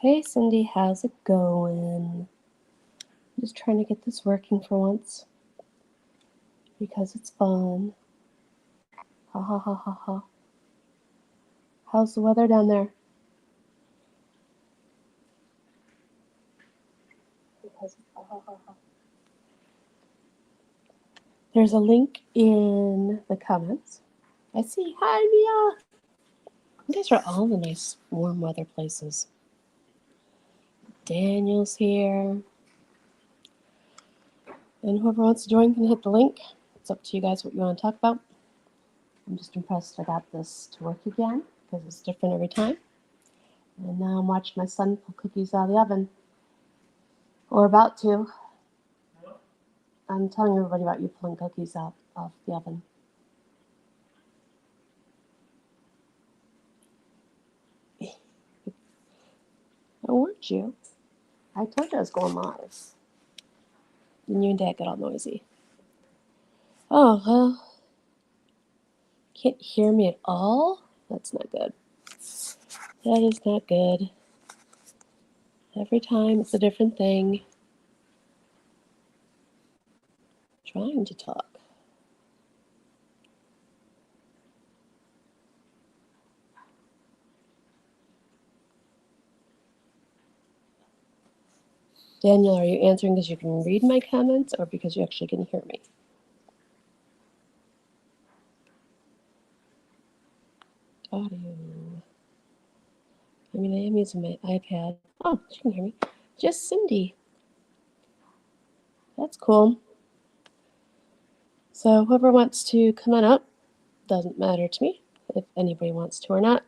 Hey Cindy, how's it going? Just trying to get this working for once because it's fun. Ha ha ha ha ha. How's the weather down there? Because ha ha ha ha. There's a link in the comments. I see. Hi Mia. You guys are all in the nice warm weather places. Daniel's here. And whoever wants to join can hit the link. It's up to you guys what you want to talk about. I'm just impressed I got this to work again because it's different every time. And now I'm watching my son pull cookies out of the oven. Or about to. I'm telling everybody about you pulling cookies out of the oven. I warned you. I told you I was going live. And you and Dad got all noisy. Oh, well. Can't hear me at all? That's not good. That is not good. Every time it's a different thing. Trying to talk. Daniel, are you answering because you can read my comments or because you actually can hear me? Audio. I mean, I am using my iPad. Oh, she can hear me. Just Cindy. That's cool. So whoever wants to come on up, doesn't matter to me if anybody wants to or not.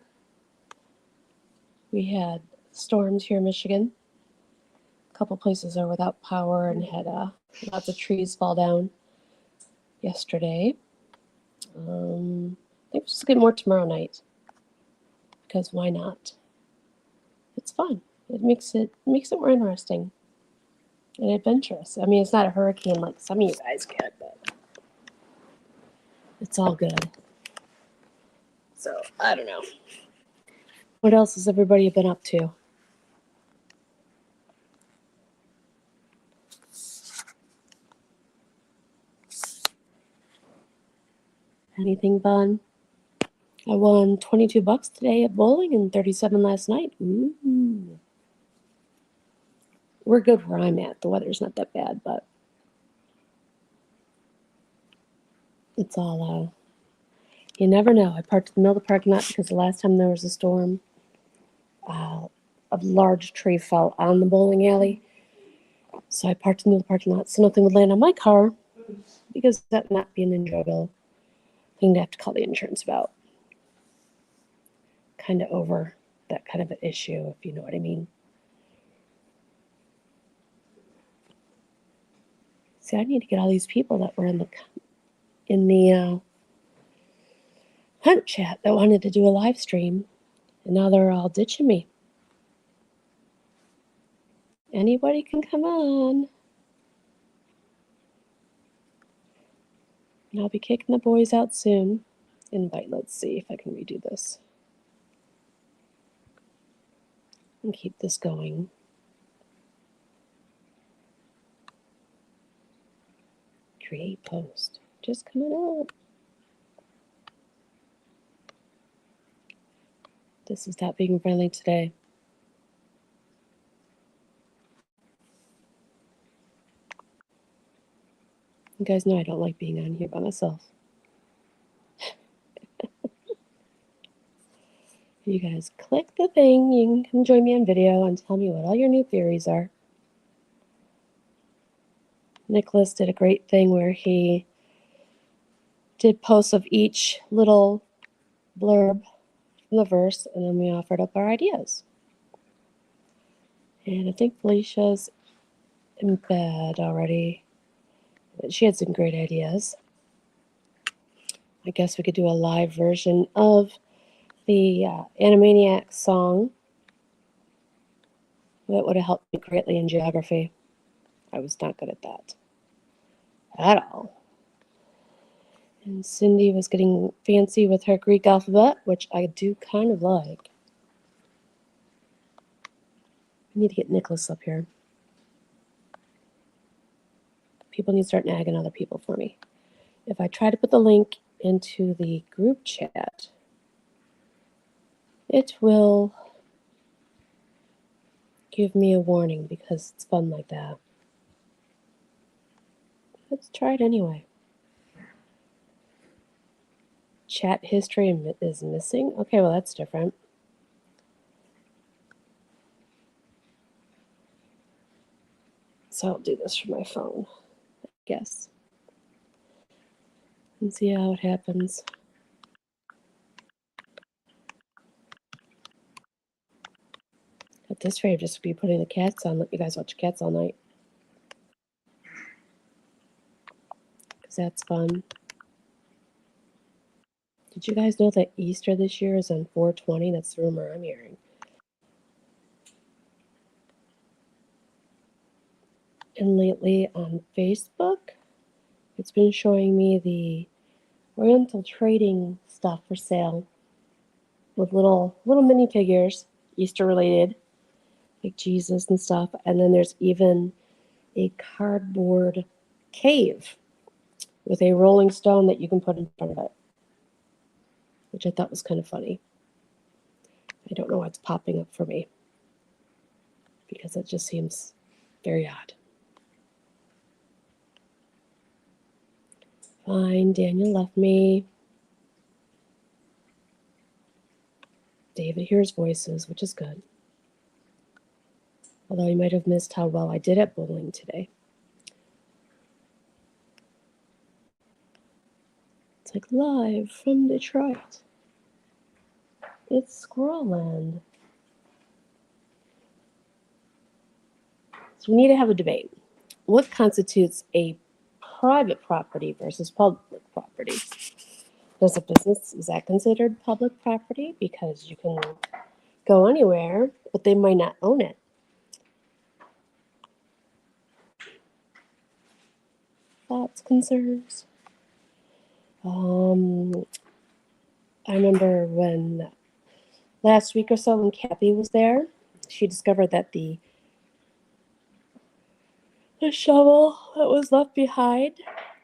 We had storms here in Michigan. A couple places are without power and had lots of trees fall down yesterday. I think we'll just get more tomorrow night because why not? It's fun. It makes it more interesting and adventurous. I mean, it's not a hurricane like some of you guys get, but it's all good. So I don't know. What else has everybody been up to? Anything fun? I won $22 today at bowling and 37 last night. Ooh. We're good where I'm at. The weather's not that bad, but it's all you never know. I parked in the middle of the parking lot because the last time there was a storm, a large tree fell on the bowling alley. So I parked in the parking lot so nothing would land on my car because that would not be an enjoyable thing to have to call the insurance about. Kind of over that kind of an issue, if you know what I mean. See, I need to get all these people that were in the hunt chat that wanted to do a live stream, and now they're all ditching me. Anybody can come on. And I'll be kicking the boys out soon. Invite, let's see if I can redo this. And keep this going. Create post. Just coming up. This is not being friendly today. You guys know I don't like being on here by myself. You guys click the thing. You can come join me on video and tell me what all your new theories are. Nicholas did a great thing where he did posts of each little blurb from the verse, and then we offered up our ideas. And I think Felicia's in bed already. She had some great ideas. I guess we could do a live version of the Animaniacs song. That would have helped me greatly in geography. I was not good at that at all. And Cindy was getting fancy with her Greek alphabet, which I do kind of like. I need to get Nicholas up here. People need to start nagging other people for me. If I try to put the link into the group chat, it will give me a warning because it's fun like that. Let's try it anyway. Chat history is missing? Okay, well, that's different. So I'll do this from my phone, I guess. And see how it happens. At this rate, I'll just be putting the cats on, let you guys watch cats all night. Because that's fun. Did you guys know that Easter this year is on 4/20? That's the rumor I'm hearing. And lately on Facebook, it's been showing me the Oriental trading stuff for sale with little mini figures, Easter related, like Jesus and stuff. And then there's even a cardboard cave with a rolling stone that you can put in front of it, which I thought was kind of funny. I don't know what's popping up for me because it just seems very odd. Fine, Daniel left me. David hears voices, which is good. Although you might have missed how well I did at bowling today. It's like live from Detroit. It's Squirrelland. So we need to have a debate. What constitutes a private property versus public property? Does a business, is that considered public property? Because you can go anywhere, but they might not own it. Thoughts, concerns? I remember when last week or so when Kathy was there, she discovered that the shovel that was left behind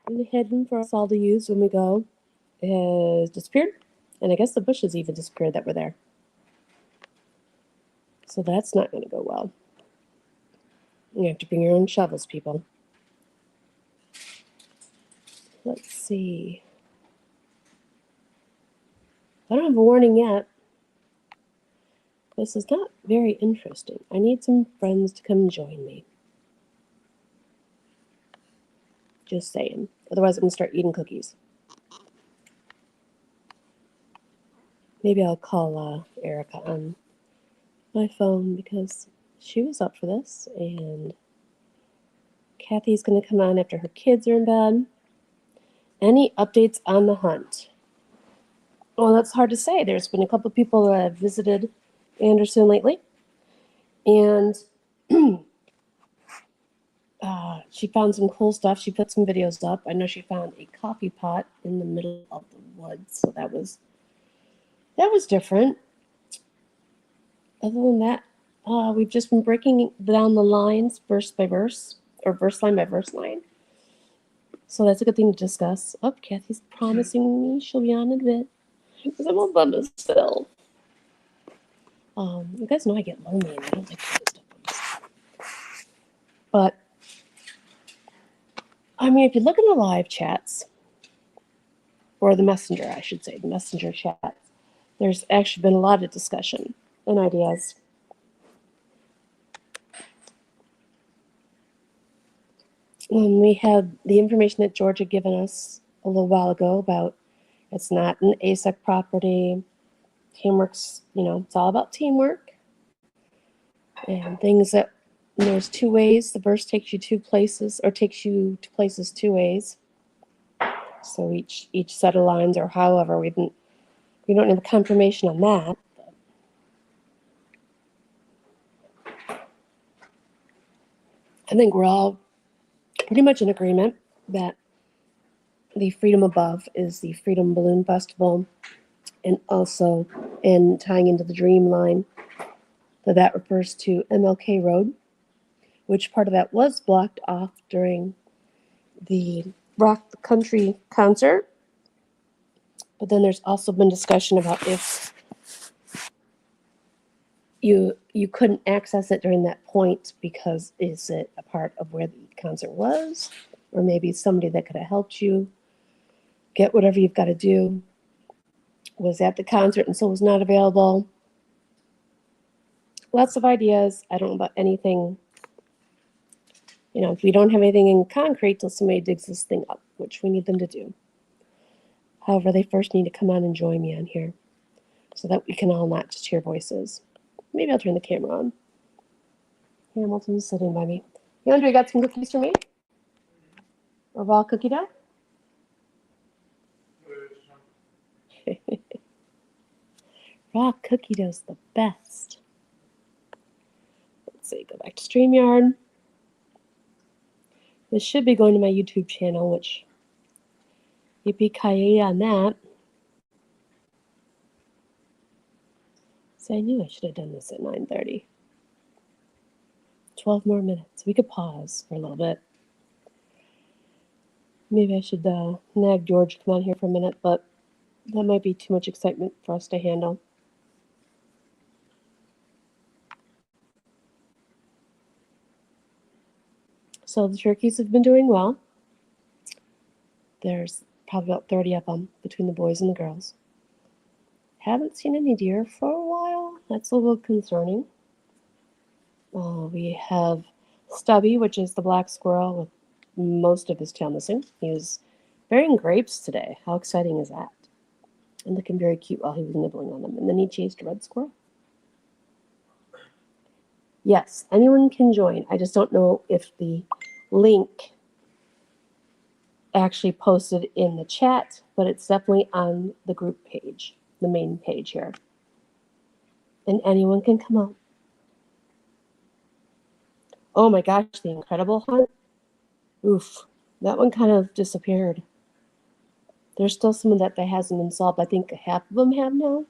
and hidden for us all to use when we go has disappeared. And I guess the bushes even disappeared that were there. So that's not going to go well. You have to bring your own shovels, people. Let's see. I don't have a warning yet. This is not very interesting. I need some friends to come join me. Just saying. Otherwise, I'm going to start eating cookies. Maybe I'll call Erica on my phone because she was up for this. And Kathy's going to come on after her kids are in bed. Any updates on the hunt? Well, that's hard to say. There's been a couple of people that have visited Anderson lately. And she found some cool stuff. She put some videos up. I know she found a coffee pot in the middle of the woods. So that was different. Other than that, we've just been breaking down the lines verse by verse, or verse line by verse line. So that's a good thing to discuss. Oh, Kathy's promising me she'll be on in a bit. Because I'm all bummed still. You guys know I get lonely and I don't like to do stuff. But, I mean, if you look in the live chats, or the messenger, I should say, the messenger chat, there's actually been a lot of discussion and ideas. When we had the information that George had given us a little while ago about it's not an ASEC property, teamwork's, it's all about teamwork and things that there's two ways. The verse takes you two places, or takes you to places two ways. So each set of lines, or however, we don't have a confirmation on that. I think we're all pretty much in agreement that the Freedom Above is the Freedom Balloon Festival, and also in tying into the Dream line, So that refers to MLK Road, which part of that was blocked off during the Rock the Country concert. But then there's also been discussion about if you couldn't access it during that point because is it a part of where the concert was, or maybe somebody that could have helped you get whatever you've got to do was at the concert and so was not available. Lots of ideas. I don't know about anything. If we don't have anything in concrete till somebody digs this thing up, which we need them to do. However, they first need to come on and join me on here so that we can all not just hear voices. Maybe I'll turn the camera on. Hamilton's sitting by me. Hey, Andre, got some cookies for me? Or raw cookie dough? Raw cookie dough's the best. Let's see, go back to StreamYard. This should be going to my YouTube channel, which yippee-ki-yay on that. So I knew I should have done this at 9:30. 12 more minutes. We could pause for a little bit. Maybe I should nag George to come on here for a minute, but that might be too much excitement for us to handle. So the turkeys have been doing well. There's probably about 30 of them between the boys and the girls. Haven't seen any deer for a while. That's a little concerning. We have Stubby, which is the black squirrel with most of his tail missing. He was bearing grapes today. How exciting is that? And looking very cute while he was nibbling on them. And then he chased a red squirrel. Yes, anyone can join. I just don't know if the link actually posted in the chat, but it's definitely on the group page, the main page here. And anyone can come up. Oh my gosh, the Incredible Hunt. Oof, that one kind of disappeared. There's still some of that hasn't been solved. I think half of them have now.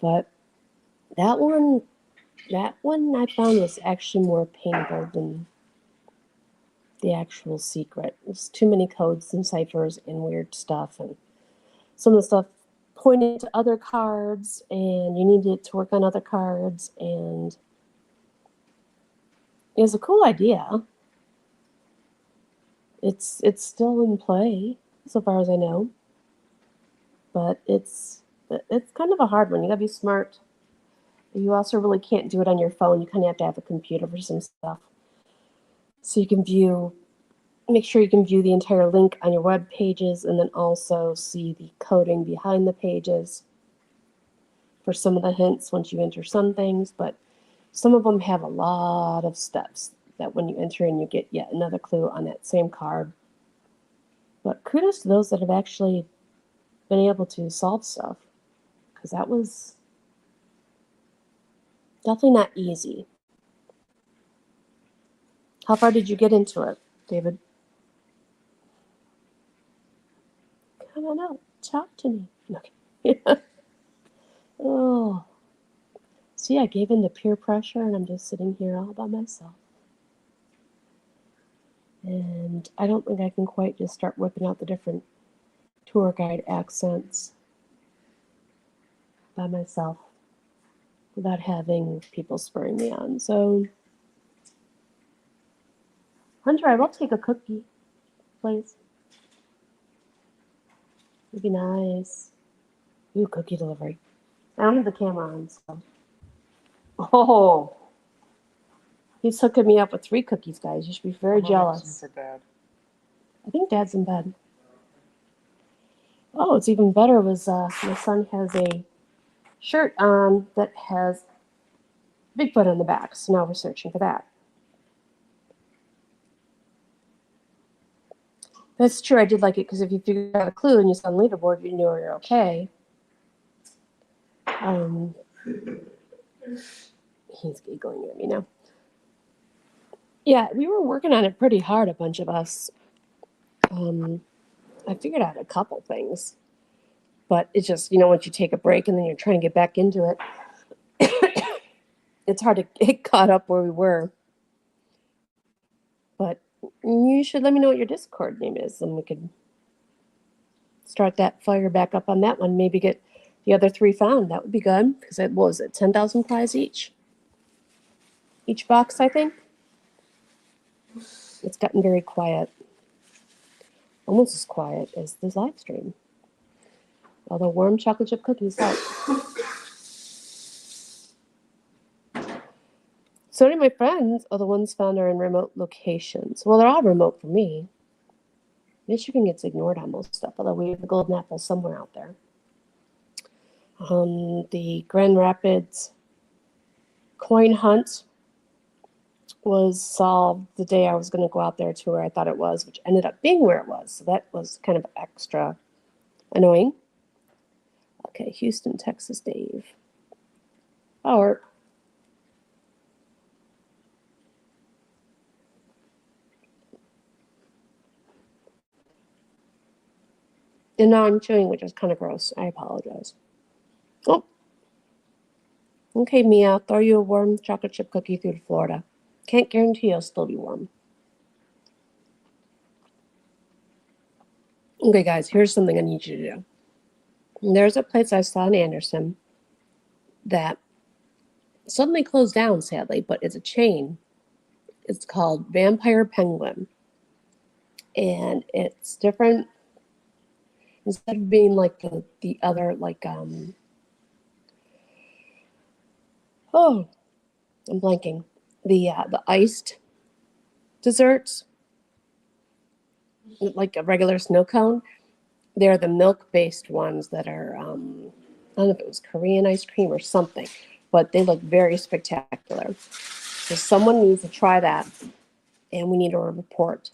But that one I found was actually more painful than the actual secret. There's too many codes and ciphers and weird stuff, and some of the stuff pointed to other cards, and you needed to work on other cards, and it was a cool idea. It's still in play, so far as I know, but it's kind of a hard one. You gotta be smart. You also really can't do it on your phone. You kind of have to have a computer for some stuff, so you can make sure you can view the entire link on your web pages, and then also see the coding behind the pages for some of the hints once you enter some things. But some of them have a lot of steps that when you enter in, you get yet another clue on that same card. But kudos to those that have actually been able to solve stuff, because that was definitely not easy. How far did you get into it, David? Come on out. Talk to me. Okay. Oh. See, I gave in to peer pressure, and I'm just sitting here all by myself. And I don't think I can quite just start whipping out the different tour guide accents by myself without having people spurring me on. So, Hunter, I will take a cookie, please. It'd be nice. Ooh, cookie delivery. I don't have the camera on, so. Oh, he's hooking me up with 3 cookies, guys. You should be very jealous. For Dad. I think Dad's in bed. Oh, it's even better was my son has a shirt on that has Bigfoot on the back, so now we're searching for that. That's true, I did like it, because if you figured out a clue and you saw on the leaderboard, you knew you're okay. He's giggling at me now. Yeah, we were working on it pretty hard, a bunch of us. I figured out a couple things, but it's just, once you take a break and then you're trying to get back into it, it's hard to get caught up where we were. But you should let me know what your Discord name is, and we could start that fire back up on that one. Maybe get the other 3 found. That would be good, because it was 10,000 prize each box, I think. It's gotten very quiet, almost as quiet as this live stream. Although warm chocolate chip cookies help. So many of my friends are the ones found are in remote locations. Well, they're all remote for me. Michigan gets ignored on most stuff, although we have the golden apple somewhere out there. The Grand Rapids coin hunt was solved the day I was going to go out there to where I thought it was, which ended up being where it was. So that was kind of extra annoying. Okay, Houston, Texas, Dave. Power. And now I'm chewing, which is kind of gross. I apologize. Oh. Okay, Mia, I'll throw you a warm chocolate chip cookie through to Florida. Can't guarantee it'll still be warm. Okay, guys, here's something I need you to do. There's a place I saw in Anderson that suddenly closed down, sadly, but it's a chain. It's called Vampire Penguin. And it's different. Instead of being like the other, like, oh, I'm blanking. The iced desserts, like a regular snow cone, they're the milk-based ones that are, I don't know if it was Korean ice cream or something, but they look very spectacular. So someone needs to try that, and we need a report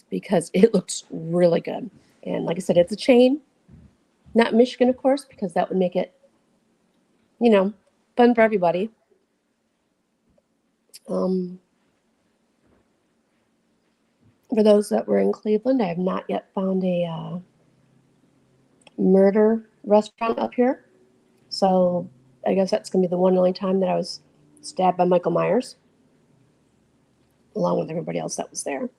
because it looks really good. And like I said, it's a chain, not Michigan, of course, because that would make it, you know, fun for everybody. For those that were in Cleveland, I have not yet found a murder restaurant up here. So I guess that's going to be the one and only time that I was stabbed by Michael Myers, along with everybody else that was there.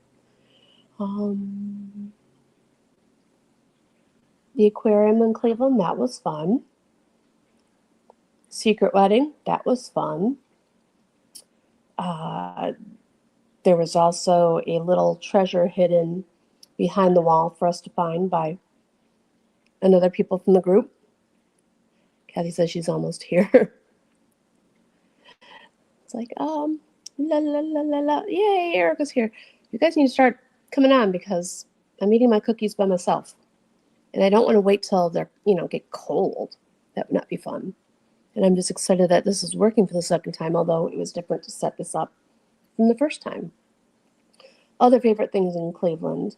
The aquarium in Cleveland, that was fun. Secret wedding, that was fun. There was also a little treasure hidden behind the wall for us to find by another people from the group. Kathy says she's almost here. It's like, la la la la la. Yay, Erica's here. You guys need to start coming on because I'm eating my cookies by myself. And I don't want to wait till they're, get cold. That would not be fun. And I'm just excited that this is working for the second time, although it was different to set this up from the first time. Other favorite things in Cleveland.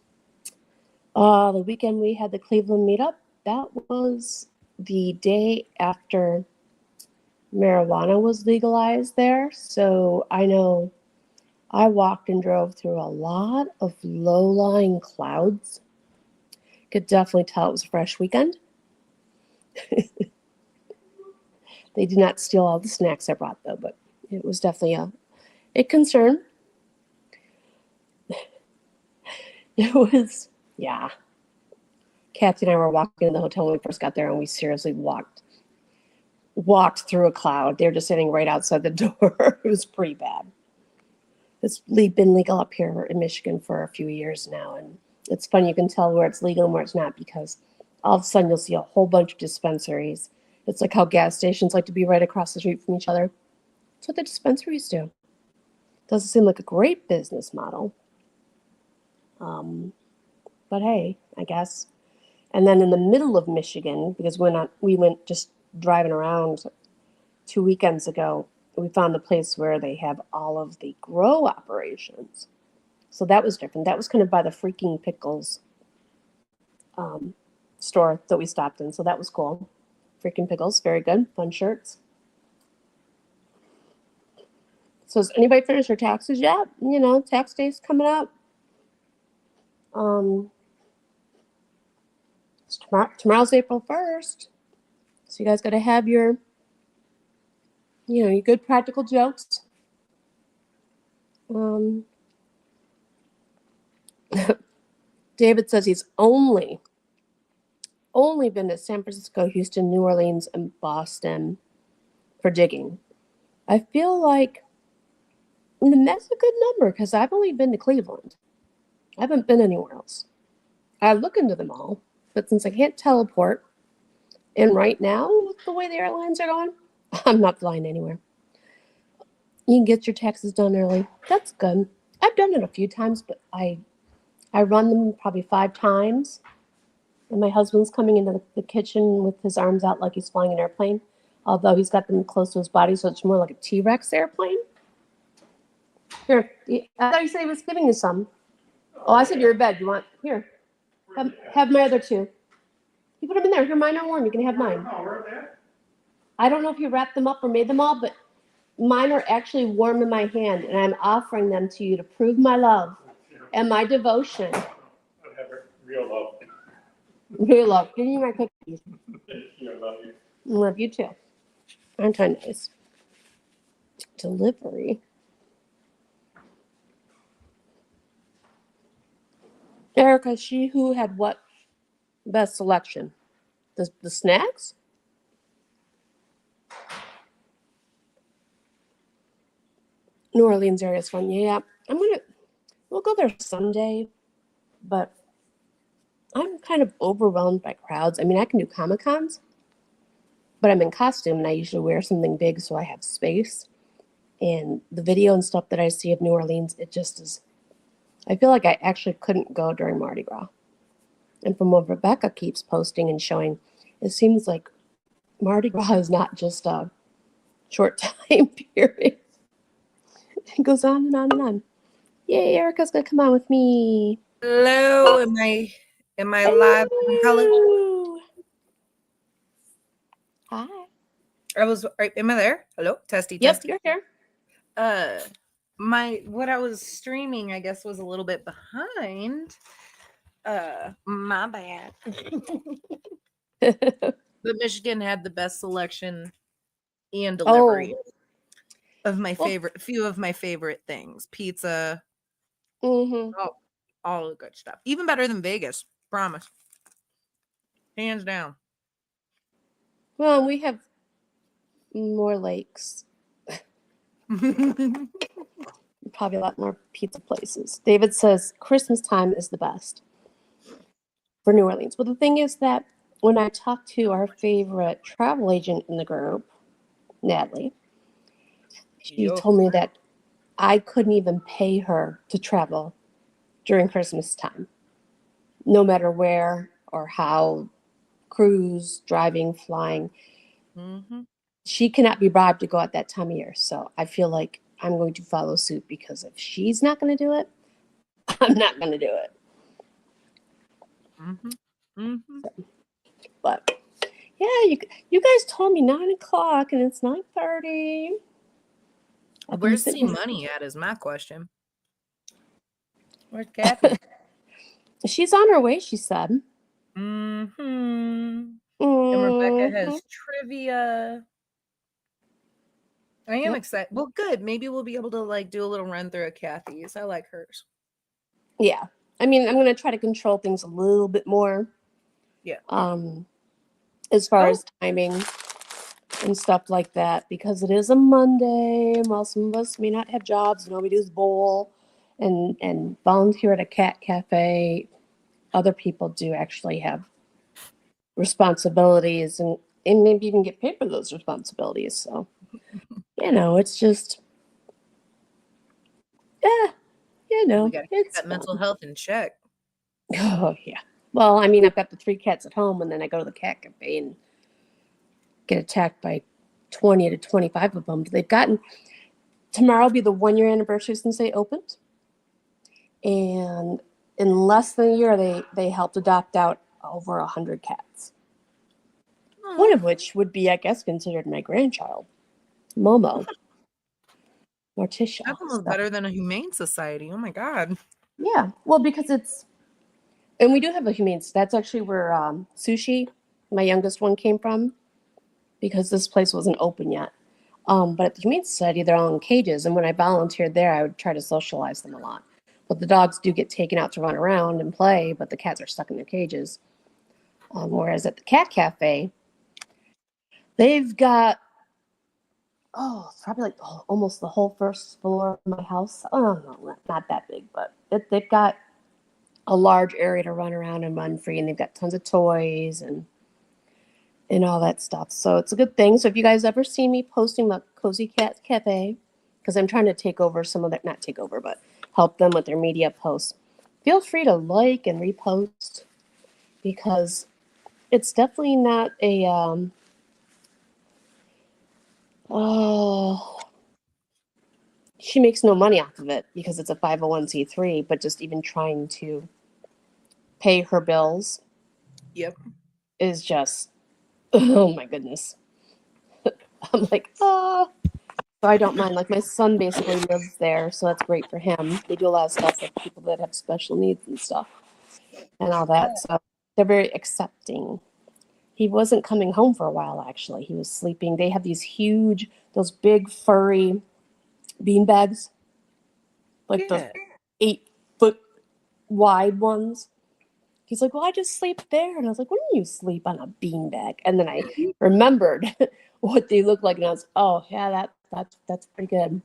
The weekend we had the Cleveland meetup. That was the day after marijuana was legalized there. So I know I walked and drove through a lot of low-lying clouds. Could definitely tell it was a fresh weekend. They did not steal all the snacks I brought, though, but it was definitely a concern. It was, yeah. Kathy and I were walking in the hotel when we first got there, and we seriously walked through a cloud. They were just sitting right outside the door. It was pretty bad. It's been legal up here in Michigan for a few years now, and it's fun. You can tell where it's legal and where it's not because all of a sudden you'll see a whole bunch of dispensaries. It's like how gas stations like to be right across the street from each other. That's what the dispensaries do. Doesn't seem like a great business model. But hey, I guess. And then in the middle of Michigan, because we went just driving around 2 weekends ago, we found the place where they have all of the grow operations. So that was different. That was kind of by the Freaking Pickles store that we stopped in. So that was cool. Freaking Pickles, very good. Fun shirts. So has anybody finished their taxes yet? Tax day's coming up. Tomorrow's April 1st. So you guys got to have your Your good practical jokes. Um, David says he's only been to San Francisco, Houston, New Orleans, and Boston for digging. I feel like that's a good number because I've only been to Cleveland. I haven't been anywhere else. I look into them all, but since I can't teleport, and right now, with the way the airlines are going, I'm not flying anywhere. You can get your taxes done early. That's good. I've done it a few times, but I run them probably 5 times. And my husband's coming into the kitchen with his arms out like he's flying an airplane, although he's got them close to his body, so it's more like a T-Rex airplane. Here, I thought you said he was giving you some. Oh, I said you're in bed. You want? Here, have my other 2. You put them in there. Here, mine are warm. You can have mine. I don't know if you wrapped them up or made them all, but mine are actually warm in my hand, and I'm offering them to you to prove my love and my devotion. I have real love. Real love. Give me my cookies. I love you. I love you too. Aren't I nice? Delivery. Erica, she who had what best selection? The snacks? New Orleans area is fun. Yeah, we'll go there someday, but I'm kind of overwhelmed by crowds. I mean, I can do Comic-Cons, but I'm in costume and I usually wear something big so I have space. And the video and stuff that I see of New Orleans, it just is, I feel like I actually couldn't go during Mardi Gras. And from what Rebecca keeps posting and showing, it seems like Mardi Gras is not just a short time period. It goes on and on and on. Yay, Erica's gonna come on with me. Hello, am I live in color? Hi. Am I there? Hello, testy, Yep, testy. you're here. What I was streaming, I guess, was a little bit behind. My bad. But Michigan had the best selection and delivery of my favorite, few of my favorite things: pizza, all the good stuff. Even better than Vegas, promise. Hands down. Well, we have more lakes. Probably a lot more pizza places. David says Christmas time is the best for New Orleans. Well, the thing is that when I talked to our favorite travel agent in the group, Natalie, she told me that I couldn't even pay her to travel during Christmas time, no matter where or how, cruise, driving, flying. Mm-hmm. She cannot be bribed to go at that time of year. So I feel like I'm going to follow suit because if she's not going to do it, I'm not going to do it. Mm-hmm. Mm-hmm. So, but yeah, you guys told me 9:00 and it's 9:30. Where's C Money at is my question. Where's Kathy? She's on her way, she said. Mm-hmm. And Rebecca has trivia. I am excited. Well, good. Maybe we'll be able to do a little run through of Kathy's. I like hers. Yeah. I mean, I'm going to try to control things a little bit more. Yeah. As far as timing and stuff like that, because it is a Monday, and while some of us may not have jobs, we do bowl and volunteer at a cat cafe, other people do actually have responsibilities and maybe even get paid for those responsibilities. So, it's just, we got to keep that mental health in check. Oh, yeah. Well, I mean, I've got the 3 cats at home, and then I go to the cat cafe and get attacked by 20 to 25 of them. Tomorrow will be the 1-year anniversary since they opened. And in less than a year, they helped adopt out over 100 cats. Aww. One of which would be, I guess, considered my grandchild, Momo. Morticia. That's almost better than a humane society. Oh, my God. Yeah. Well, because and we do have a humane. That's actually where Sushi, my youngest one, came from, because this place wasn't open yet. But at the Humane Society, they're all in cages. And when I volunteered there, I would try to socialize them a lot. But the dogs do get taken out to run around and play, but the cats are stuck in their cages. Whereas at the cat cafe, they've got, it's probably like almost the whole first floor of my house. Oh, no, not that big, but they've got a large area to run around and run free. And they've got tons of toys and all that stuff. So it's a good thing. So if you guys ever see me posting about Cozy Cat Cafe, because I'm trying to take over some of that, not take over, but help them with their media posts, feel free to like and repost, because it's definitely not a, she makes no money off of it because it's a 501c3, but just even trying to pay her bills Yep. is just, oh my goodness. I'm like, So I don't mind. Like, my son basically lives there, so that's great for him. They do a lot of stuff with people that have special needs and stuff and all that. So they're very accepting. He wasn't coming home for a while, actually. He was sleeping. They have those big furry bean bags, like the 8-foot wide ones. He's like, well, I just sleep there. And I was like, when do you sleep on a bean bag? And then I remembered what they look like, and I was, oh yeah, that's pretty good.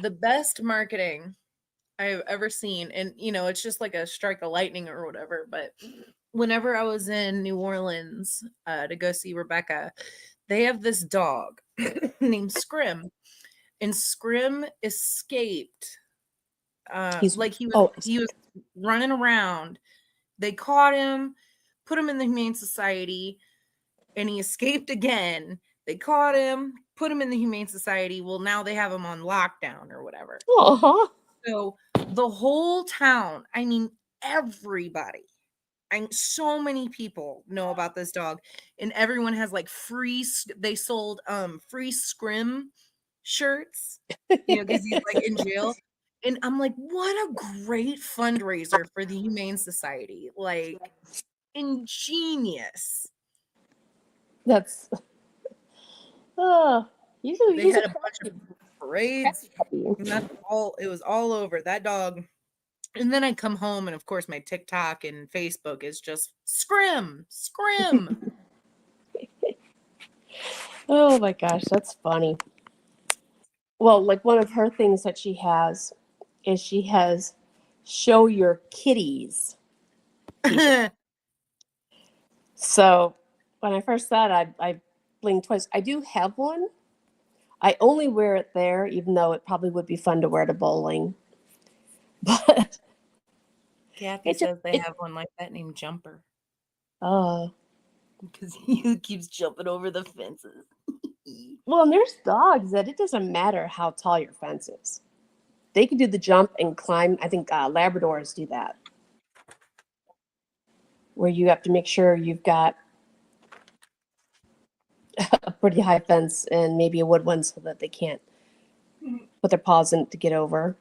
The best marketing I've ever seen, and it's just like a strike of lightning or whatever, but whenever I was in New Orleans to go see Rebecca, they have this dog named Scrim, and Scrim escaped. He Was running around. They caught him, put him in the Humane Society, and he escaped again. They caught him, put him in the Humane Society. Well, now they have him on lockdown or whatever. Uh-huh. So the whole town, I mean, everybody, so many people know about this dog, and everyone has like they sold free Scrim shirts, because he's like in jail. And I'm like, what a great fundraiser for the Humane Society. Like, ingenious. That's They had a bunch of parades. It was all over that dog. And then I come home, and of course my TikTok and Facebook is just Scrim. Oh my gosh, that's funny. Well, like, one of her things that she has is she has show your kitties. So when I first saw it, I blinked twice. I do have one. I only wear it there, even though it probably would be fun to wear to bowling. But Kathy says they have one like that named Jumper. Oh. Because he keeps jumping over the fences. Well, and there's dogs that it doesn't matter how tall your fence is. They can do the jump and climb. I think Labradors do that, where you have to make sure you've got a pretty high fence and maybe a wood one so that they can't put their paws in it to get over.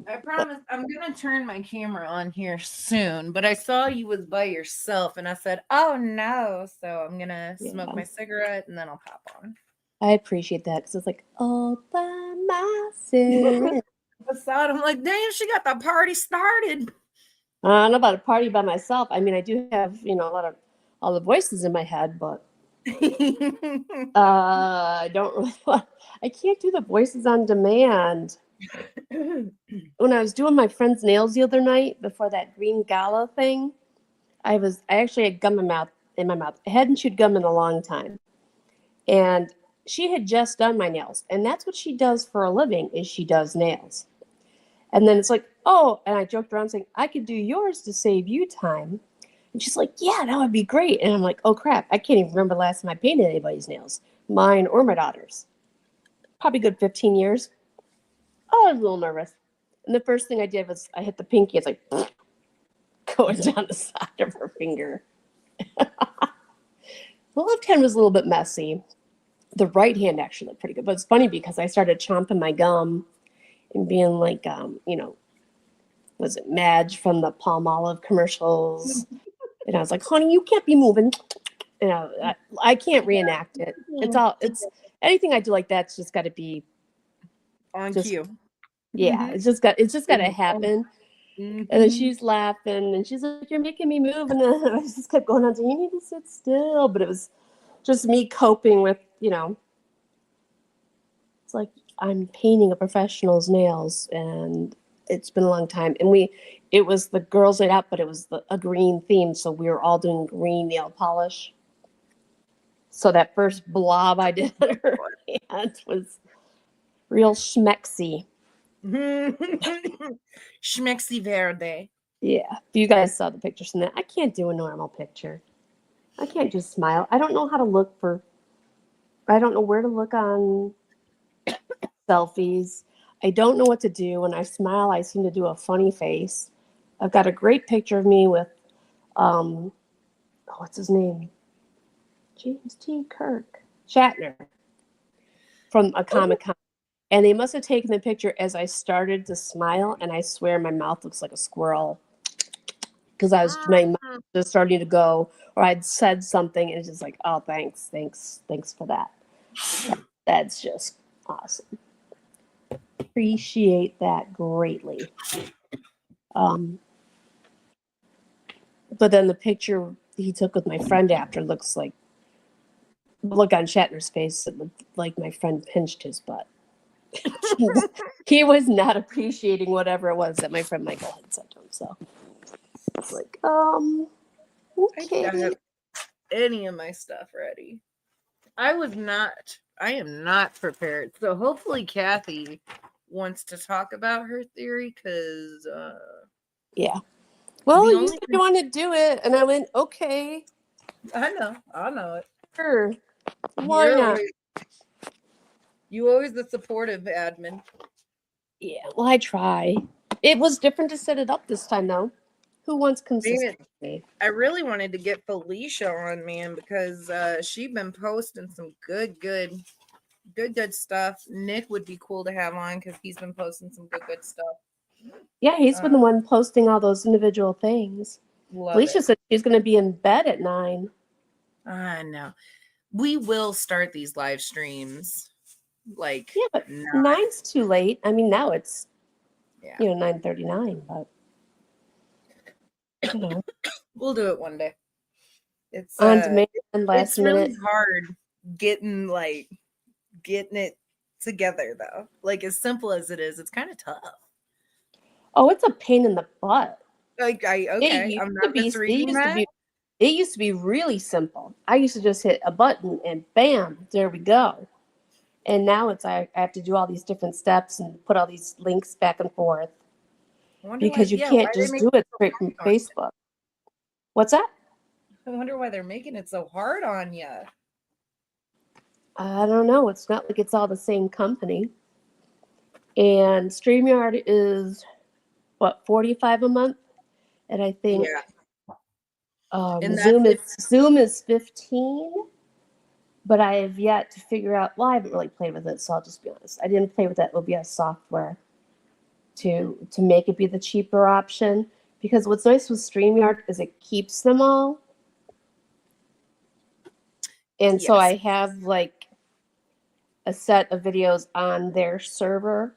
I promise I'm going to turn my camera on here soon, but I saw you was by yourself, and I said, oh no. So I'm going to smoke my cigarette, and then I'll pop on. I appreciate that, because it's like, all by myself. I saw it. I'm like, damn, she got the party started. I don't know about a party by myself. I mean, I do have, a lot of all the voices in my head, but I don't really I can't do the voices on demand. When I was doing my friend's nails the other night before that green gala thing, I actually had gum in my mouth. I hadn't chewed gum in a long time. And she had just done my nails. And that's what she does for a living, is she does nails. And then it's like, oh, and I joked around saying, I could do yours to save you time. And she's like, yeah, that would be great. And I'm like, oh crap, I can't even remember the last time I painted anybody's nails, mine or my daughter's. Probably good 15 years. Oh, I was a little nervous. And the first thing I did was I hit the pinky. It's like going down the side of her finger. The left hand was a little bit messy. The right hand actually looked pretty good. But it's funny because I started chomping my gum and being like, was it Madge from the Palmolive commercials? And I was like, honey, you can't be moving. You know, I can't reenact it. It's anything I do like that's just got to be On just, cue. yeah, Mhm. it's just got to happen. And then Mhm. she's laughing and she's like, you're making me move. And then I just kept going on to, you need to sit still. But it was just me coping with, you know, it's like I'm painting a professional's nails and it's been a long time. And it was the girls' night out, but it was a green theme. So we were all doing green nail polish. So that first blob I did on her hand was real schmexy. Schmexy verde. Yeah. You guys saw the pictures from that. I can't do a normal picture. I can't just smile. I don't know how to look I don't know where to look on selfies. I don't know what to do. When I smile, I seem to do a funny face. I've got a great picture of me with, what's his name? James T. Kirk. Shatner from a Comic-Con. And they must have taken the picture as I started to smile, and I swear my mouth looks like a squirrel because my mouth was starting to go, or I'd said something, and it's just like, oh, thanks for that. That's just awesome. Appreciate that greatly. But then the picture he took with my friend after looks like, look on Shatner's face, it looked like my friend pinched his butt. He was not appreciating whatever it was that my friend Michael had said to him. So it's like, I okay. didn't have any of my stuff ready. I am not prepared. So hopefully Kathy wants to talk about her theory because Yeah. Well, you only said you want to do it, and I went, okay, I know it. sure. Why not? You always the supportive admin. Yeah, well, I try. It was different to set it up this time, though. Who wants consistency? I really wanted to get Felicia on, man, because she's been posting some good stuff. Nick would be cool to have on because he's been posting some good stuff. Yeah, he's been the one posting all those individual things. Felicia said she's going to be in bed at 9. I know. We will start these live streams. Like, yeah, but 9's too late. I mean, now it's 9:39, but we'll do it one day. It's on demand, last minute. Really hard getting it together though. Like as simple as it is, it's kind of tough. Oh, it's a pain in the butt. Like I'm not misreading that. It used to be really simple. I used to just hit a button and bam, there we go. And now it's I have to do all these different steps and put all these links back and forth because you can't just do it straight from Facebook. What's that? I wonder why they're making it so hard on you. I don't know. It's not like it's all the same company. And StreamYard is what, $45 a month? And I think Zoom is 15. But I have yet to figure out. Well, I haven't really played with it, so I'll just be honest. I didn't play with that OBS software to make it be the cheaper option. Because what's nice with StreamYard is it keeps them all. And so I have like a set of videos on their server,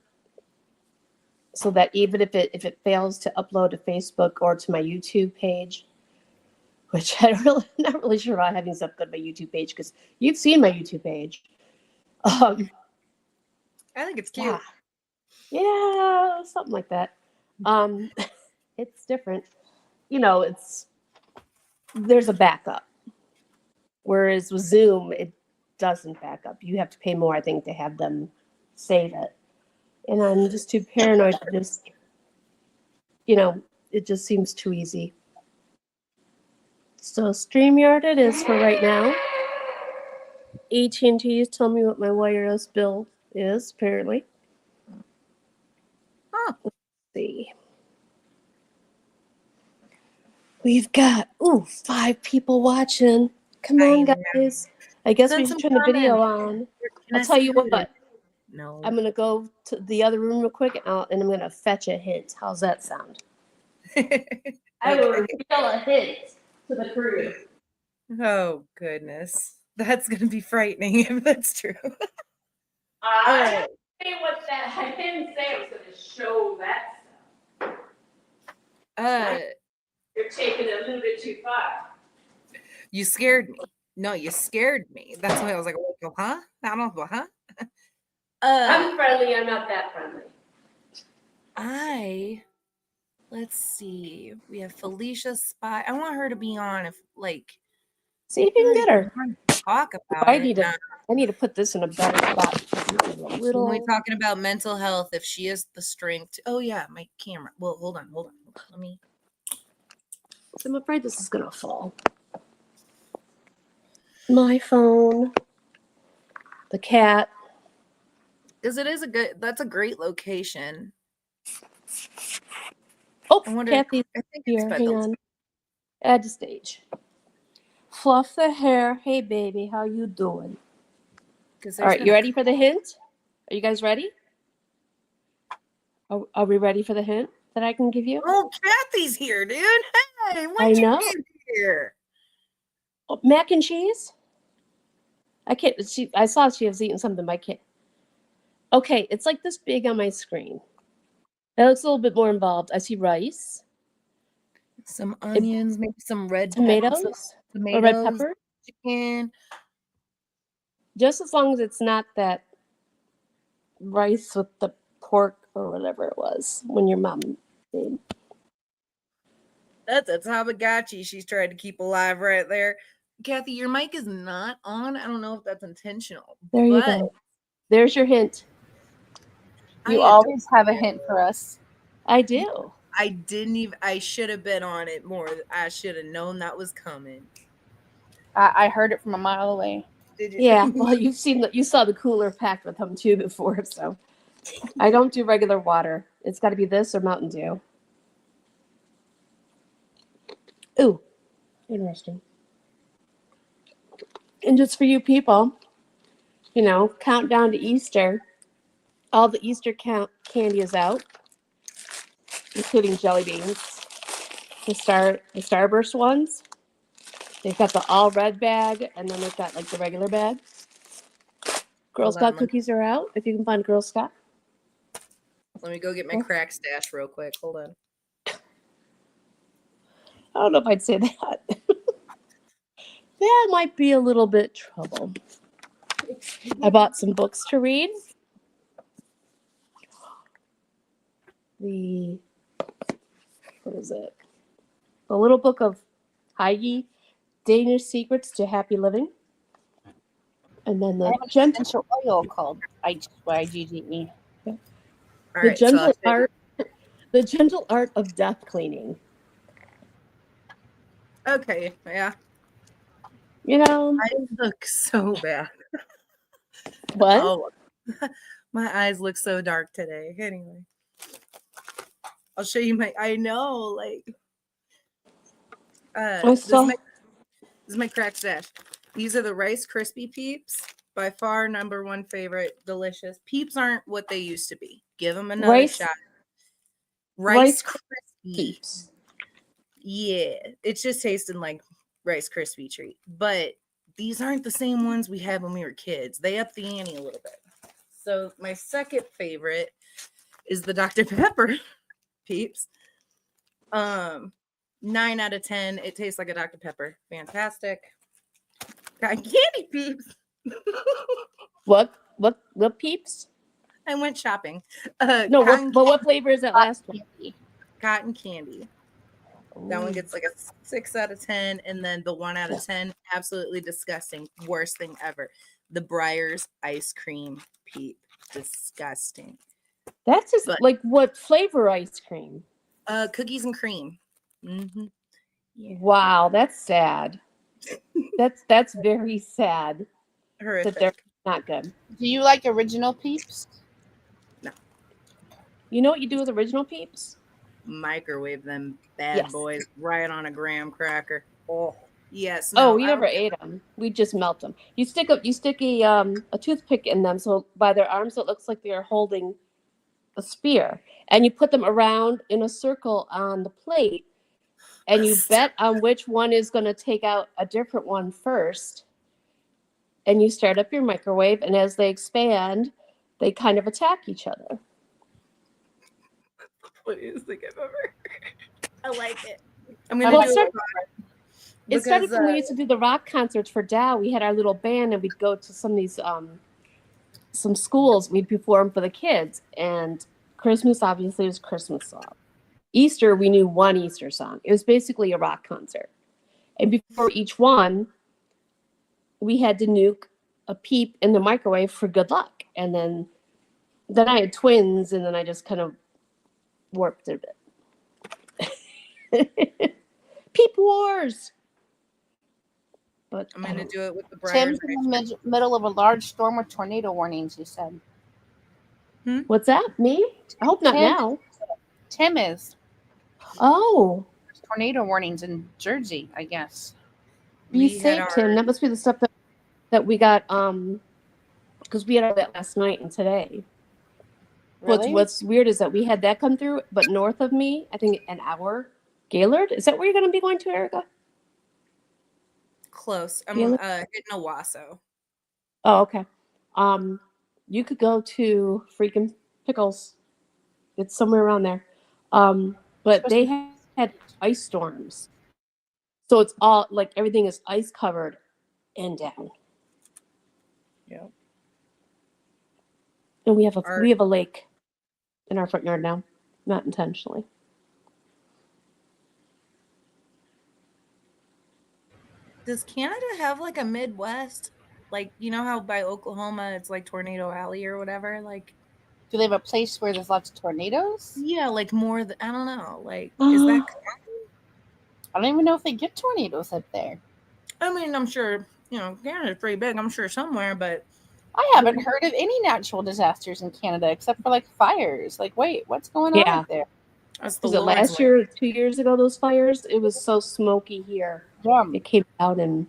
so that even if it fails to upload to Facebook or to my YouTube page, which I'm not really sure about having stuff go to my YouTube page because you've seen my YouTube page. I think it's cute. Yeah, something like that. It's different. There's a backup. Whereas with Zoom, it doesn't back up. You have to pay more, I think, to have them save it. And I'm just too paranoid to just, it just seems too easy. So StreamYard it is for right now. AT&T is telling me what my wireless bill is, apparently. Let's see. We've got, 5 people watching. Come on, guys. I guess we should turn the video on. I'll tell you what. No. I'm going to go to the other room real quick, and I'm going to fetch a hint. How's that sound? I will reveal a hint. to the career. Oh goodness, that's gonna be frightening if that's true. I didn't say what that. I didn't say I was going to show that stuff. Uh, You're taking it a little bit too far. you scared me. No, you scared me. That's why I was like, oh, huh? I don't know, huh? I'm friendly. I'm not that friendly. Let's see. We have Felicia Spy. I want her to be on if like. See if you can get her. Talk about I it. need to put this in a better spot. When we're talking about mental health, if she has the strength. Oh yeah, my camera. Well, hold on. Let me. I'm afraid this is gonna fall. My phone. The cat. Because it is that's a great location. Oh, I wonder. Kathy's I think here. it's Hang on. Add to stage. Fluff the hair. Hey, baby, how you doing? All right, you ready for the hint? Are you guys ready? Are we ready for the hint that I can give you? Oh, Kathy's here, dude. Hey, when I did know. you get here? Oh, mac and cheese? I can't. I saw she was eating something. I can't. Okay, it's like this big on my screen. It looks a little bit more involved. I see rice, Some onions, maybe some red tomatoes, or red pepper. chicken. Just as long as it's not that rice with the pork or whatever it was when your mom made. That's a Tamagotchi she's trying to keep alive right there. Kathy, your mic is not on. I don't know if that's intentional. There you go. There's your hint. You always have a hint for us. I do. I should have been on it more. I should have known that was coming. I heard it from a mile away. Did you? Yeah, well, you saw the cooler packed with them too before, so I don't do regular water. It's got to be this or Mountain Dew. Ooh, interesting. And just for you people, countdown to Easter. All the Easter candy is out, including jelly beans. The Starburst ones. They've got the all red bag, and then they've got like the regular bag. Girl Scout cookies are out. If you can find Girl Scout. Let me go get my crack stash real quick. Hold on. I don't know if I'd say that. That might be a little bit trouble. I bought some books to read. What is it? The Little Book of Heige, Danish Secrets to Happy Living. And then the essential oil called YGGE. The gentle art of death cleaning. Okay, yeah. I look so bad. What? Oh, my eyes look so dark today. Anyway, I'll show you I know, like. This is my crack stash. These are the Rice Krispie Peeps. By far, number one favorite. Delicious. Peeps aren't what they used to be. Give them another shot. Rice Krispies. Yeah, it's just tasting like Rice Krispie treat. But these aren't the same ones we had when we were kids. They up the ante a little bit. So my second favorite is the Dr. Pepper Peeps. 9 out of 10. It tastes like a Dr. Pepper. Fantastic. Got candy Peeps. What Peeps? I went shopping. What flavor is that last one? Cotton candy. That one gets like a 6 out of 10, and then the 1 out of 10, absolutely disgusting. Worst thing ever. The Breyers ice cream Peep. Disgusting. That's just like what flavor ice cream? Cookies and cream. Mm-hmm. Yeah. Wow, that's sad. that's very sad. Horrific. That they're not good. Do you like original Peeps? No. You know what you do with original Peeps? Microwave them bad boys right on a graham cracker. Oh yes. No, we never ate them. We just melt them. You stick a toothpick in them, so by their arms it looks like they are holding a spear, and you put them around in a circle on the plate, and you bet on which one is going to take out a different one first. And you start up your microwave, and as they expand, they kind of attack each other. Funniest thing I've ever heard. I like it. I'm I gonna like do it. It started Because, when we used to do the rock concerts for Dow. We had our little band, and we'd go to some of these some schools. We'd perform for the kids, and Christmas obviously was Christmas song. Easter, we knew one Easter song. It was basically a rock concert, and before each one, we had to nuke a peep in the microwave for good luck. And then I had twins, and then I just kind of warped it a bit. Peep wars. But I'm gonna do it with the Briar. Tim's in the middle of a large storm with tornado warnings, you said. What's that? Me? I hope not Tim. now. Tim is. Oh, There's tornado warnings in Jersey, I guess. be We safe, had Tim. our- That must be the stuff that we got because we had all that last night and today. Really? What's weird is that we had that come through, but north of me, I think an hour. Gaylord? Is that where you're going to be going to, Erica? Close. I'm Gaylord? hitting Owasso. Oh, okay. You could go to freaking Pickles. It's somewhere around there. But they had ice storms. So it's all like everything is ice covered and down. Yeah. And we have a lake in our front yard now, not intentionally. Does Canada have like a Midwest? Like, you know how by Oklahoma it's like Tornado Alley or whatever? Like, Do they have a place where there's lots of tornadoes? yeah, like more than, I don't know. Like, is that I don't even know if they get tornadoes up there. I mean, I'm sure, Canada's pretty big, I'm sure somewhere, but I haven't heard of any natural disasters in Canada except for like fires. Like, wait, what's going on Yeah. up there? that's the Was it Lord's last work. year or 2 years ago, those fires? It was so smoky here. Yeah. It came out and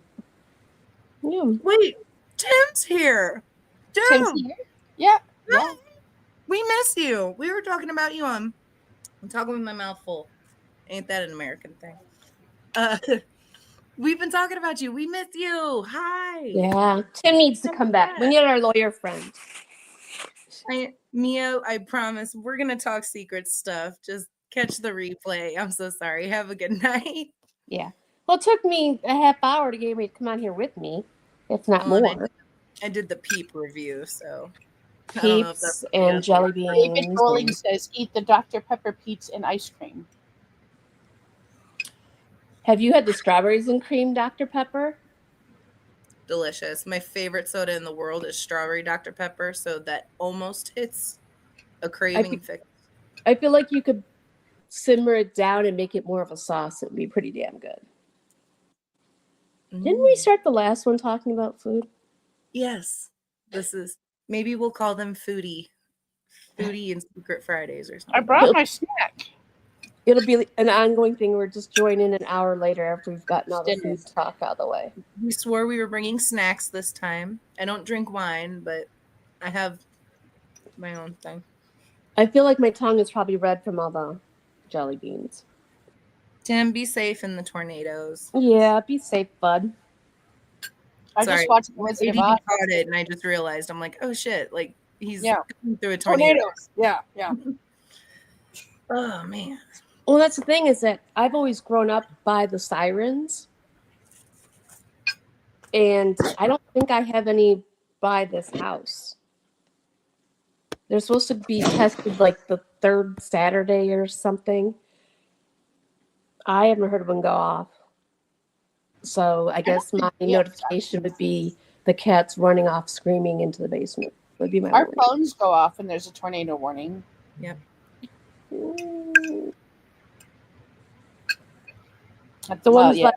yeah. Wait, Tim's here. Tim's Tim, here? Yeah. Yeah. we miss you. We were talking about you I'm talking with my mouth full. Ain't that an American thing? We've been talking about you. We miss you. Hi. Yeah. Tim needs to come back. We need our lawyer friend. Mia, I promise we're gonna talk secret stuff. Just catch the replay. I'm so sorry. Have a good night. Yeah. Well, it took me a half hour to get me to come out here with me, if not Well, and more. I did the Peep review, so I don't know if Peeps that's and jelly David beans. Rolling and- says, eat the Dr. Pepper Pete's and ice cream. Have you had the strawberries and cream Dr. Pepper? delicious. My favorite soda in the world is strawberry Dr. Pepper, so that almost hits a craving fix. I feel like you could simmer it down and make it more of a sauce. It would be pretty damn good. Didn't we start the last one talking about food? Yes. This is maybe we'll call them foodie and secret Fridays or something. I brought my snack. It'll be an ongoing thing. We're just joining an hour later after we've gotten all the food talk out of the way. We swore we were bringing snacks this time. I don't drink wine, but I have my own thing. I feel like my tongue is probably red from all the jelly beans. Tim, be safe in the tornadoes. Yeah, be safe, bud. I Sorry. just watched Wizard of ADD Oz. caught it, and I just realized I'm like, oh shit! Like he's Yeah. going through a tornado. Tornadoes. Yeah, yeah. Oh man. Well, that's the thing is that I've always grown up by the sirens. And I don't think I have any by this house. They're supposed to be tested like the third Saturday or something. I haven't heard one go off. So I guess my notification would be the cats running off screaming into the basement. Would be my Our warning. phones go off when there's a tornado warning. Yep. Mm. That's The one well, was yeah.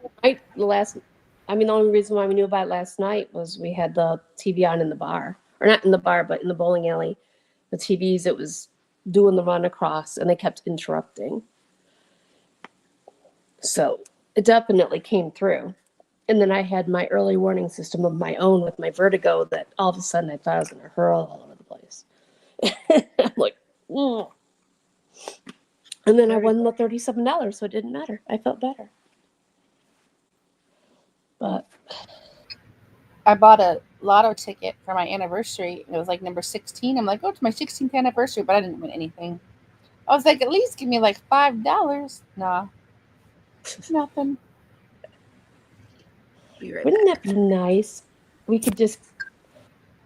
last night. The only reason why we knew about it last night was we had the TV on in the bar, or not in the bar, but in the bowling alley. The TVs, it was doing the run across, and they kept interrupting. So it definitely came through. And then I had my early warning system of my own with my vertigo that all of a sudden I thought I was going to hurl all over the place. I'm like, And then I Very won the $37, so it didn't matter. I felt better. But I bought a lotto ticket for my anniversary. It was like number 16. I'm like, oh, it's my 16th anniversary, but I didn't win anything. I was like, at least give me like $5. Nah, nothing. Be right wouldn't back. that be nice? We could just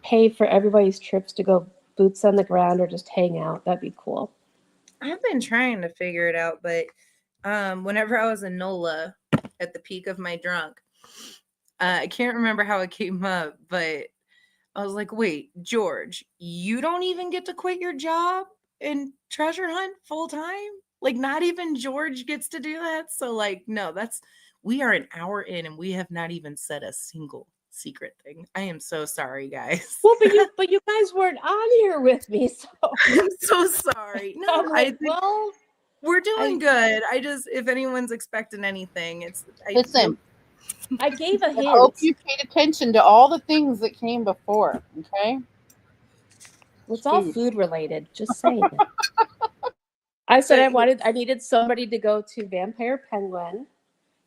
pay for everybody's trips to go boots on the ground or just hang out. That'd be cool. I've been trying to figure it out, but whenever I was in NOLA at the peak of my drunk, I can't remember how it came up, but I was like, wait, George, you don't even get to quit your job and treasure hunt full time? Like, not even George gets to do that. So, like, no, we are an hour in and we have not even said a single secret thing. I am so sorry, guys. Well, but you guys weren't on here with me, so I'm so sorry. No, I'm I like, think well, we're doing good. I just, if anyone's expecting anything, Listen, I gave a I hope hint. you paid attention to all the things that came before. Okay. It's all food related. Just saying. I said I needed somebody to go to Vampire Penguin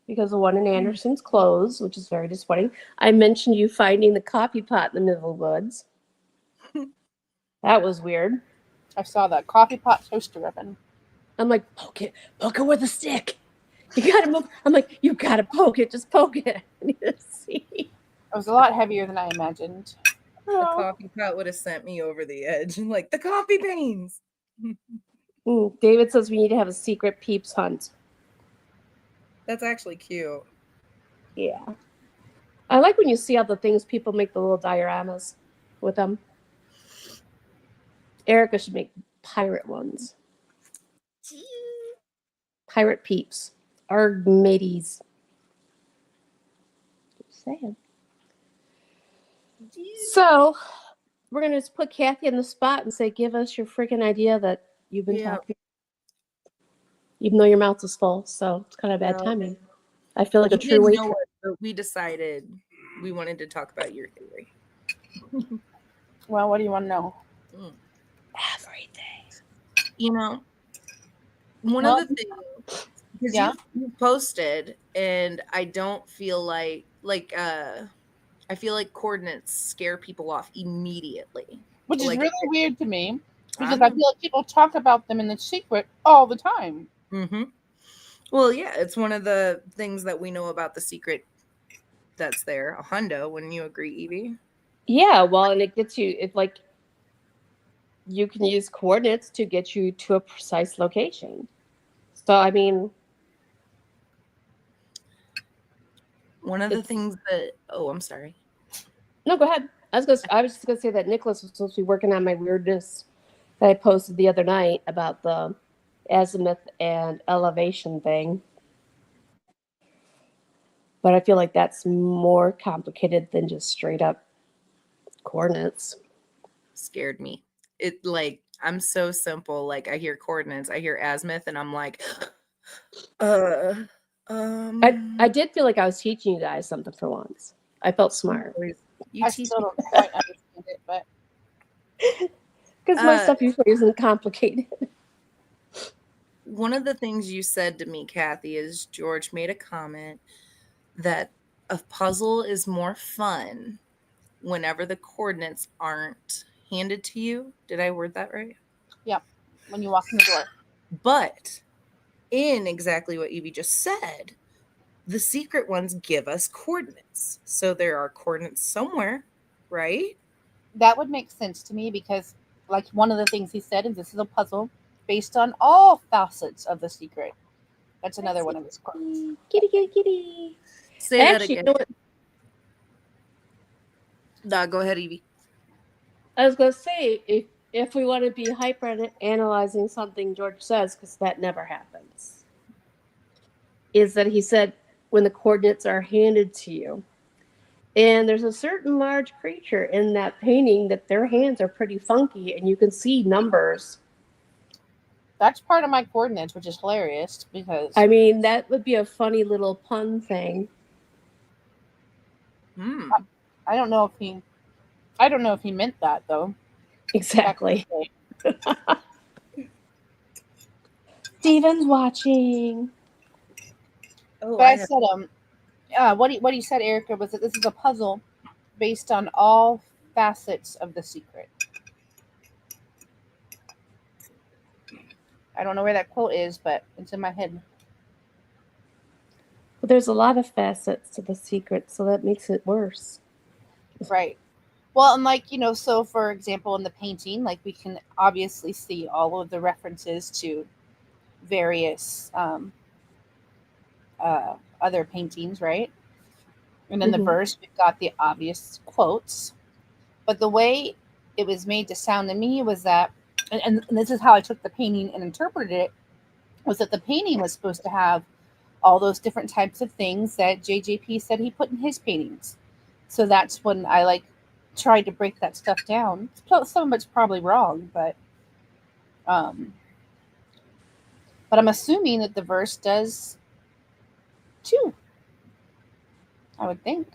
because the one in Anderson's closed, which is very disappointing. I mentioned you finding the coffee pot in the middle of the woods. That was weird. I saw that coffee pot toaster oven. I'm like, poke it with a stick. You gotta move. I'm like, you gotta poke it, just poke it. I need to see. It was a lot heavier than I imagined. The coffee pot would have sent me over the edge. Like, the coffee beans. David says we need to have a secret peeps hunt. That's actually cute. Yeah. I like when you see all the things people make the little dioramas with them. Erica should make pirate ones. Pirate peeps. Our mateys. Just saying. So, we're going to just put Kathy on the spot and say, give us your freaking idea that you've been talking. Even though your mouth is full, so it's kind of bad timing. I feel like a true waitress. But we decided we wanted to talk about your theory. Well, what do you want to know? Everything. You know, one of the things, because you posted, and I don't feel like I feel like coordinates scare people off immediately. Which is really weird to me, because Uh-huh. I feel like people talk about them in the secret all the time. Mm-hmm. Well, yeah, it's one of the things that we know about the secret that's there. A hundo, wouldn't you agree, Evie? Yeah, well, and it gets you, it's like you can use coordinates to get you to a precise location. So, I mean, one of the things that, I'm sorry. No, go ahead. I was just gonna say that Nicholas was supposed to be working on my weirdness that I posted the other night about the azimuth and elevation thing. But I feel like that's more complicated than just straight up coordinates. Scared me. It I'm so simple. Like, I hear coordinates, I hear azimuth, and I'm like, I did feel like I was teaching you guys something for once. I felt smart. I still don't quite understand it, but because my stuff usually isn't complicated. One of the things you said to me, Kathy, is George made a comment that a puzzle is more fun whenever the coordinates aren't handed to you. Did I word that right? Yeah, when you walk in the door. But in exactly what Evie just said, the secret ones give us coordinates. So there are coordinates somewhere, right? That would make sense to me because, like, one of the things he said is this is a puzzle based on all facets of the secret. That's another one of his quotes. Kitty, kitty, kitty. Say that again. No, go ahead, Evie. I was going to say, if we want to be hyper analyzing something George says, because that never happens, is that he said when the coordinates are handed to you, and there's a certain large creature in that painting that their hands are pretty funky, and you can see numbers. That's part of my coordinates, which is hilarious because I mean, that would be a funny little pun thing. I don't know if he meant that though. Exactly. Steven's watching. Oh, But I said, what he said, Erica, was that this is a puzzle based on all facets of the secret. I don't know where that quote is, but it's in my head. But there's a lot of facets to the secret, so that makes it worse. Right. Well, and like, so for example, in the painting, like we can obviously see all of the references to various other paintings, right? And in the Mhm. verse, we've got the obvious quotes. But the way it was made to sound to me was that, and this is how I took the painting and interpreted it, was that the painting was supposed to have all those different types of things that JJP said he put in his paintings. So that's when I tried to break that stuff down. Some of it's probably wrong, but I'm assuming that the verse does too. I would think.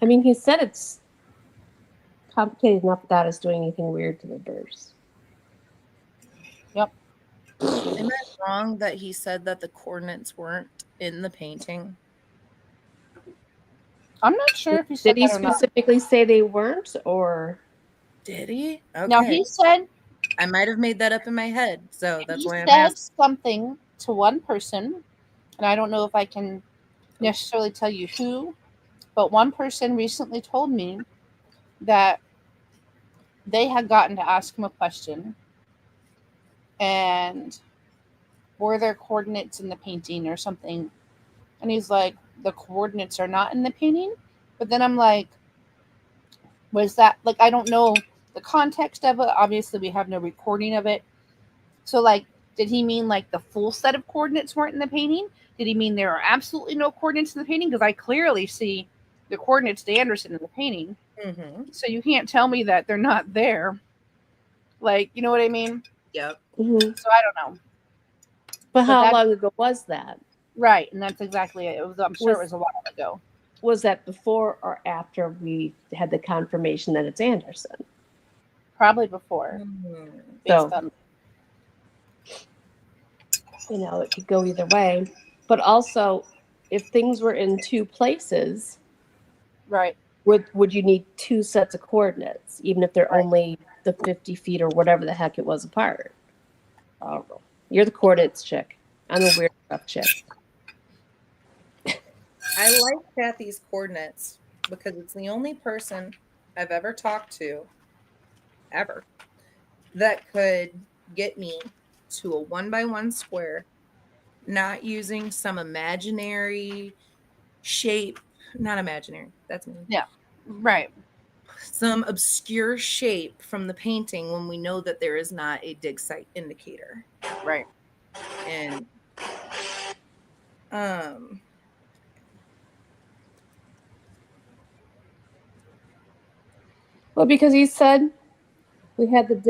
I mean, he said it's complicated enough without us doing anything weird to the verse. Yep. Am I wrong that he said that the coordinates weren't in the painting? I'm not sure if he said Did he that or not. specifically say they weren't, or? Did he? Okay. Now he said I might have made that up in my head, so that's he why I'm said asking. something to one person, and I don't know if I can necessarily tell you who, but one person recently told me that they had gotten to ask him a question, and were there coordinates in the painting or something? And he's like, the coordinates are not in the painting. But then I'm like, was that like, I don't know the context of it. Obviously, we have no recording of it. So, like, did he mean like the full set of coordinates weren't in the painting? Did he mean there are absolutely no coordinates in the painting? Because I clearly see the coordinates to Anderson in the painting. Mm-hmm. So you can't tell me that they're not there. Like, you know what I mean? Yep. Mhm. So I don't know. But how that- long ago was that? Right, and that's exactly it. I'm sure it was a while ago. Was that before or after we had the confirmation that it's Anderson? Probably before, Mhm. based So, on it could go either way. But also, if things were in two places, right. would you need two sets of coordinates, even if they're Right. only the 50 feet or whatever the heck it was apart? I don't know. You're the coordinates chick. I'm the weird stuff chick. I like Kathy's coordinates because it's the only person I've ever talked to, ever, that could get me to a 1x1 square, not using some imaginary shape. Not imaginary. That's me. Yeah. Right. Some obscure shape from the painting when we know that there is not a dig site indicator. Right. And Well, because he said we had at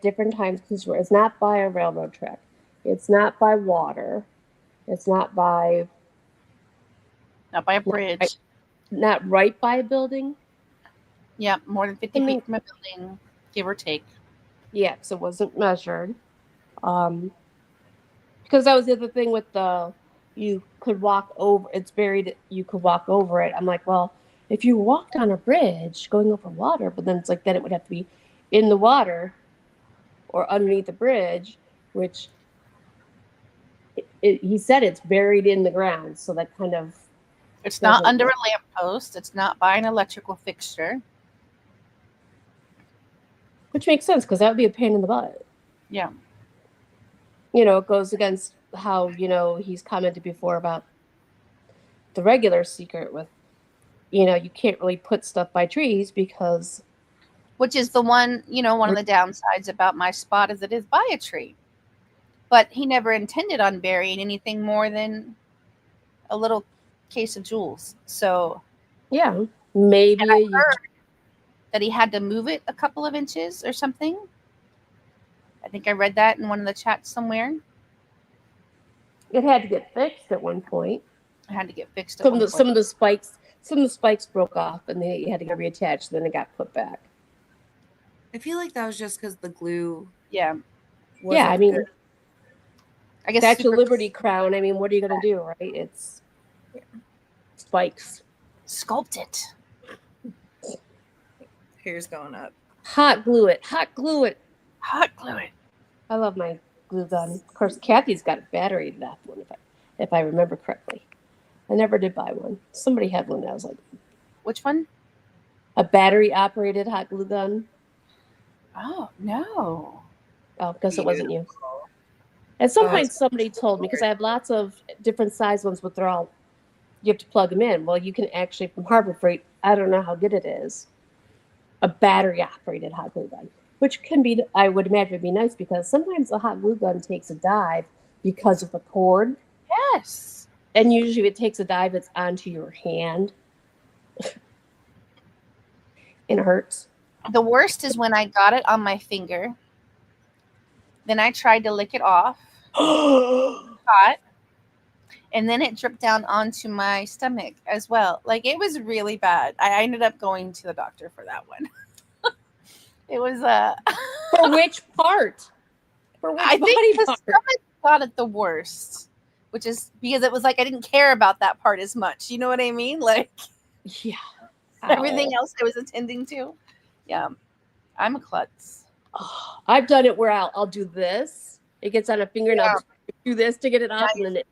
different times, because it's not by a railroad track, it's not by water, it's not by Not by a bridge. not right by a building. Yeah, more than 50 I mean- feet from a building, give or take. Yeah, because it wasn't measured. Because that was the other thing with you could walk over. It's buried. You could walk over it. I'm like, well, if you walked on a bridge going over water, but then it's like then it would have to be in the water or underneath the bridge, which he said it's buried in the ground. So that kind of It's not doesn't under work. a lamppost. It's not by an electrical fixture. Which makes sense because that would be a pain in the butt. Yeah. It goes against how he's commented before about the regular secret with you can't really put stuff by trees because Which is the one of the downsides about my spot is it is by a tree. But he never intended on burying anything more than a little case of jewels. So yeah, maybe that he had to move it a couple of inches or something. I think I read that in one of the chats somewhere. it had to get fixed at one point. It had to get fixed at Some one of the point. some of the spikes broke off and they had to get reattached. Then it got put back. I feel like that was just because the glue Yeah. Yeah, I mean, I guess that's your super Liberty Crown. I mean, what are you going to do, right? It's spikes. sculpt it. Hair's going up. Hot glue it. Hot glue it. Hot glue it. I love my glue gun. Of course, Kathy's got a battery left one, if I remember correctly. I never did buy one. Somebody had one that was like Which one? a battery operated hot glue gun. Oh no. Oh, because it wasn't you. At some point, somebody told me, because I have lots of different size ones, but they're all, you have to plug them in. Well, you can actually, from Harbor Freight, I don't know how good it is, a battery operated hot glue gun, which can be, I would imagine would be nice, because sometimes a hot glue gun takes a dive because of the cord. Yes. And usually it takes a dive that's onto your hand. And it hurts. The worst is when I got it on my finger. Then I tried to lick it off. Hot. And then it dripped down onto my stomach as well. Like, it was really bad. I ended up going to the doctor for that one. It was For which part? For which I body think the part? stomach got it the worst, which is because it was like I didn't care about that part as much. You know what I mean? Like, Yeah. everything else I was attending to. Yeah, I'm a klutz. Oh, I've done it where I'll do this. It gets on a finger and I'll do this to get it off, and then it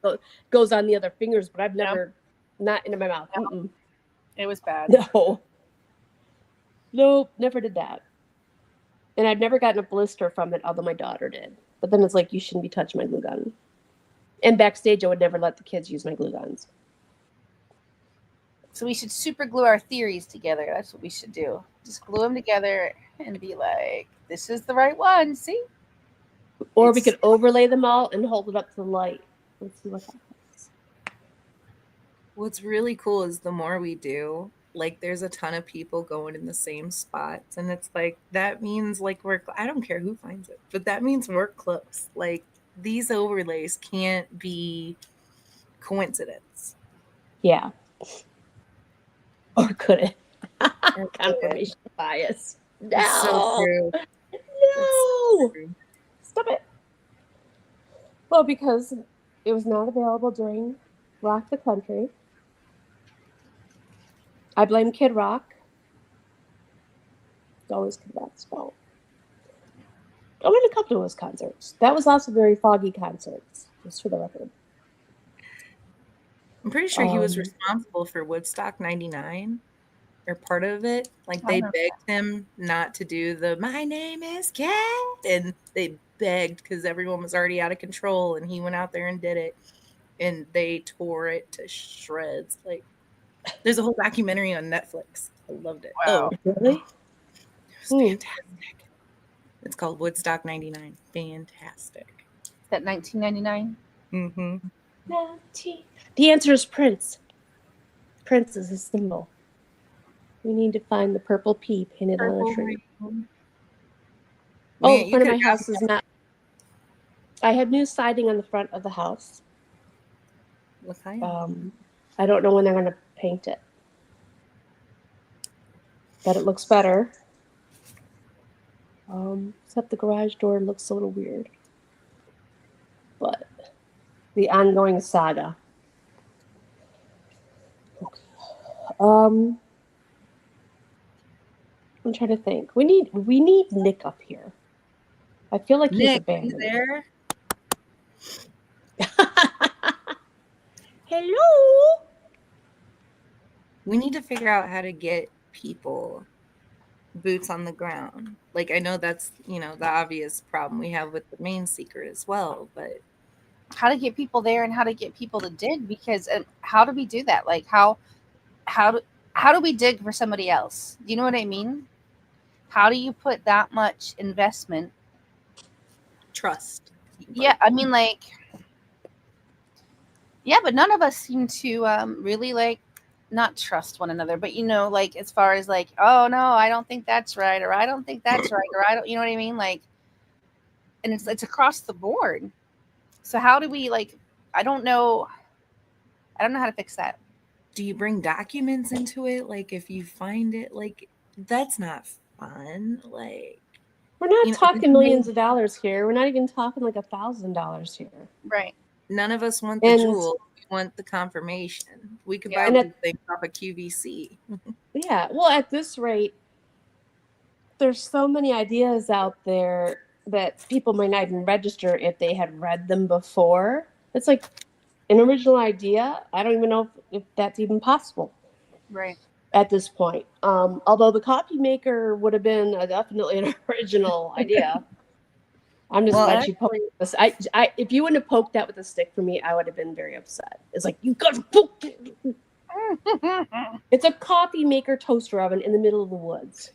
goes on the other fingers. But I've never, not into my mouth. No. It was bad. No. Nope, never did that. And I've never gotten a blister from it, although my daughter did. But then it's like, you shouldn't be touching my glue gun. And backstage, I would never let the kids use my glue guns. So we should super glue our theories together. That's what we should do. Just glue them together and be like, this is the right one. See? Or we could overlay them all and hold it up to the light. Let's see what happens. What's really cool is the more we do, like, there's a ton of people going in the same spots, and it's like, that means like I don't care who finds it, but that means we're close. Like, these overlays can't be coincidence. Yeah. Or could it? Confirmation bias. No. It's so true. No. True. Stop it. Well, because it was not available during Rock the Country. I blame Kid Rock. It's always Kid Rock's fault. I went to a couple of his concerts. That was also very foggy concerts, just for the record. I'm pretty sure he was responsible for Woodstock 99, or part of it. Like, they begged him not to do the "My name is Cat," and they begged because everyone was already out of control, and he went out there and did it, and they tore it to shreds. Like, there's a whole documentary on Netflix. I loved it. Wow. Oh, really? It was fantastic. It's called Woodstock 99. Fantastic. Is that 1999? Mm-hmm. The answer is Prince. Prince is a symbol. We need to find the purple pea painted on a tree. Oh, in front of my house is not. I had new siding on the front of the house. What kind? I don't know when they're going to paint it, but it looks better. Except the garage door looks a little weird. But the ongoing saga. Okay. I'm trying to think. We need Nick up here. I feel like he's abandoned. There. Hello. We need to figure out how to get people boots on the ground. Like, I know that's, the obvious problem we have with the main secret as well, but How to get people there and how to get people to dig, because how do we do that? Like, how do we dig for somebody else? Do you know what I mean? How do you put that much investment? trust. Yeah, I mean, like, yeah, but none of us seem to really, like, not trust one another. But, like, as far as like, oh no, I don't think that's right, or I don't think that's right, or I don't, you know what I mean? Like, and it's across the board. So how do we, like, I don't know how to fix that. Do you bring documents into it? Like, if you find it, like, that's not fun. Like, We're not You know, talking millions of dollars here. We're not even talking like $1,000 here. Right. none of us want the And jewel. We want the confirmation. We could Yeah. buy And these things off of QVC. yeah, well, at this rate, there's so many ideas out there that people might not even register if they had read them before. It's like an original idea. I don't even know if that's even possible Right. at this point. Although the coffee maker would have been definitely an original idea. I'm just Well, glad she poked this. If you wouldn't have poked that with a stick for me, I would have been very upset. It's like you got to poke it. It's a coffee maker toaster oven in the middle of the woods.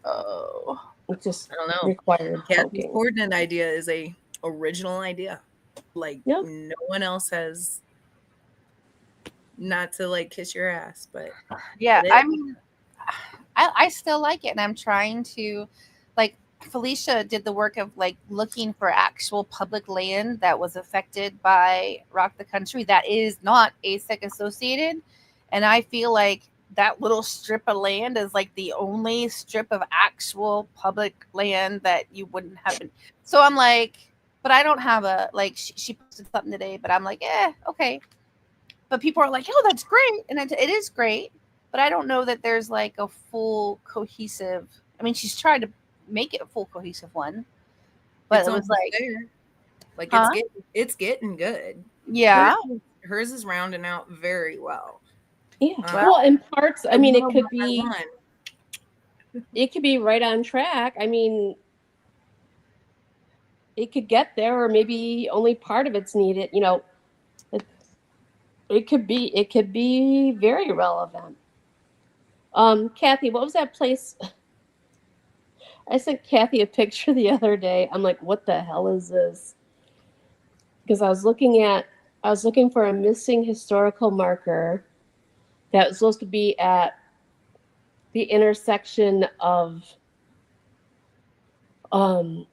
Oh. It just I don't know. required Kathy's poking. coordinate idea is a original idea. Like Yep. no one else has. Not to like kiss your ass, but Yeah, it I is. mean, I still like it, and I'm trying to, like, Felicia did the work of like looking for actual public land that was affected by Rock the Country that is not ASEC associated, and I feel like that little strip of land is like the only strip of actual public land that you wouldn't have. So I'm like, but I don't have a like. She posted something today, but I'm like, okay. But people are like, oh, that's great. And it is great. But I don't know that there's like a full cohesive. I mean, she's tried to make it a full cohesive one. But It's it was almost like, there. Like huh? it's getting good. Yeah. Hers is rounding out very well. Yeah. Well, Well, in parts, I mean, it little could one by be one. right on track. I mean, it could get there, or maybe only part of it's needed. You know, it, it could be very relevant. Kathy, what was that place? I sent Kathy a picture the other day. I'm like, what the hell is this? Because I was looking for a missing historical marker that was supposed to be at the intersection of um,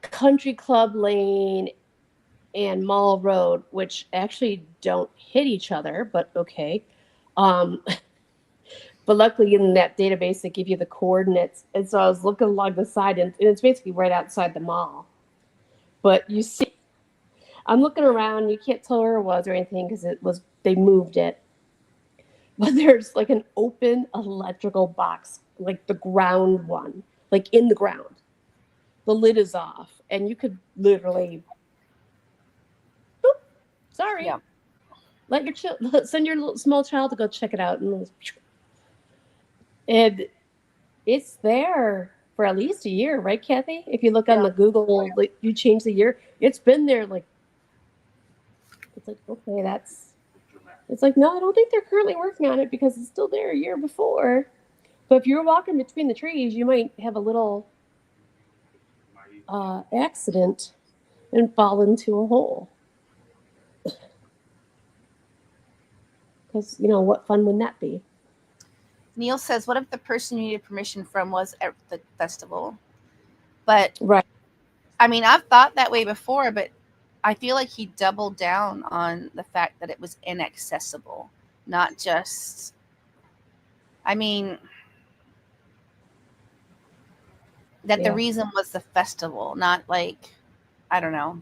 Country Club Lane and Mall Road, which actually don't hit each other, but okay. Um, but luckily in that database, they give you the coordinates. And so I was looking along the side, and it's basically right outside the mall. But you see, I'm looking around, you can't tell where it was or anything because they moved it. But there's like an open electrical box, like the ground one, like in the ground. The lid is off, and you could literally, boop, sorry, Yeah. let your send your little small child to go check it out, and it's there for at least a year, right, Kathy? If you look on the Google, like, you change the year, it's been there. Like, it's like, okay, it's like, no, I don't think they're currently working on it because it's still there a year before. But if you're walking between the trees, you might have a little accident and fall into a hole. Because, what fun would that be? Neil says, what if the person you needed permission from was at the festival? But Right. I mean, I've thought that way before, but I feel like he doubled down on the fact that it was inaccessible, not just. I mean, that the Yeah. reason was the festival, not like, I don't know.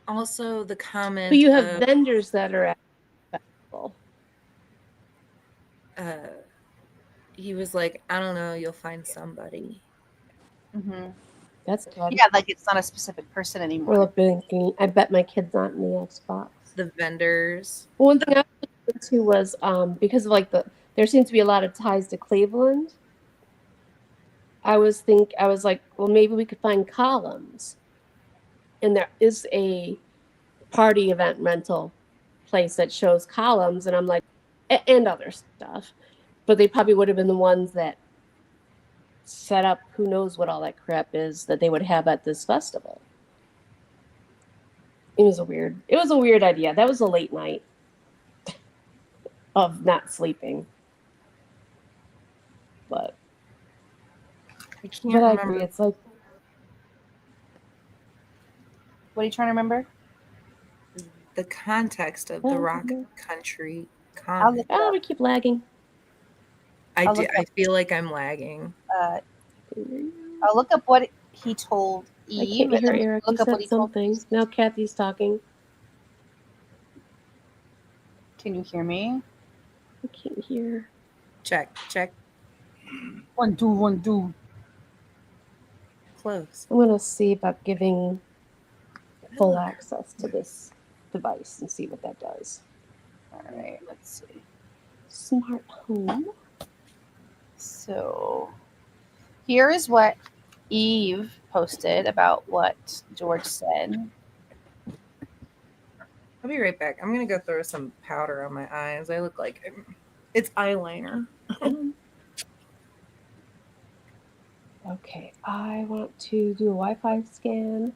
Also, the comment. But you have vendors that are at the festival. He was like, I don't know, you'll find somebody. Mm-hmm. That's good. Yeah, like it's not a specific person anymore. We're thinking, I bet my kid's not in the Xbox. The vendors. Well, one thing I was looking into was because of there seems to be a lot of ties to Cleveland. I was like, well, maybe we could find columns. And there is a party event rental place that shows columns, and I'm like, and other stuff. But they probably would have been the ones that set up who knows what all that crap is that they would have at this festival. It was a weird idea. That was a late night of not sleeping. But I can't I remember. agree. It's like, What are you trying to remember? The context of the Rock Country I'll comment. look it up. we keep lagging. I'll look I feel like I'm lagging. I'll look up what he told I Eve. can't hear And then Eric. He look up what said he told something. Eve. Now Kathy's talking. Can you hear me? I can't hear. Check. 1, 2, 1, 2. Close. I'm gonna see about giving full access to this device and see what that does. All right, let's see. Smart home. So here is what Eve posted about what George said. I'll be right back. I'm gonna go throw some powder on my eyes. I look like it's eyeliner. Okay, I want to do a Wi-Fi scan.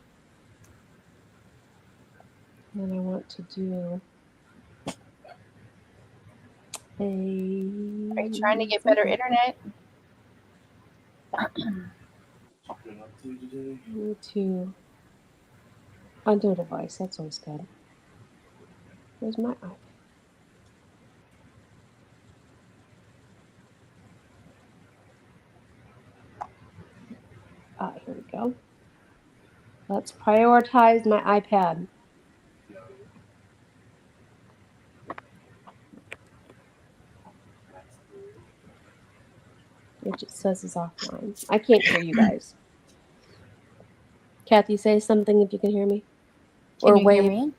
And I want to do a. Are you trying to get better internet? I need to undo a device. That's always good. Where's my iPad? Ah, here we go. Let's prioritize my iPad. It just says it's offline. I can't hear you guys. Kathy, say something if you can hear me. Can Or you wave. hear me?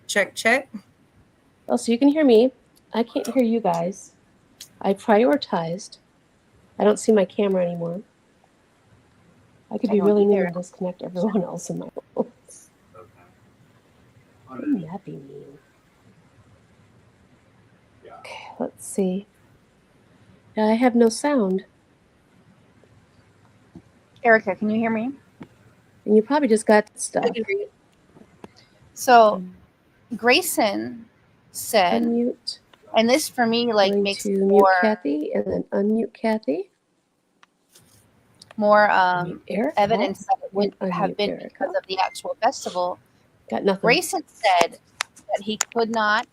Check. Oh, so you can hear me. I can't hear you guys. I prioritized. I don't see my camera anymore. I could I be don't really mean either. and disconnect everyone else in my house. Wouldn't that be mean? Okay, let's see. Yeah, I have no sound. Erica, can you hear me? And you probably just got stuff. So Grayson said, Unmute. and this for me like Going makes to it mute Kathy and then unmute Kathy. more Unmute Erica. evidence that it would And have unmute been Erica. because of the actual festival. Got nothing. Grayson said that he could not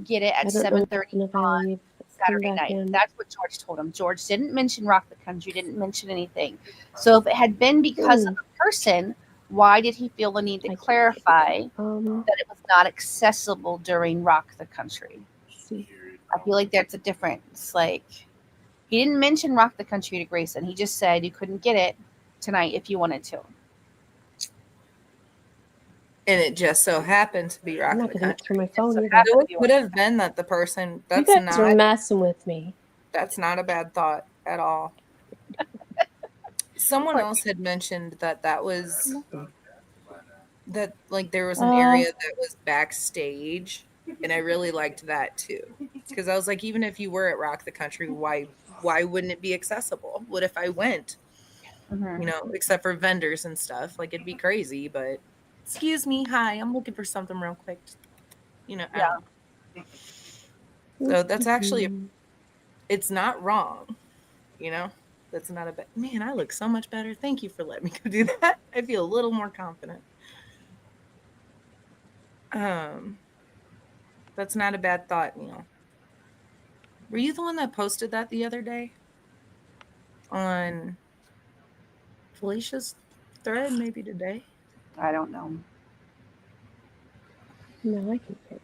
get it at I don't know 7:30 if I on leave. Saturday back night. in. That's what George told him. George didn't mention Rock the Country, didn't mention anything. So if it had been because of a person, why did he feel the need to clarify that it was not accessible during Rock the Country? See. I feel like that's a difference. Like, he didn't mention Rock the Country to Grayson. He just said you couldn't get it tonight if you wanted to. And it just so happened to be Rock I'm the not getting it Country. through my phone So either. So it could have been that the person You guys are messing with me. That's not a bad thought at all. Someone else had mentioned that was that like there was an area that was backstage, and I really liked that too. Because I was like, even if you were at Rock the Country, why wouldn't it be accessible? What if I went? Mm-hmm. You know, except for vendors and stuff. Like it'd be crazy, but excuse me, hi, I'm looking for something real quick. You know, Yeah. So that's actually it's not wrong, you know. That's not a bad man. I look so much better. Thank you for letting me go do that. I feel a little more confident. That's not a bad thought, Neil. Were you the one that posted that the other day on Felicia's thread? Maybe today. I don't know. No, I can hear.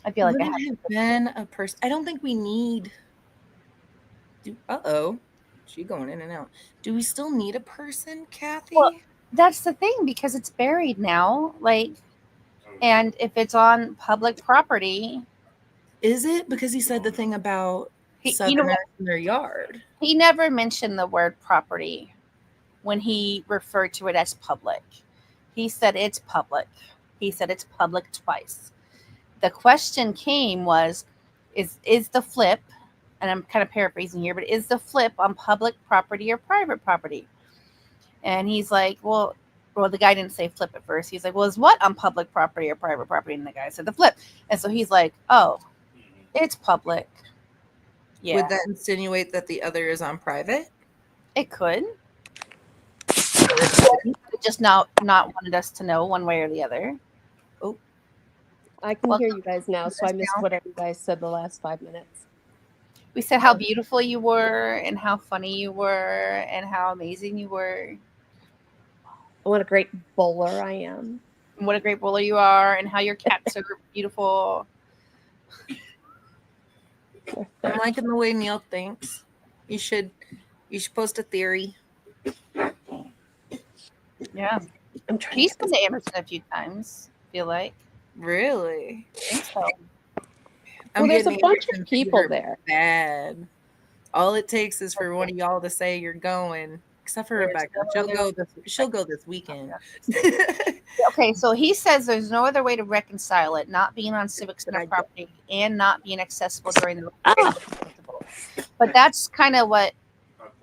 I feel like Would I it have been a person? I don't think we need. She going in and out. Do we still need a person, Kathy? Well, that's the thing, because it's buried now. Like, and if it's on public property, is it? Because he said the thing about Southerners in their yard. He never mentioned the word property when he referred to it as public. He said it's public. He said it's public twice. The question came was, is the flip, and I'm kind of paraphrasing here, but is the flip on public property or private property? And he's like, well, the guy didn't say flip at first. He's like, well, is what on public property or private property? And the guy said the flip. And so he's like, oh, it's public. Yeah. Would that insinuate that the other is on private? It could. Just not wanted us to know one way or the other. Oh, I can hear you guys now, so I missed whatever you guys said the last 5 minutes. We said how beautiful you were and how funny you were and how amazing you were. What a great bowler I am. And what a great bowler you are and how your cats are beautiful. I'm liking the way Neil thinks. You should post a theory. Yeah. I'm trying He's to been to Emerson a few times, I feel like. Really? I think so. I'm Well, there's a getting bunch of Anderson people fever there. bad. All it takes is for one of y'all to say you're going, except for There's Rebecca. no She'll go this weekend. Okay, so he says there's no other way to reconcile it, not being on civic center property and not being accessible during the festival. But that's kind of what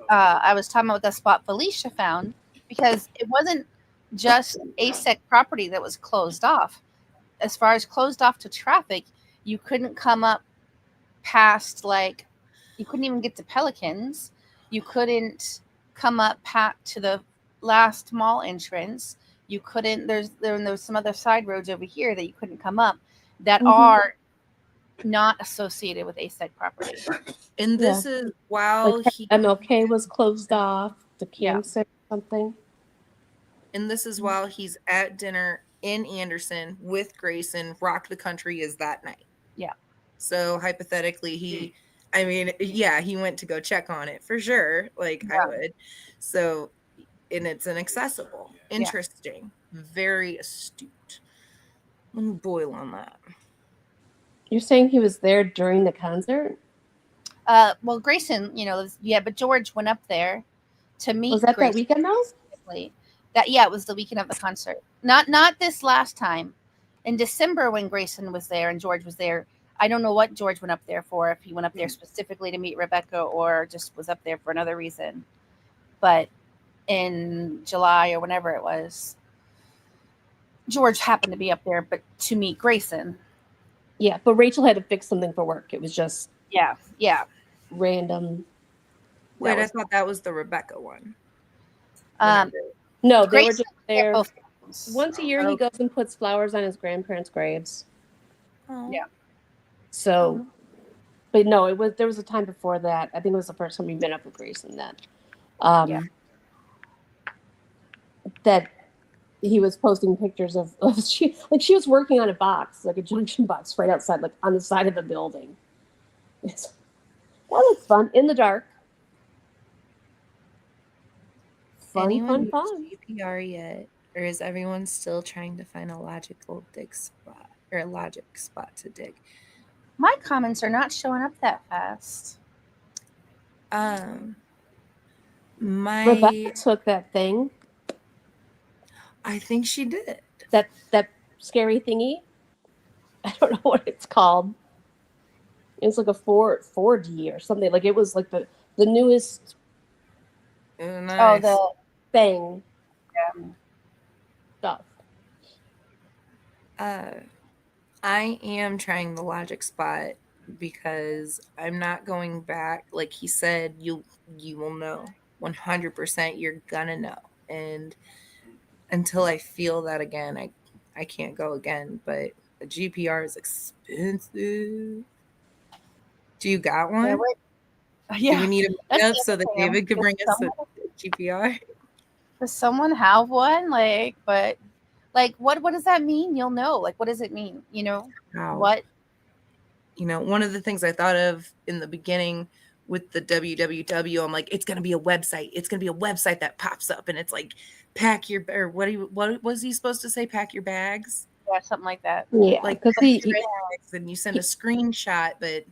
I was talking about with the spot Felicia found, because it wasn't just ASEC property that was closed off. As far as closed off to traffic, you couldn't come up past, like, you couldn't even get to Pelicans. You couldn't come up to the last mall entrance. You couldn't. There was some other side roads over here that you couldn't come up that are not associated with ASEC property. And this is while Like MLK was closed off, the cancer or something. And this is while he's at dinner in Anderson with Grayson. Rock the Country is that night. Yeah. So hypothetically, he went to go check on it for sure. Like I would. So, and it's inaccessible. Interesting. Very astute. Let me boil on that. You're saying he was there during the concert? Well, Grayson, but George went up there to meet. Was that Grayson that weekend though? It was the weekend of the concert. Not this last time. In December when Grayson was there and George was there. I don't know what George went up there for, if he went up there specifically to meet Rebecca or just was up there for another reason. But in July or whenever it was, George happened to be up there, but to meet Grayson. Yeah, but Rachel had to fix something for work. It was just random. Wait, I thought that was the Rebecca one. No, they Grayson were just there. both. Once a year, he goes and puts flowers on his grandparents' graves. Oh. Yeah. So, but no, there was a time before that. I think it was the first time we've been up with Grayson then. That he was posting pictures of she was working on a box, like a junction box right outside, like on the side of the building. That was fun in the dark. Fun. Anyone GPR yet? Or is everyone still trying to find a logical dig spot or a logic spot to dig? My comments are not showing up that fast. Rebecca took that thing. I think she did. That scary thingy. I don't know what it's called. It's like a 4D or something. Like it was like the newest. Nice. Oh, the thing. Stuff. I am trying the logic spot because I'm not going back. Like he said, you will know 100%. You're gonna know, and until I feel that again, I can't go again. But the GPR is expensive. Do you got one? Do we need a meetup so that David could bring us a GPR? Does someone have one? What does that mean? You'll know. Like, what does it mean? What? One of the things I thought of in the beginning with the www, I'm like, it's going to be a website. It's going to be a website that pops up and it's like, pack your, or what was he supposed to say? Pack your bags? Yeah, something like that. Yeah. Like, and you send a screenshot, but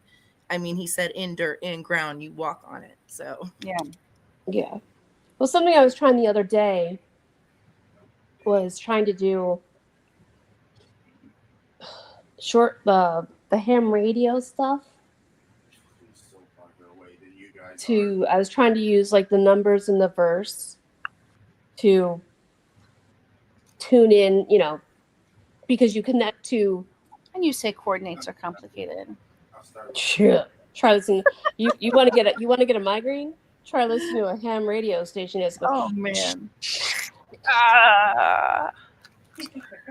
I mean, he said in dirt, in ground, you walk on it. So, yeah. Well, something I was trying the other day was trying to do the ham radio stuff. I was trying to use like the numbers in the verse to tune in, because you connect to. And you say coordinates are complicated. Sure. Try listening. You want to get a migraine? Try listening to a ham radio station. Oh man.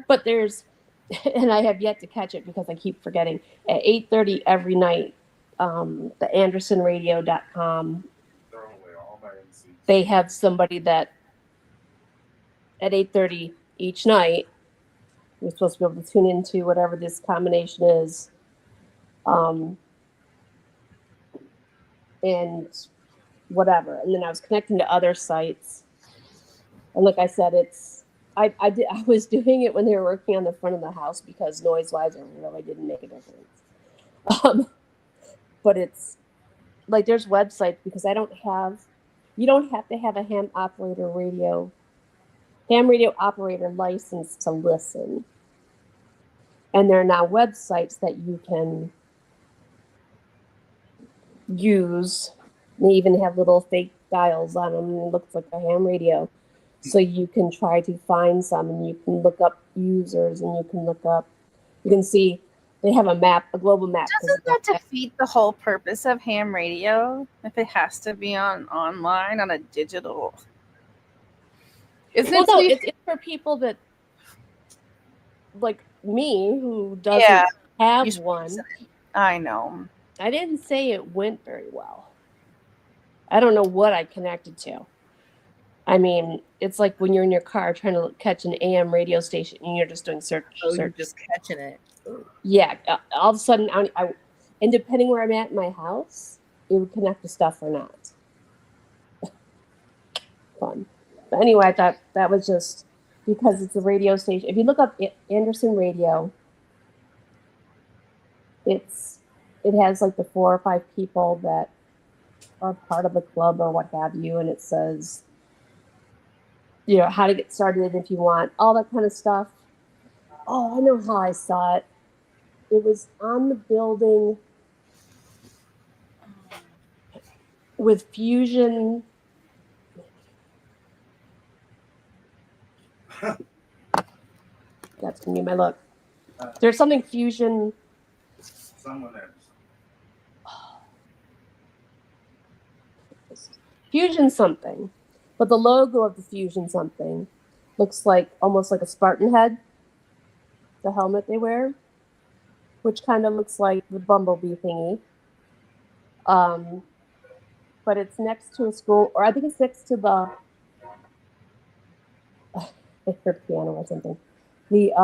But there's, and I have yet to catch it because I keep forgetting. At 8:30 every night, the andersonradio.com, they have somebody that at 8:30 each night, you're supposed to be able to tune into whatever this combination is. And whatever. And then I was connecting to other sites. And like I said, I was doing it when they were working on the front of the house because noise wise it really didn't make a difference. But it's like there's websites because you don't have to have a ham radio operator license to listen. And there are now websites that you can use. They even have little fake dials on them, and it looks like a ham radio. So you can try to find some, and you can look up users, and you can see they have a global map. Doesn't that defeat the whole purpose of ham radio if it has to be online on a digital? Well, no, it's for people that like me who doesn't have one. I know. I didn't say it went very well. I don't know what I connected to. I mean, it's like when you're in your car trying to catch an AM radio station and you're just doing search. You're just catching it. Yeah. All of a sudden, and depending where I'm at in my house, it would connect to stuff or not. Fun. But anyway, I thought that was just because it's a radio station. If you look up Anderson Radio, it has like the 4 or 5 people that are part of the club or what have you, and it says, how to get started if you want, all that kind of stuff. Oh, I know how I saw it. It was on the building with Fusion. That's gonna be my look. There's something Fusion. Someone else. Fusion something, but the logo of the Fusion something looks like almost like a Spartan head, the helmet they wear, which kind of looks like the bumblebee thingy. But it's next to a school, or I think it's next to the piano or something. The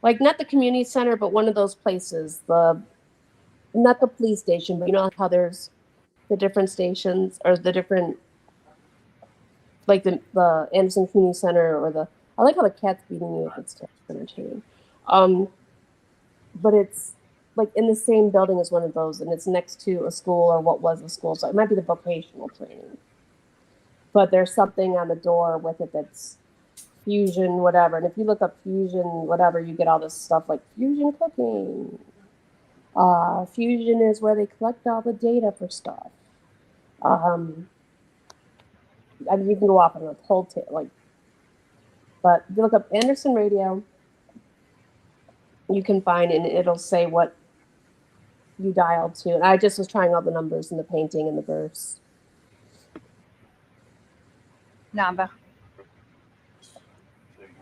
like not the community center, but one of those places. Not the police station, but like how there's the different stations or the different, like the Anderson Community Center or I like how the cat's beating you if it's entertaining. But it's like in the same building as one of those, and it's next to a school or what was a school, so it might be the vocational training. But there's something on the door with it that's Fusion whatever, and if you look up Fusion whatever, you get all this stuff like Fusion cooking. Fusion is where they collect all the data for stuff. I mean, you can go off on a whole but if you look up Anderson Radio, you can find, and it'll say what you dialed to. And I just was trying all the numbers and the painting and the verse. Nada.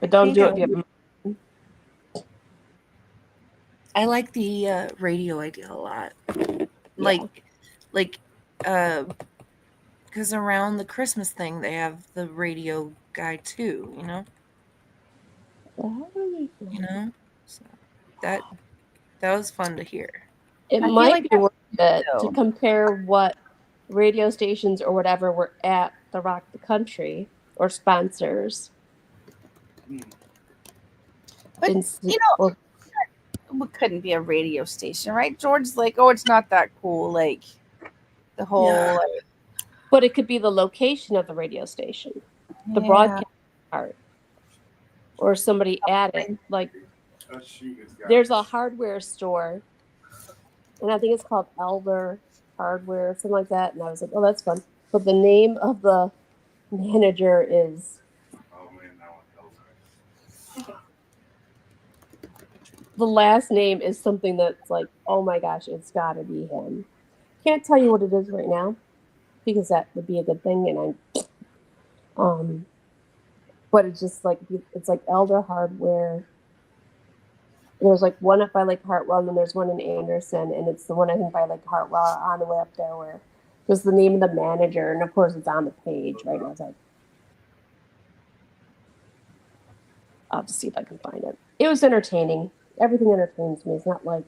But don't do it if you have. I like the radio idea a lot. Because around the Christmas thing, they have the radio guy too. So that was fun to hear. It might be worth it to compare what radio stations or whatever were at the Rock the Country or sponsors. But it couldn't be a radio station, right? George's like, oh, it's not that cool. Like the whole. But it could be the location of the radio station, the broadcast part, or somebody at it. Like there's a hardware store, and I think it's called Elder Hardware, something like that. And I was like, oh, that's fun. But the name of the manager is. The last name is something that's like, oh my gosh, it's got to be him. Can't tell you what it is right now, because that would be a good thing. And but it's just like it's like Elder Hardware. There's like one up by Lake Hartwell, and then there's one in Anderson, and it's the one I think by Lake Hartwell on the way up there where there's the name of the manager, and of course it's on the page right now. So I'll have to see if I can find it. It was entertaining. Everything entertains me. It's not like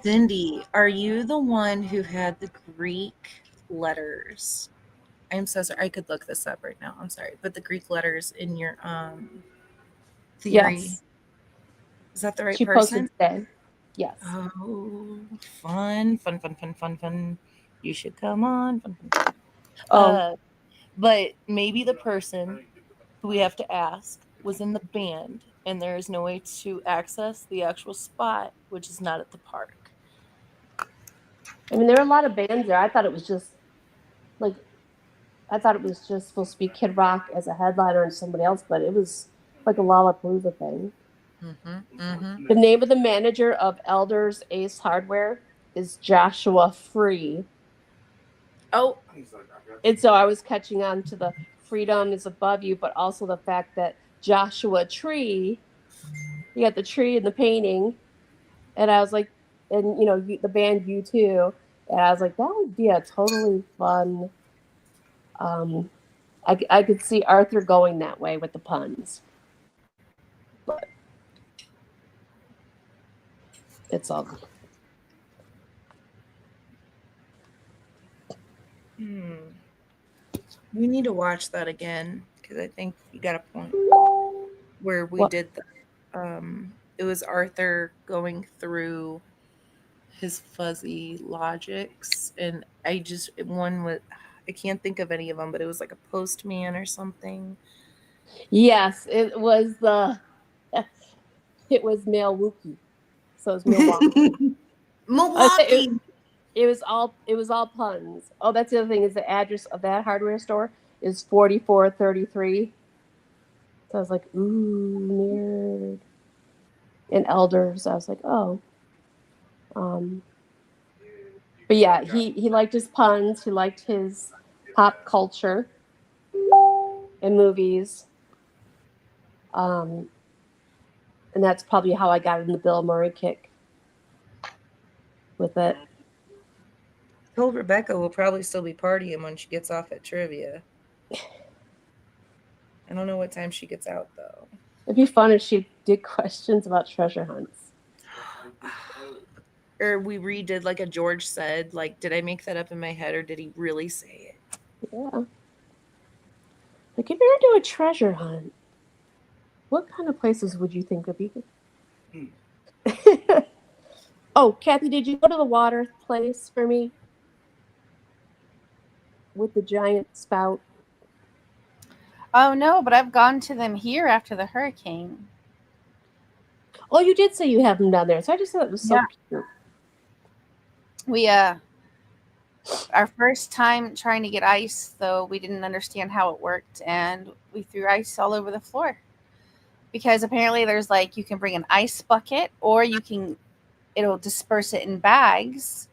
Cindy, are you the one who had the Greek letters? I'm so sorry. I could look this up right now. I'm sorry, but the Greek letters in your theory. yes. Is that the right She person? posted today. Yes. Oh, fun. You should come on. Fun. Oh, But maybe the person who we have to ask was in the band, and there is no way to access the actual spot, which is not at the park. I mean, there are a lot of bands there. I thought it was just supposed to be Kid Rock as a headliner and somebody else, but it was like a Lollapalooza thing. The name of the manager of Elders Ace Hardware is Joshua Free. Oh, And so I was catching on to the freedom is above you, but also the fact that Joshua Tree, you got the tree in the painting. And I was like, and the band U2. And I was like, that would be a totally fun. I could see Arthur going that way with the puns. But it's all. we need to watch that again because I think you got a point where we What? did the. It was Arthur going through his fuzzy logics, and I can't think of any of them, but it was like a postman or something. Yes, it was Milwaukee. So it was Milwaukee. Milwaukee. It was all puns. Oh, that's the other thing is the address of that hardware store is 4433. So I was like, ooh, nerd. And Elders, I was like, oh. But yeah, he liked his puns. He liked his pop culture and movies. And that's probably how I got in the Bill Murray kick with it. Told Rebecca will probably still be partying when she gets off at trivia. I don't know what time she gets out though. It'd be fun if she did questions about treasure hunts. Or we redid like a George said, like, did I make that up in my head or did he really say it? Yeah. Like, if you're going to do a treasure hunt, what kind of places would you think would be good? Oh, Kathy, did you go to the water place for me? With the giant spout? Oh no, but I've gone to them here after the hurricane. Oh, you did say you have them down there. So I just thought it was so cute. We our first time trying to get ice, though, we didn't understand how it worked, and we threw ice all over the floor. Because apparently there's like you can bring an ice bucket or it'll disperse it in bags.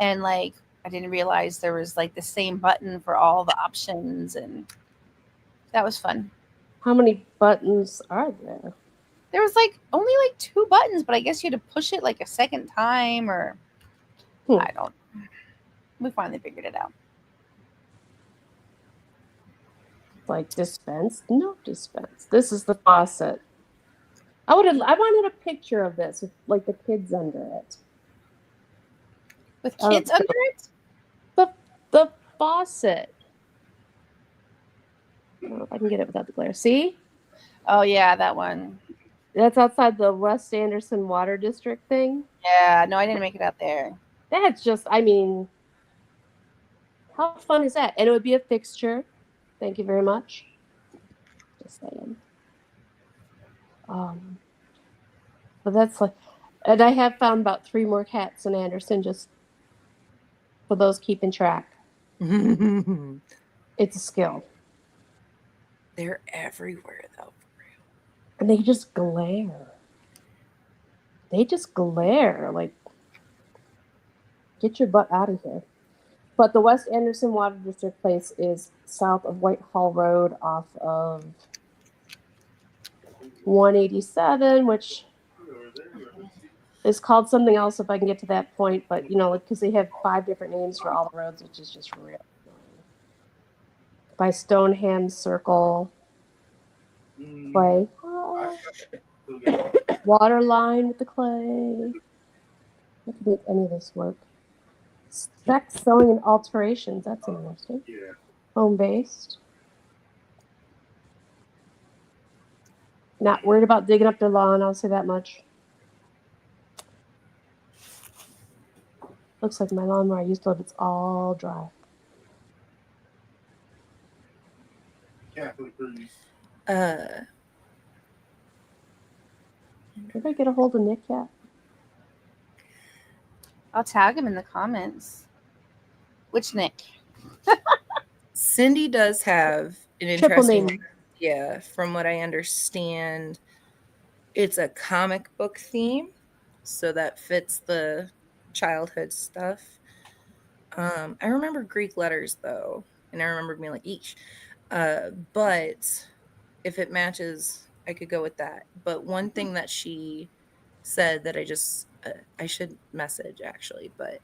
And like I didn't realize there was like the same button for all the options, and that was fun. How many buttons are there? There was like only like 2 buttons, but I guess you had to push it like a second time or I don't. We finally figured it out. Like dispense? No dispense. This is the faucet. I wanted a picture of this with like the kids under it. With kids under it? The faucet. I don't know if I can get it without the glare. See? Oh yeah, that one. That's outside the West Anderson Water District thing. Yeah, no, I didn't make it out there. That's just, I mean, how fun is that? And it would be a fixture. Thank you very much. Just saying. But that's like, and I have found about 3 more cats in Anderson just for those keeping track. It's a skill. They're everywhere though. And they just glare. Like, get your butt out of here. But the West Anderson Water District place is south of Whitehall Road off of 187, which is called something else if I can get to that point, but because they have 5 different names for all the roads, which is just real annoying. By Stoneham Circle, clay, water line with the clay. I can make any of this work. Spec sewing and alterations. That's interesting. Yeah. Home based. Not worried about digging up their lawn. I'll say that much. Looks like my lawn where I used to live. It's all dry. Catholic priest. Did I get a hold of Nick yet? I'll tag him in the comments. Which Nick? Cindy does have an Triple interesting name. idea. From what I understand, it's a comic book theme, so that fits the childhood stuff. I remember Greek letters though, and I remember being like, "Eesh," but if it matches, I could go with that. But one thing that she said that I should message actually, but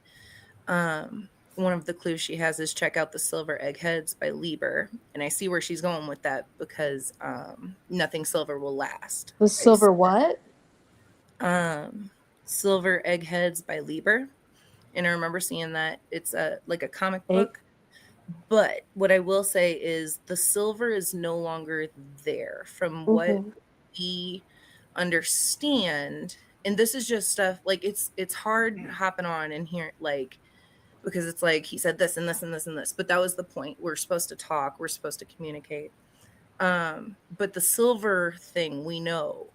one of the clues she has is check out the Silver Eggheads by Lieber, and I see where she's going with that because nothing silver will last. The silver what? Silver Eggheads by Lieber, and I remember seeing that it's like a comic book. But what I will say is the silver is no longer there from what we understand. And this is just stuff like it's hard hopping on and here like because it's like he said this and this and this and this. But that was the point. We're supposed to talk, we're supposed to communicate. But the silver thing we know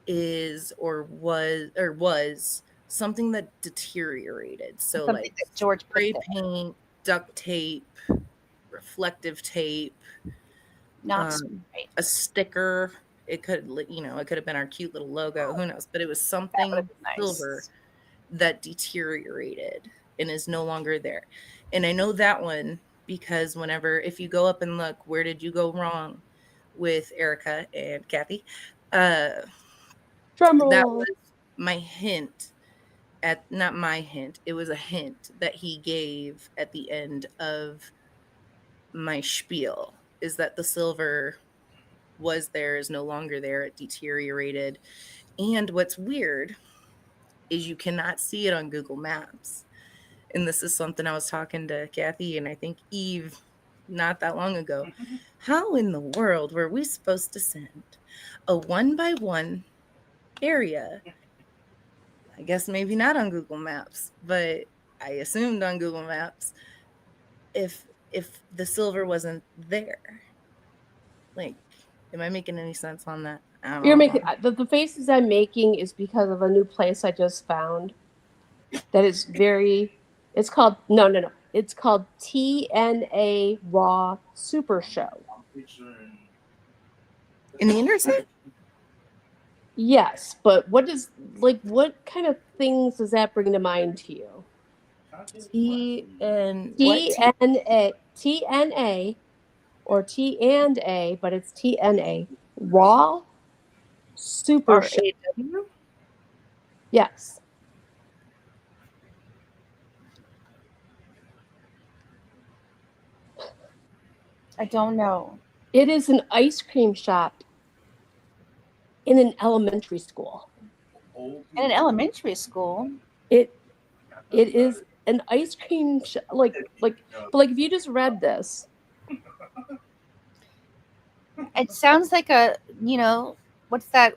is or was something that deteriorated. So Something like that George put spray there. paint, duct tape, reflective tape, Not right. a sticker. It could have been our cute little logo. Who knows? But it was something would've been nice. silver that deteriorated and is no longer there. And I know that one because if you go up and look, where did you go wrong with Erica and Kathy? Drum That roll. was my hint not my hint. It was a hint that he gave at the end of my spiel is that the silver was there, is no longer there. It deteriorated. And what's weird is you cannot see it on Google Maps. And this is something I was talking to Kathy and I think Eve not that long ago. How in the world were we supposed to send a 1x1 area? I guess maybe not on Google Maps, but I assumed on Google Maps if the silver wasn't there. Like, am I making any sense on that? I don't You're know. making the faces I'm making is because of a new place I just found. That is very. It's called no. It's called TNA Raw Super Show. In the internet? Yes, but what kind of things does that bring to mind to you? TNA or T&A, but it's TNA Raw Super Show. RAW? Yes. I don't know. It is an ice cream shop in an elementary school. In an elementary school. It is an ice cream shop, but if you just read this, It sounds like what's that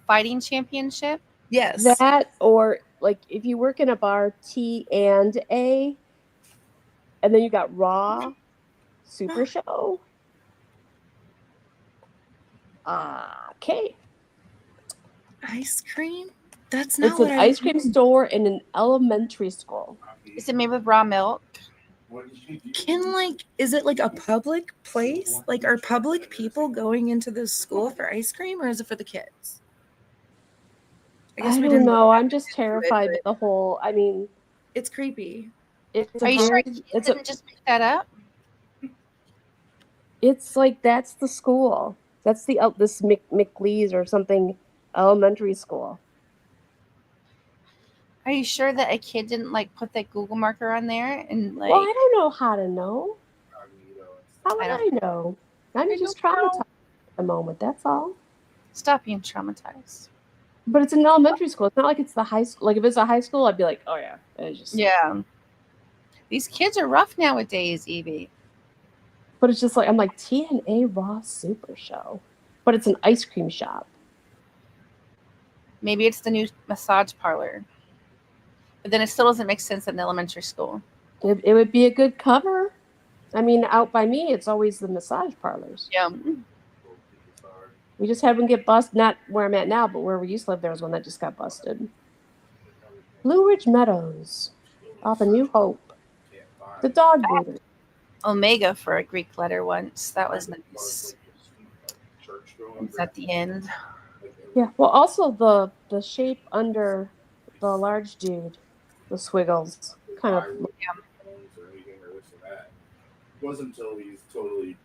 fighting championship? Yes. that or like if you work in a bar, T&A, and then you got Raw Super Show. Okay. Ice cream? That's not It's what an ice cream store in an elementary school. Is it made with raw milk? Is it like a public place? Like, are public people going into this school for ice cream or is it for the kids? I don't know. I'm just terrified but with the whole. I mean, it's creepy. Are you sure you didn't just make that up? It's like that's the school. That's the this McLee's or something elementary school. Are you sure that a kid didn't like put that Google marker on there and like? Well, I don't know how to know. Cognito and stuff. How would I I know? I'm I just don't know. traumatized at the moment. That's all. Stop being traumatized. But it's an elementary school. It's not like it's the high school. Like if it's a high school, I'd be like, oh yeah, it's just. Yeah. These kids are rough nowadays, Evie. But it's just like I'm like TNA Raw Super Show, but it's an ice cream shop. Maybe it's the new massage parlor. But then it still doesn't make sense at an elementary school. It would be a good cover. I mean, out by me, it's always the massage parlors. Yeah. We just had one get busted. Not where I'm at now, but where we used to live, there was one that just got busted. Blue Ridge Meadows, off of New Hope. The dog breeder. Omega for a Greek letter once. That was nice. It's at the end. Yeah. Well, also the shape under the large dude, the squiggles, kind of. Or anything or this or that. It wasn't until he's totally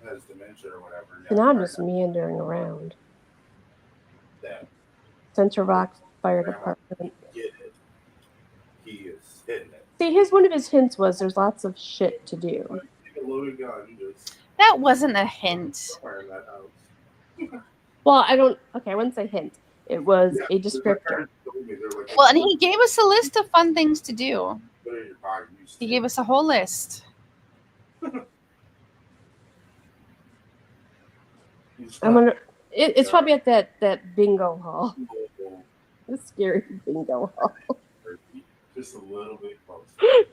has dementia or whatever. And I'm just meandering around. That Central Rock Fire Department. get it. He is hitting it. See, one of his hints was there's lots of shit to do. Take a loaded gun, just That wasn't a hint. fire in that house. Well, I wouldn't say hint. It was a descriptor. Well, and he gave us a list of fun things to do. Put it in your pocket. He gave us a whole list. I'm gonna. It's probably at that bingo hall. The scary bingo hall. Just a little bit closer.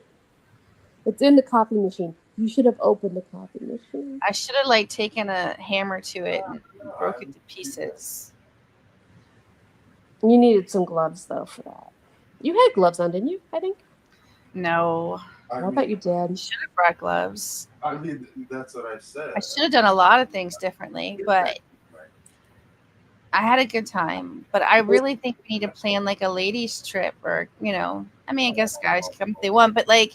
It's in the coffee machine. You should have opened the coffee machine. I should have like taken a hammer to it and broke it to pieces. You needed some gloves though for that. You had gloves on, didn't you? I think. No, I bet you did. should have brought gloves. I mean, that's what I said. I should have done a lot of things differently, but I had a good time. But I really think we need to plan like a ladies' trip, or I mean, I guess guys can come if they want, but like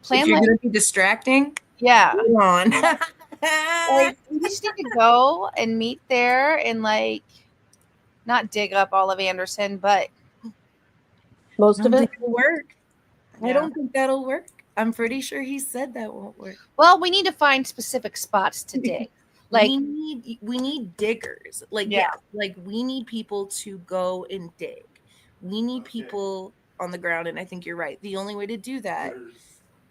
If plan you're like gonna be distracting, yeah. go on. Like we just need to go and meet there and like not dig up all of Anderson, but Most of it. It'll work. I Yeah. don't think that'll work. I'm pretty sure he said that won't work. well, we need to find specific spots to dig. Like we need diggers. Like Yeah. like we need people to go and dig. We need people on the ground, and I think you're right. The only way to do that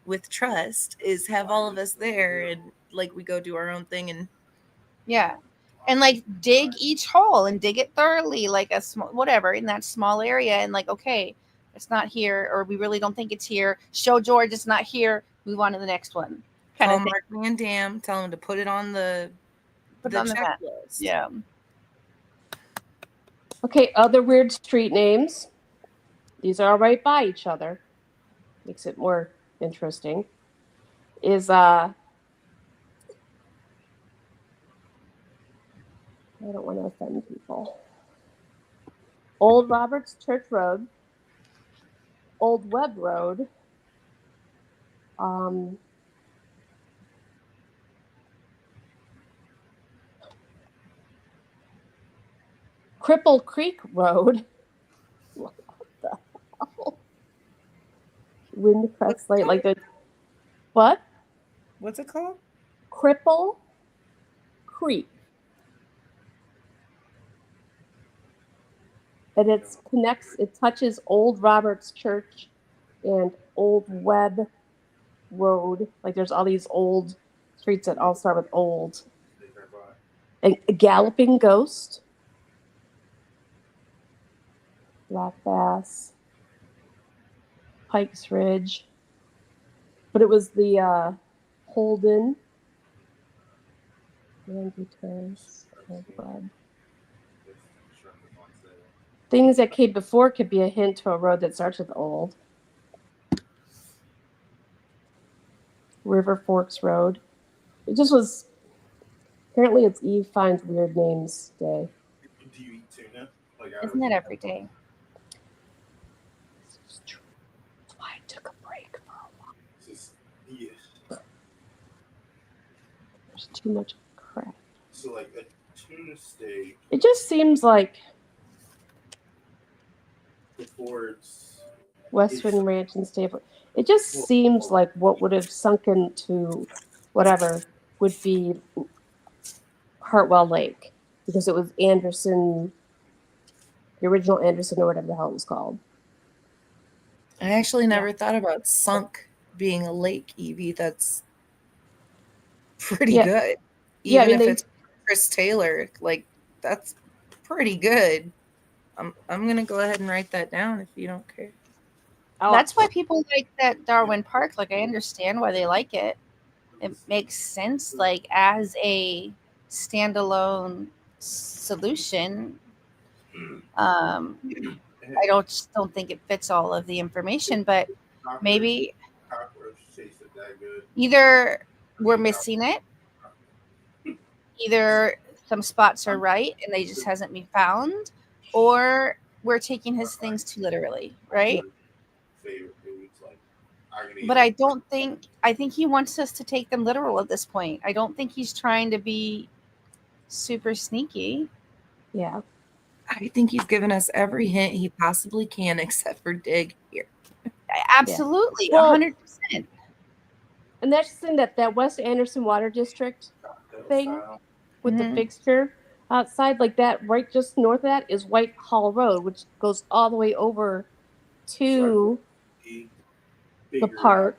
with trust is have all of us there, and like we go do our own thing. And yeah. And like dig each hole and dig it thoroughly, like a small whatever in that small area, and like, okay, it's not here, or we really don't think it's here. Show George it's not here. Move on to the next one. Kind call of thing. Mark Van Dam, tell him to put it on the Put it on the map. checklist. Yeah. Okay, other weird street names. These are all right by each other. Makes it more interesting. Is I don't want to offend people. Old Roberts Church Road, Old Webb Road, Cripple Creek Road. What the hell? Windcrest Lake, like the what? What's it called? Cripple Creek. And it touches Old Roberts Church and Old Webb Road. Like there's all these old streets that all start with old. And a Galloping Ghost. Black Bass. Pikes Ridge. But it was the Holden. Ramsey Terrace. Old Webb. Things that came before could be a hint to a road that starts with old. River Forks Road. It just was. Apparently, it's Eve finds weird names day. Do you eat tuna? Isn't that every day? It's true. That's why I took a break for a while. Yeah. There's too much crap. So like tuna steak It just seems like before it's Western Ranch and Stable. It just seems like what would have sunk into whatever would be Hartwell Lake because it was Anderson, the original Anderson or whatever the hell it was called. I actually never thought about sunk being a lake, Evie. That's pretty Yeah. good. Yeah, I Even mean, if they- it's Chris Taylor, like that's pretty good. I'm gonna go ahead and write that down if you don't care. That's why people like that Darwin Park. Like, I understand why they like it. It makes sense, like, as a standalone solution. I don't think it fits all of the information, but maybe cockroach tasted that good. either we're missing it, either some spots are right and they just hasn't been found, or we're taking his things too literally, right? Favorite foods, like But I think he wants us to take them literal at this point. I don't think he's trying to be super sneaky. Yeah. I think he's given us every hint he possibly can, except for dig here. Absolutely, Well, 100%. And that's the thing that West Anderson Water District thing with the fixture outside, like that, right just north of that is Whitehall Road, which goes all the way over to the park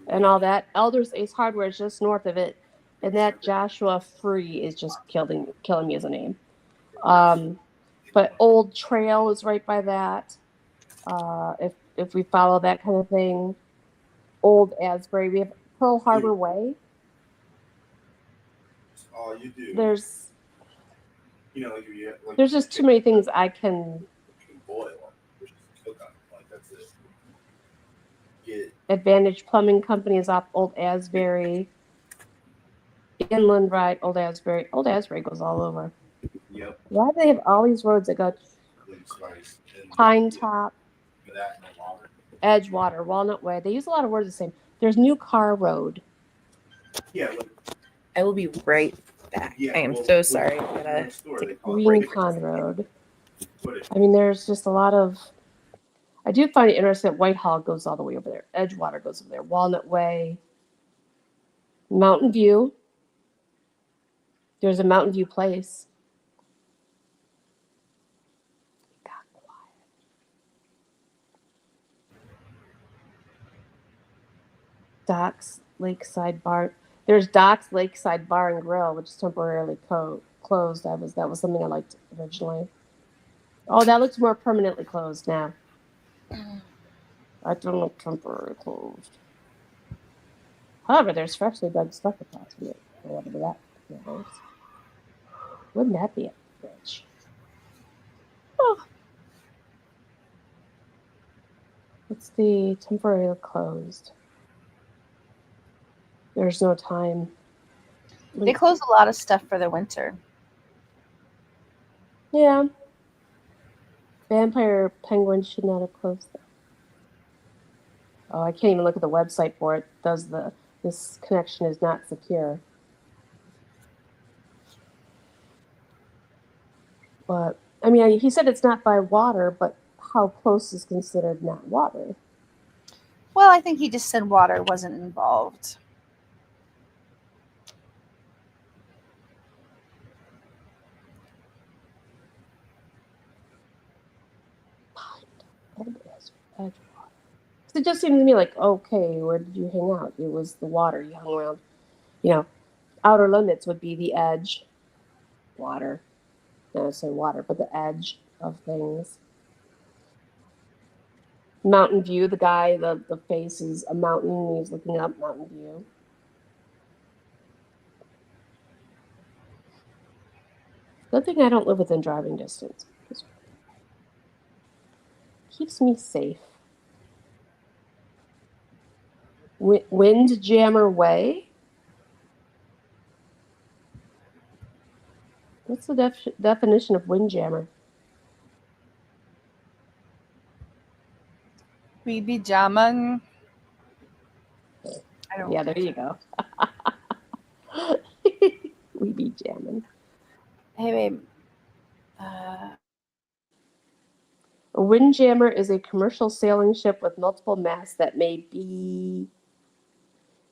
and all that. Elder's Ace Hardware is just north of it, and that Joshua Free is just killing me as a name. But Old Trail is right by that. If we follow that kind of thing, Old Asbury, we have Pearl Harbor Way. All you do. There's like if you like, there's just too many things I can. You can boil them, which is cook them. Like that's it. Get Advantage Plumbing Company is up Old Asbury. Inland Ride, Old Asbury. Old Asbury goes all over. Yep. Why do they have all these roads that go Spice and Pine Top, that and the water. Edgewater, Walnut Way? They use a lot of words the same. There's New Car Road. Yeah. I will be right back. Yeah, I am so sorry. I'm gonna take a Green break. Pond Road. I mean, there's just a lot of. I do find it interesting that Whitehall goes all the way over there. Edgewater goes over there. Walnut Way. Mountain View. There's a Mountain View Place. Got quiet. Docks Lakeside Bar. There's Docks Lakeside Bar and Grill, which is temporarily closed. That was something I liked originally. Oh, that looks more permanently closed now. That doesn't look temporarily closed. However, there's freshly dug stuff across from it, or whatever that is. Wouldn't that be a bitch? Oh. What's the temporarily closed? There's no time. They close a lot of stuff for the winter. Yeah. Vampire Penguin should not have closed that. Oh, I can't even look at the website for it. This connection is not secure. But I mean, he said it's not by water, but how close is considered not water? Well, I think he just said water wasn't involved. It just seemed to me like, okay, where did you hang out? It was the water. You hung around. Outer limits would be the edge. Water. Not necessarily water, but the edge of things. Mountain View, the guy, the face is a mountain. He's looking up Mountain View. Good thing I don't live within driving distance. Keeps me safe. Windjammer Way? What's the definition of windjammer? We be jamming. I don't. Yeah, there you go. We be jamming. Hey, babe. A windjammer is a commercial sailing ship with multiple masts that may be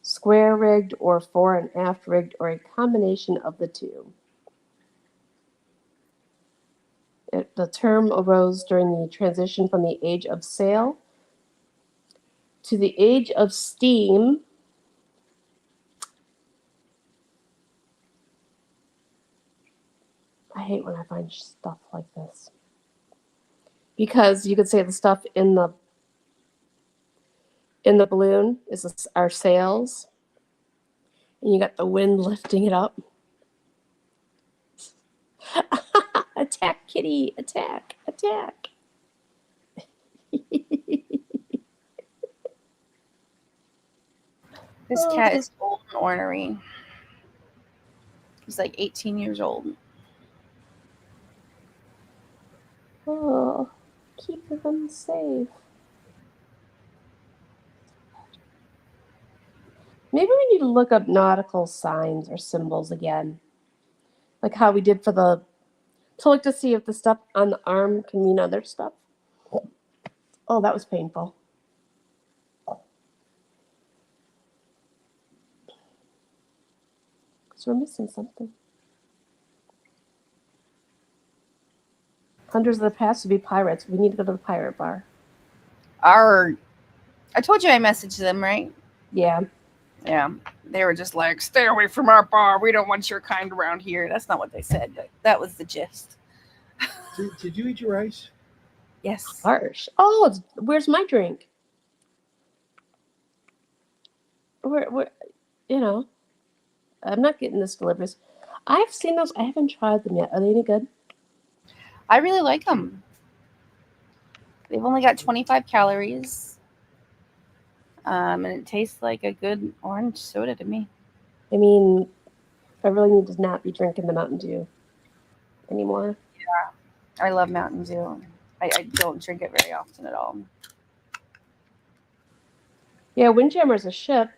square rigged or fore and aft rigged or a combination of the two. The term arose during the transition from the age of sail to the age of steam. I hate when I find stuff like this. Because you could say the stuff in the balloon is our sails, and you got the wind lifting it up. Attack, kitty! Attack! Attack! This cat is old and ornery. He's like 18 years old. Oh, keep them safe. Maybe we need to look up nautical signs or symbols again. Like how we did for to look to see if the stuff on the arm can mean other stuff. Oh, that was painful. Because we're missing something. Hunters of the past would be pirates. We need to go to the pirate bar. I told you I messaged them, right? Yeah. Yeah. They were just like, stay away from our bar. We don't want your kind around here. That's not what they said, but that was the gist. Did you eat your rice? Yes. Harsh. Oh, where's my drink? Where, I'm not getting this delivered. I've seen those. I haven't tried them yet. Are they any good? I really like them. They've only got 25 calories. And it tastes like a good orange soda to me. I mean, I really need to not be drinking the Mountain Dew anymore. I love Mountain Dew. I don't drink it very often at all. Yeah, Windjammer's a ship.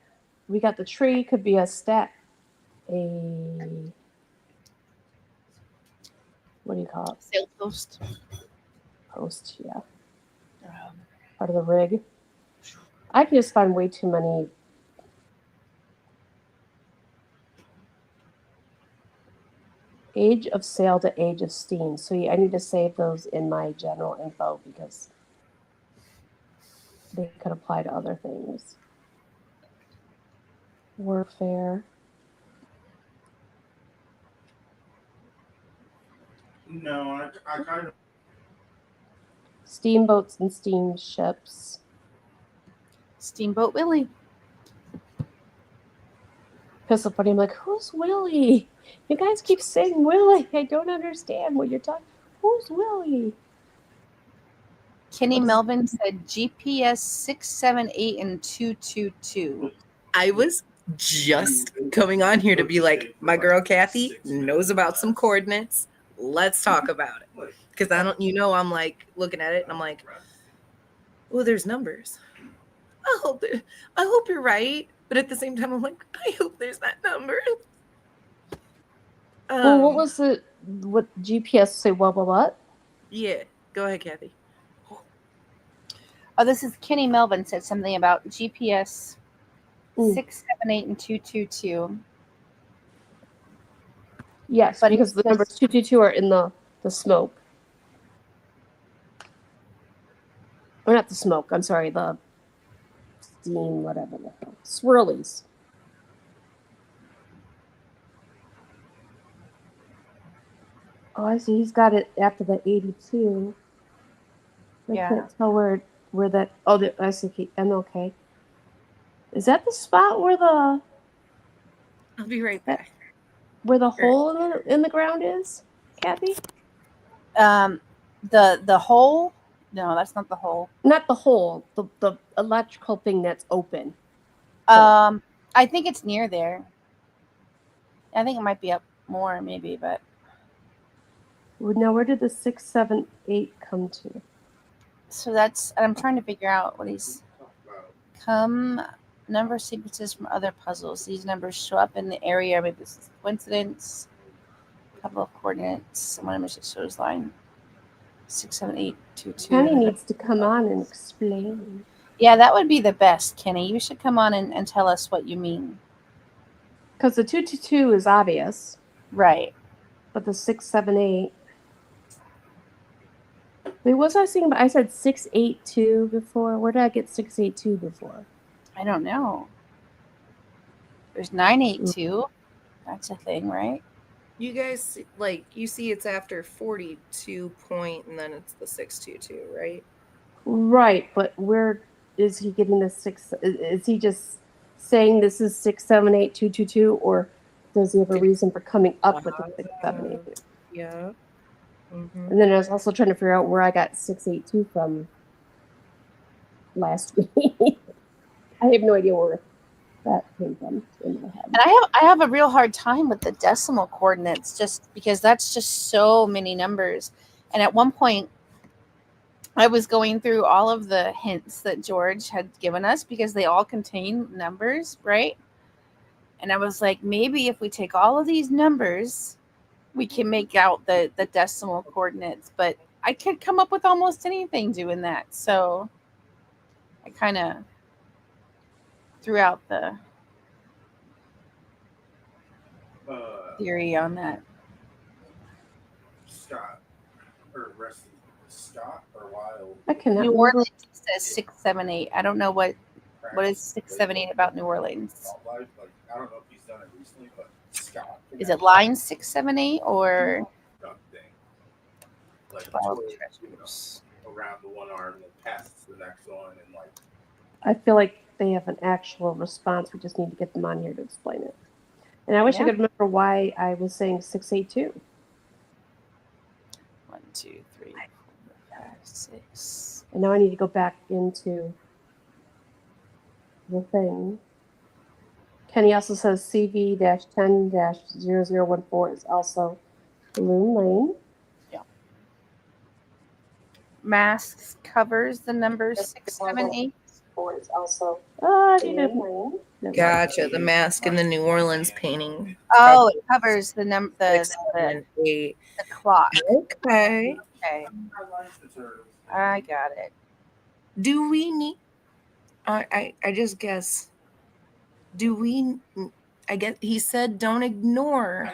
We got the tree, could be a stack. What do you call it? Sail post. Post, yeah. Part of the rig. I can just find way too many. Age of sail to age of steam. So I need to save those in my general info because they could apply to other things. Warfare. No, I kind of. Steamboats and steamships. Steamboat Willie. Pistol Buddy, I'm like, who's Willie? You guys keep saying Willie. I don't understand what you're talking. Who's Willie? Kenny Melvin said GPS 678 and 222. I was just coming on here to be like, my girl Kathy knows about some coordinates. Let's talk about it. Because I'm like looking at it and I'm like, well, there's numbers. I hope you're right. But at the same time, I'm like, I hope there's that number. Well, what was what GPS say? What? Yeah, go ahead, Kathy. Oh, this is Kenny Melvin said something about GPS 678 and 222. Yes, But because the numbers 222 are in the smoke. Or not the smoke, I'm sorry, the steam, whatever the hell. Swirlies. Oh, I see. He's got it after the 82. I can't tell where that. Oh, I see. MLK. Is that the spot where I'll be right back. Where the hole in the ground is, Kathy? The hole. No, that's not the hole. Not the hole. The electrical thing that's open. I think it's near there. I think it might be up more, maybe, but. Now, where did the 678 come to? So I'm trying to figure out what he's. Number sequences from other puzzles. These numbers show up in the area. Maybe this is a coincidence. couple of coordinates. One of them just shows line 67822. Kenny needs to come on and explain. Yeah, that would be the best, Kenny. You should come on and tell us what you mean. Because the 222 is obvious, Right. but the 678. Wait, what was I saying? I said 682 before. Where did I get 682 before? I don't know. There's 982. That's a thing, right? You guys you see it's after 42 point and then it's the 622, right? Right, but where is he getting the six? Is he just saying this is 678 222, or does he have a reason for coming up with the 678? Yeah. Mm-hmm. And then I was also trying to figure out where I got 682 from last week. I have no idea where that came from in my head. And I have a real hard time with the decimal coordinates just because that's just so many numbers. And at one point, I was going through all of the hints that George had given us because they all contain numbers, right? And I was like, maybe if we take all of these numbers, we can make out the decimal coordinates. But I could come up with almost anything doing that. So I kind of threw out the theory on that. Scott or rest Scott or Wild. I cannot New remember. Orleans says 678. I don't know what is 678 about New Orleans. Like, I don't know if he's done it recently, but Scott. Is it line 678 or Duck thing. Like 12 twirl, treasures? around the one arm and then pass to the next one and like. I feel like they have an actual response. We just need to get them on here to explain it. And I wish I Yeah. could remember why I was saying 682. 1, 2, 3, 4, 5, 6. And now I need to go back into the thing. Kenny also says CV-10-0014 is also Balloon Lane. Masks covers the number 678. Is also Balloon Lane. Gotcha. The mask in the New Orleans painting. Oh, it covers the number the 678. clock. Okay. Okay, I got it. Do we need? I just guess. Do we? I guess he said don't ignore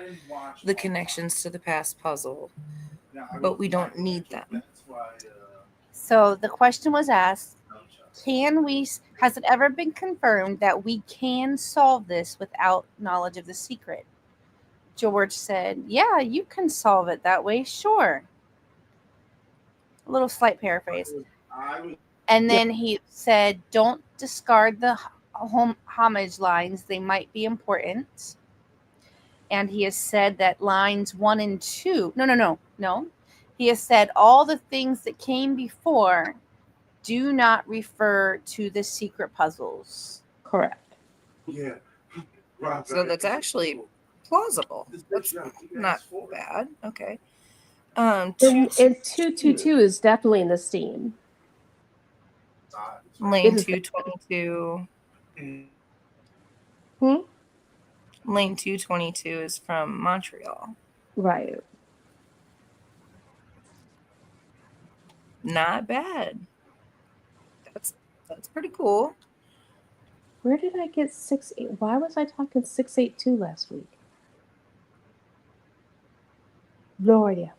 the connections to the past puzzle, but we don't need them. So the question was asked, has it ever been confirmed that we can solve this without knowledge of the secret? George said, yeah, you can solve it that way, sure. A little slight paraphrase. And then he said, don't discard the homage lines. They might be important. And he has said that lines 1 and 2, no. He has said all the things that came before do not refer to the secret puzzles. Correct. Yeah. So that's actually plausible. That's not bad. Okay. And 222 is definitely in the steam. Lane 222. Lane 222 is from Montreal. Right. Not bad. That's pretty cool. Where did I get 68? Why was I talking 682 last week? No idea.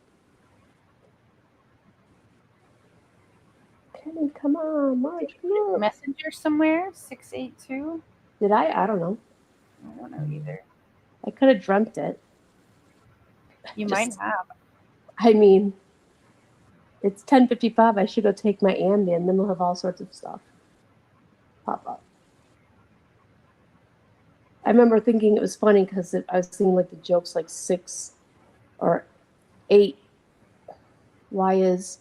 Kenny, come on, Marge, come on. Messenger somewhere, 682. Did I? I don't know. I don't know either. I could have dreamt it. You might have. I mean, it's 10:55. I should go take my Ambien. Then we'll have all sorts of stuff pop up. I remember thinking it was funny because I was seeing like the jokes like 6 or 8. Why is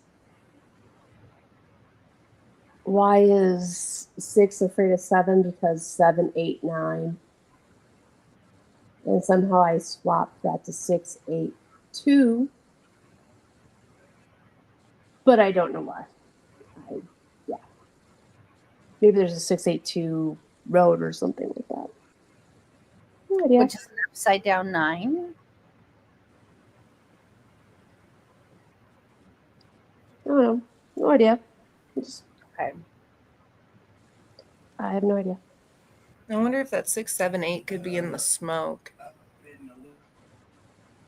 6 afraid of 7? Because 7, 8, 9. And somehow I swapped that to 6, 8, 2. But I don't know why. Yeah. Maybe there's a 682 road or something like that. No idea. Which is an upside down 9. don't know. No idea. Okay. I have no idea. I wonder if that 678 could be in the smoke.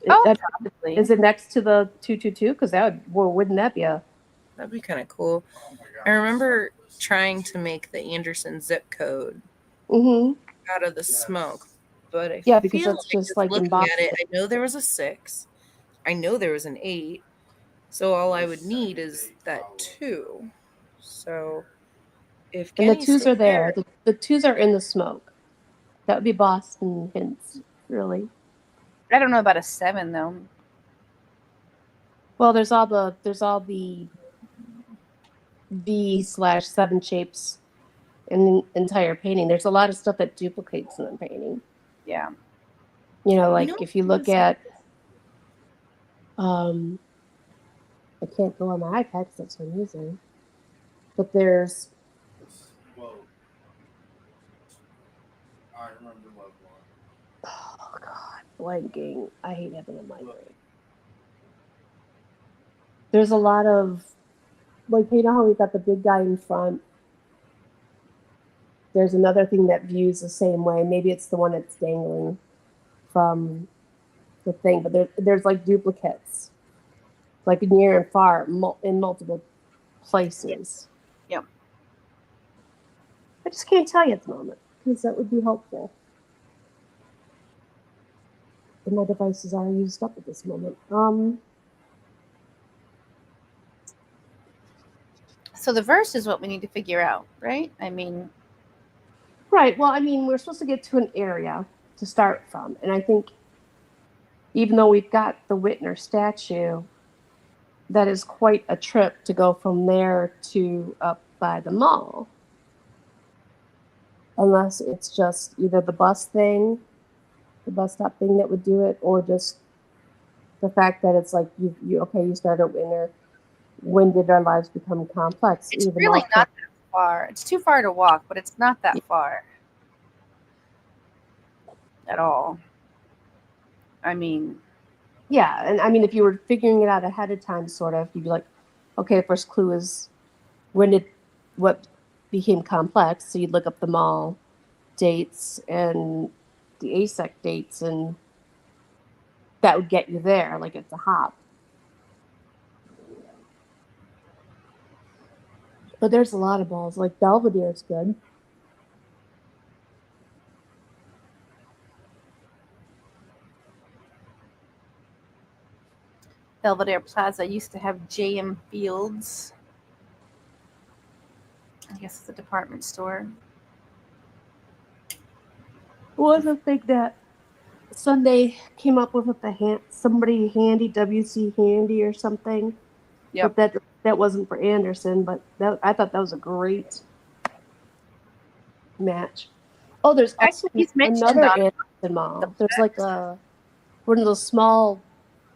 Oh, Is probably. it next to the 222? Because wouldn't that be a? That'd be kind of cool. I remember trying to make the Anderson zip code Mm-hmm. out of the smoke, but I Yeah, because feel that's like just like looking embossed. at it, I know there was a 6. I know there was an 8. So all I would need is that 2. So if And the Kenny's twos still are there. The twos are in the smoke. That would be Boston hints, really. I don't know about a 7 though. Well, there's all the V/7 shapes in the entire painting. There's a lot of stuff that duplicates in the painting. Yeah. You know, like know if you what look was- at, I can't go on my iPad because that's what I'm using. But there's, Well, I remember Love One. oh God, blanking. I hate having a migraine. There's a lot of, like, you know how we've got the big guy in front. There's another thing that views the same way. Maybe it's the one that's dangling from the thing, but there's like duplicates, like near and far, in multiple places. Yep. I just can't tell you at the moment because that would be helpful. And my devices are used up at this moment. So the verse is what we need to figure out, right? I mean, Right. Well, I mean, we're supposed to get to an area to start from, and I think even though we've got the Whitner statue, that is quite a trip to go from there to up by the mall. Unless it's just either the bus thing, the bus stop thing that would do it, or just the fact that it's like you start at Whitner. When did our lives become complex? it's Even really though- not that far. It's too far to walk, but it's not that far at all. I mean, Yeah, and I mean, if you were figuring it out ahead of time, sort of, you'd be like, okay, the first clue is what became complex. So you'd look up the mall dates and the ASEC dates, and that would get you there, like it's a hop. But there's a lot of malls, like Belvedere's good. Belvedere Plaza used to have JM Fields. I guess it's a department store. What was the thing that Sunday came up with somebody handy, WC Handy or something? Yep. But that wasn't for Anderson, but I thought that was a great match. Oh, there's also He's mentioned another on Anderson mall. There's like one of those small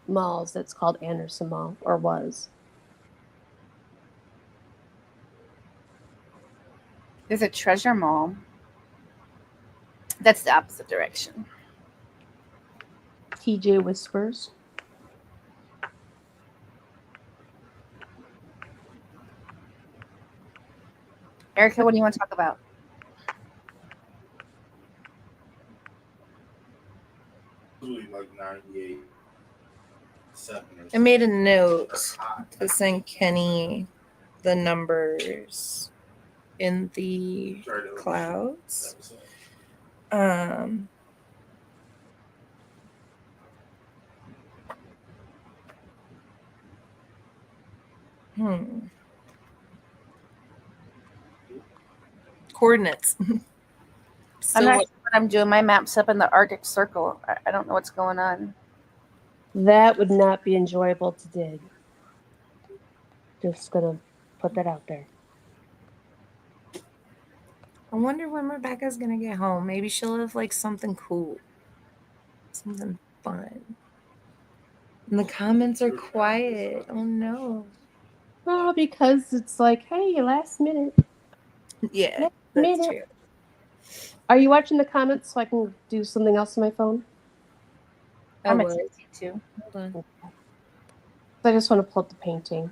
malls that's called Anderson Mall, or was. There's a Treasure Mall. That's the opposite direction. TJ Whispers. Erica, what do you want to talk about? Usually like 98, 7 or I something. made a note to send Kenny the numbers in the clouds. Um, Coordinates. I'm So not sure what I'm doing. My map's up in the Arctic Circle. I don't know what's going on. That would not be enjoyable to dig. Just gonna put that out there. I wonder when Rebecca's gonna get home. Maybe she'll have like something cool, something fun. And the comments are quiet. Oh no. Oh, because it's like, hey, last minute. Yeah, Last that's minute. true. Are you watching the comments so I can do something else on my phone? I I'm was. attempting to. Hold on. I just want to pull up the painting.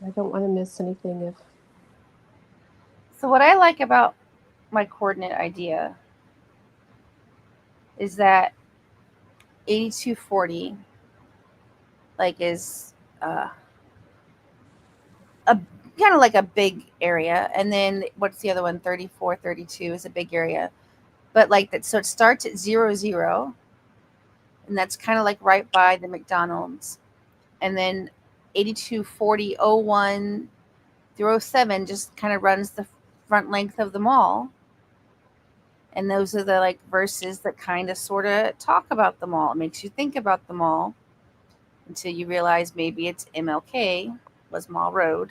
I don't want to miss anything if So what I like about my coordinate idea is that 8240 like is a kind of like a big area, and then what's the other one? 3432 is a big area, but like that. So it starts at 00, and that's kind of like right by the McDonald's, and then 8240 through 07 just kind of runs the front length of the mall. And those are the like verses that kind of sort of talk about the mall. It makes you think about the mall until you realize maybe it's MLK was Mall Road.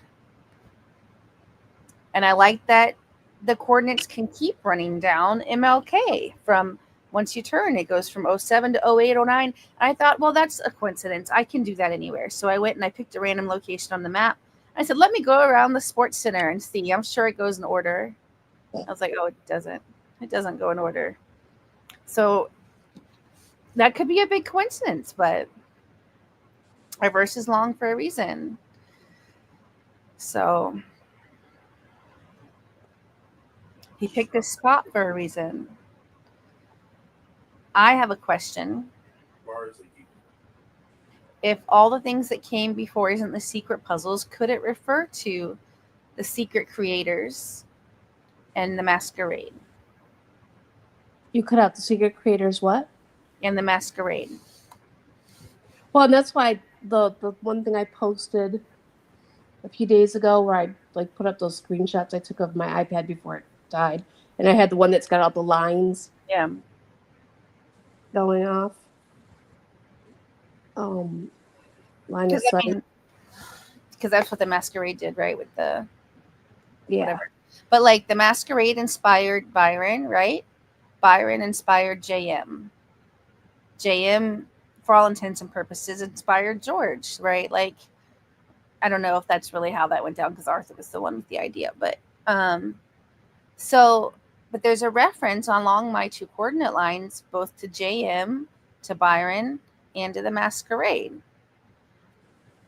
And I like that the coordinates can keep running down MLK from once you turn, it goes from 07 to 08, 09. And I thought, well, that's a coincidence. I can do that anywhere. So I went and I picked a random location on the map. I said, let me go around the sports center and see. I'm sure it goes in order. I was like, oh, it doesn't. It doesn't go in order. So that could be a big coincidence, but our verse is long for a reason. So he picked this spot for a reason. I have a question. Bars that you If all the things that came before isn't the secret puzzles, could it refer to the secret creators and the masquerade? you cut out the secret creators, what? And the masquerade. Well, and that's why the one thing I posted a few days ago where I like put up those screenshots I took of my iPad before it died, and I had the one that's got all the lines Yeah. going off. Line of sight. Because that's what the masquerade did, right? With the Yeah. whatever. But like the masquerade inspired Byron, right? Byron inspired JM. JM, for all intents and purposes, inspired George, right? Like, I don't know if that's really how that went down because Arthur was the one with the idea, but but there's a reference along my two coordinate lines, both to JM, to Byron, and to the masquerade.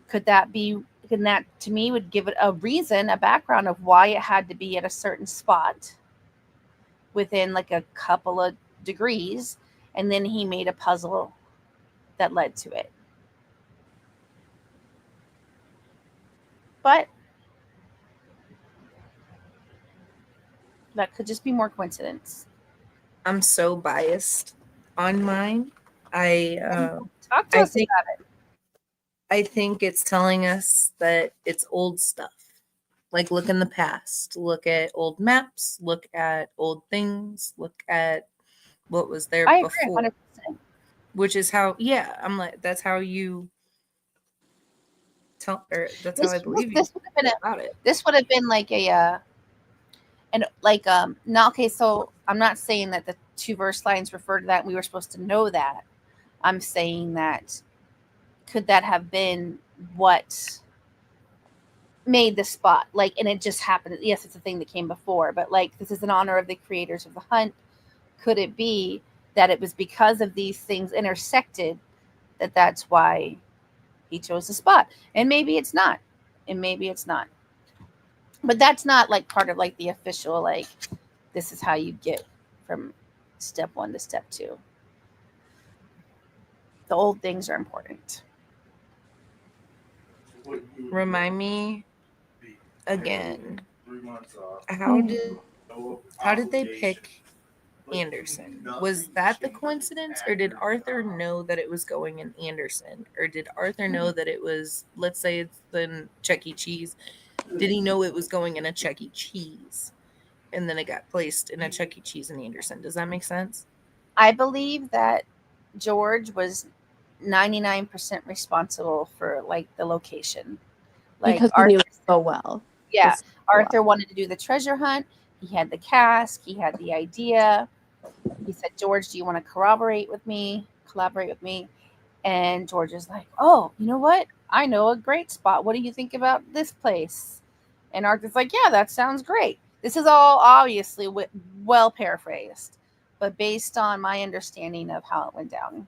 Could that be? And that to me would give it a reason, a background of why it had to be at a certain spot within like a couple of degrees, and then he made a puzzle that led to it. But that could just be more coincidence. I'm so biased on mine. Talk to I us think- about it. I think it's telling us that it's old stuff. Like look in the past, look at old maps, look at old things, look at what was there I agree before. 100%. Which is how, yeah, I'm like, that's how you tell, or that's how I believe you This would have been about it. this would have been like a and like now okay, so I'm not saying that the two verse lines refer to that and we were supposed to know that. I'm saying that could that have been what made the spot, like, and it just happened. Yes, it's a thing that came before, but like this is in honor of the creators of the hunt. Could it be that it was because of these things intersected that's why he chose the spot? And maybe it's not, but that's not like part of like the official, like, this is how you get from step 1 to step 2. The old things are important. what you would Remind me be again, 3 months off. how did No they obligation, pick but Anderson? nothing Was that the changes coincidence, at or did your Arthur job. know that it was going in Anderson? Or did Arthur know that it was, let's say it's in Chuck E. Cheese, did he know it was going in a Chuck E. Cheese? And then it got placed in a Chuck E. Cheese in Anderson. Does that make sense? I believe that George was 99% responsible for like the location. Like Because he Arthur, knew it so well. yeah, Just- Arthur wanted to do the treasure hunt. He had the cask. He had the idea. He said, "George, do you want to collaborate with me?" And George is like, "Oh, you know what? I know a great spot. What do you think about this place?" And Arthur's like, "Yeah, that sounds great." This is all obviously well paraphrased, but based on my understanding of how it went down.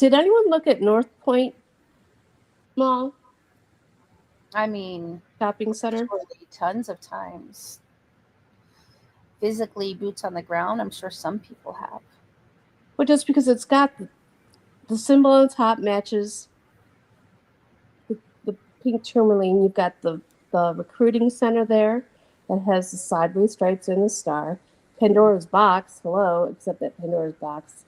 Did anyone look at North Point Mall I mean, shopping center? surely tons of times. Physically, boots on the ground, I'm sure some people have. Well, just because it's got the symbol on top matches the pink tourmaline. You've got the recruiting center there that has the sideways stripes and the star. Pandora's box, hello, except that Pandora's box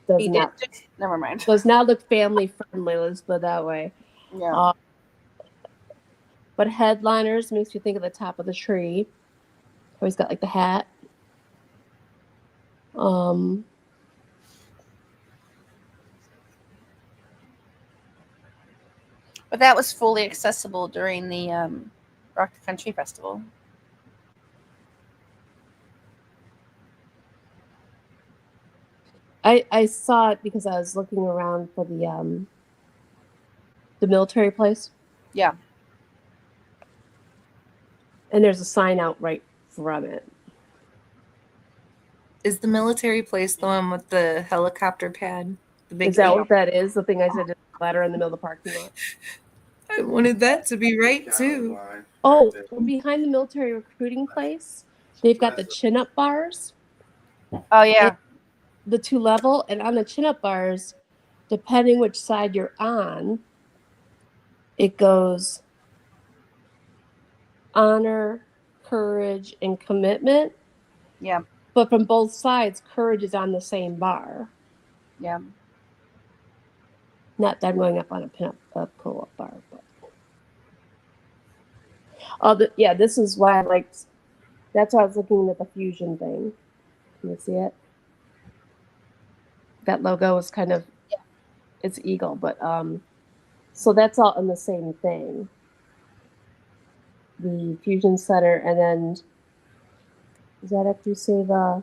does He not did. Never mind. does not look family friendly. Let's put it that way. Yeah. But headliners makes you think of the top of the tree. Always got like the hat. But that was fully accessible during the Rock the Country Festival. I saw it because I was looking around for the military place. Yeah. And there's a sign out right from it. Is the military place the one with the helicopter pad? The big Is that thing? what that is? The thing I said, just ladder in the middle of the parking lot. I wanted that to be right too. Oh, behind the military recruiting place, they've got the chin-up bars, Oh yeah. the 2-level, and on the chin-up bars, depending which side you're on, it goes honor, courage, and commitment. Yeah. But from both sides, courage is on the same bar. Yeah. Not that I'm going up on a pull-up bar. But. Yeah, this is why I liked. That's why I was looking at the fusion thing. Can you see it? That logo is kind of, it's eagle, but so that's all in the same thing. The fusion center, and then does that have to say the?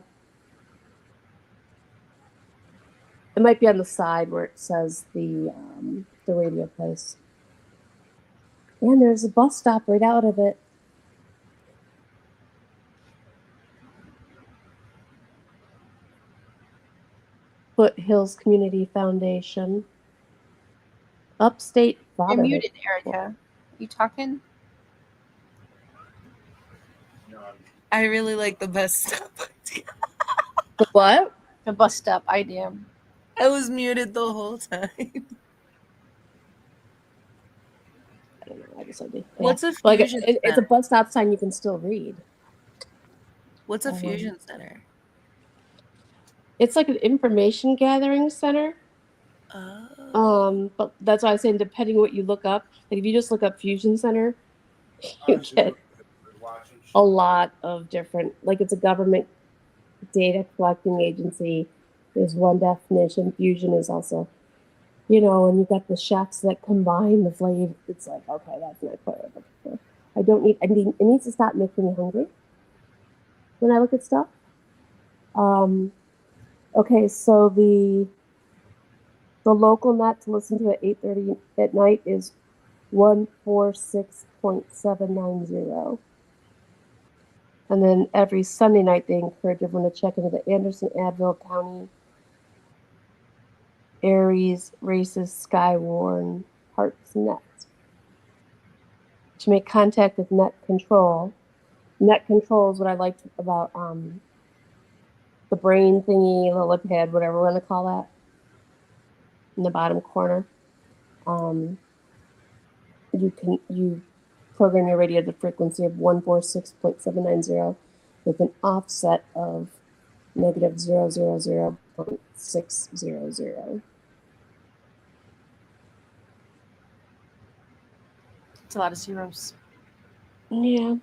It might be on the side where it says the radio place. And there's a bus stop right out of it. Foothills Community Foundation. Upstate You're Fatherhood. muted, Erica. You talking? I really like the bus stop idea. The what? The bus stop idea. I was muted the whole time. I don't know. I just like it. What's a Like fusion it's a center? bus stop sign you can still read. What's a fusion center? It's like an information gathering center. Oh. But that's why I was saying, depending what you look up, like if you just look up fusion center, you get a lot of different. Like it's a government data collecting agency. There's one definition. Fusion is also, and you've got the chefs that combine the flavor. It's like, okay, that's not quite what I'm looking for. It needs to stop making me hungry when I look at stuff. Okay, so the local net to listen to at 8:30 at night is 146.790. And then every Sunday night, they encourage everyone to check into the Anderson, Advil County, Aries, Races, Skywarn, Hearts Net. To make contact with Net Control. Net Control is what I liked about the brain thingy, the lip pad, whatever we're going to call that, in the bottom corner. You program your radio at the frequency of 146.790 with an offset of negative 000.600. It's a lot of zeros. Yeah.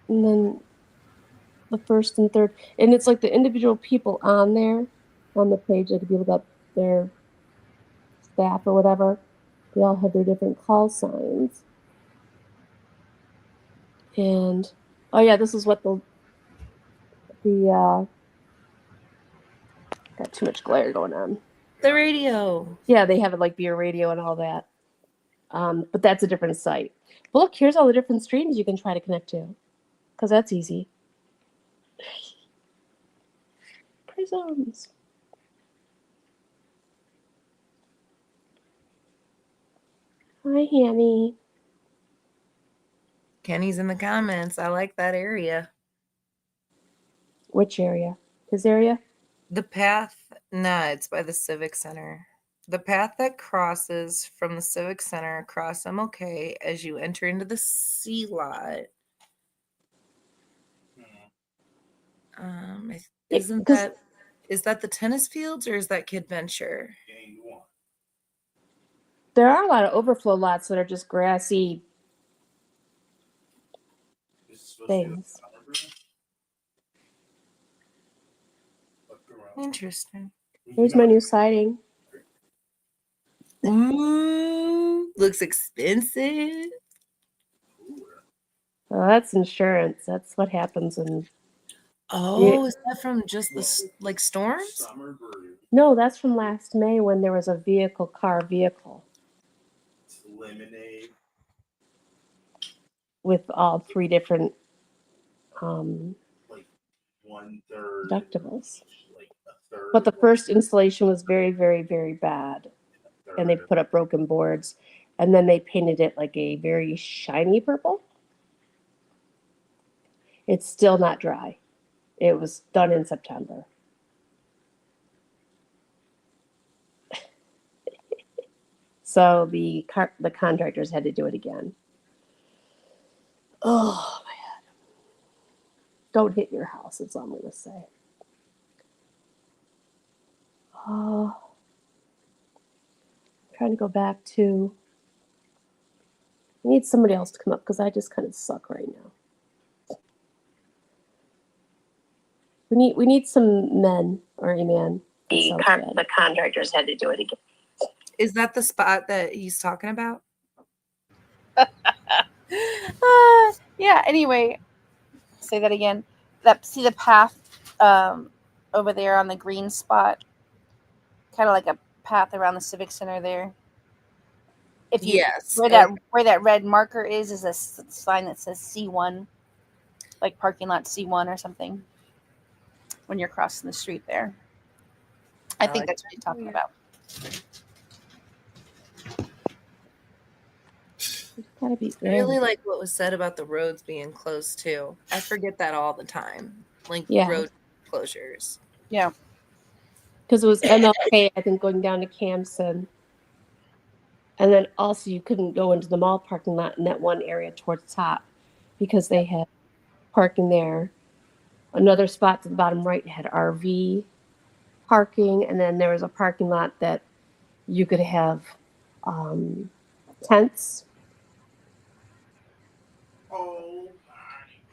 And then the first and third, and it's like the individual people on there on the page, like if you look up their staff or whatever, they all have their different call signs. And oh yeah, this is what the got too much glare going on. The radio. Yeah, they have it like Beer Radio and all that. But that's a different site. But look, here's all the different streams you can try to connect to, because that's easy. Prisms. Hi, Hammy. Kenny's in the comments. I like that area. Which area? His area? The path, nah, it's by the Civic Center. The path that crosses from the Civic Center across MLK as you enter into the C lot. Isn't 'Cause- that, is that the tennis fields or is that Kid Venture? Gang one. There are a lot of overflow lots that are just grassy This is supposed to be things. like summer breeze. Look around. Interesting. Here's my new siding. Ooh, looks expensive. Well, that's insurance. That's what happens when. Oh, is that from just the like storms? Summer breeze. No, that's from last May when there was a vehicle. It's lemonade. With all 3 different Like 1/3. deductibles. Like a third. But the first installation was very, very, very bad. third. And they put up broken boards. And then they painted it like a very shiny purple. It's still not dry. It was done in September. So the contractors had to do it again. Oh, my head. Don't hit your house, is all I'm going to say. Oh, I'm trying to go back to. I need somebody else to come up because I just kind of suck right now. We need some men or a man. The contractors had to do it again. Is that the spot that he's talking about? Yeah. Anyway, say that again. See the path over there on the green spot, kind of like a path around the Civic Center there. If you Yes. where that red marker is a sign that says C1, like parking lot C1 or something. When you're crossing the street there, I think that's what you're talking about. Gotta be I really like what was said about the roads being closed too. I forget that all the time. Like Yeah. road closures. Yeah. Because it was MLK, I think, going down to Campson. And then also you couldn't go into the mall parking lot in that one area towards the top because they had parking there. Another spot to the bottom right had RV parking, and then there was a parking lot that you could have tents, Oh,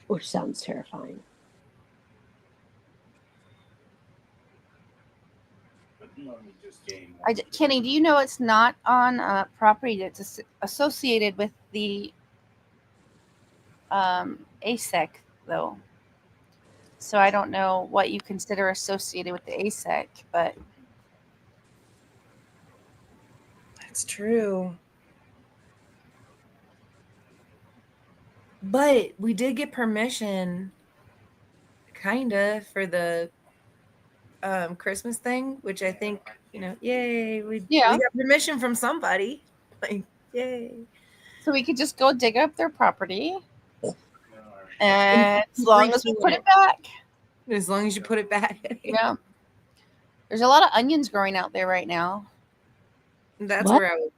which sounds terrifying. but let me just game. Kenny, do you know it's not on property that's associated with the ASEC though? So I don't know what you consider associated with the ASEC, but That's true. But we did get permission, kinda, for the Christmas thing, which I think, yay, we got permission from somebody. Like, yay. So we could just go dig up their property, and as long as we put it back. As long as you put it back. Yeah. There's a lot of onions growing out there right now. That's What? where I was.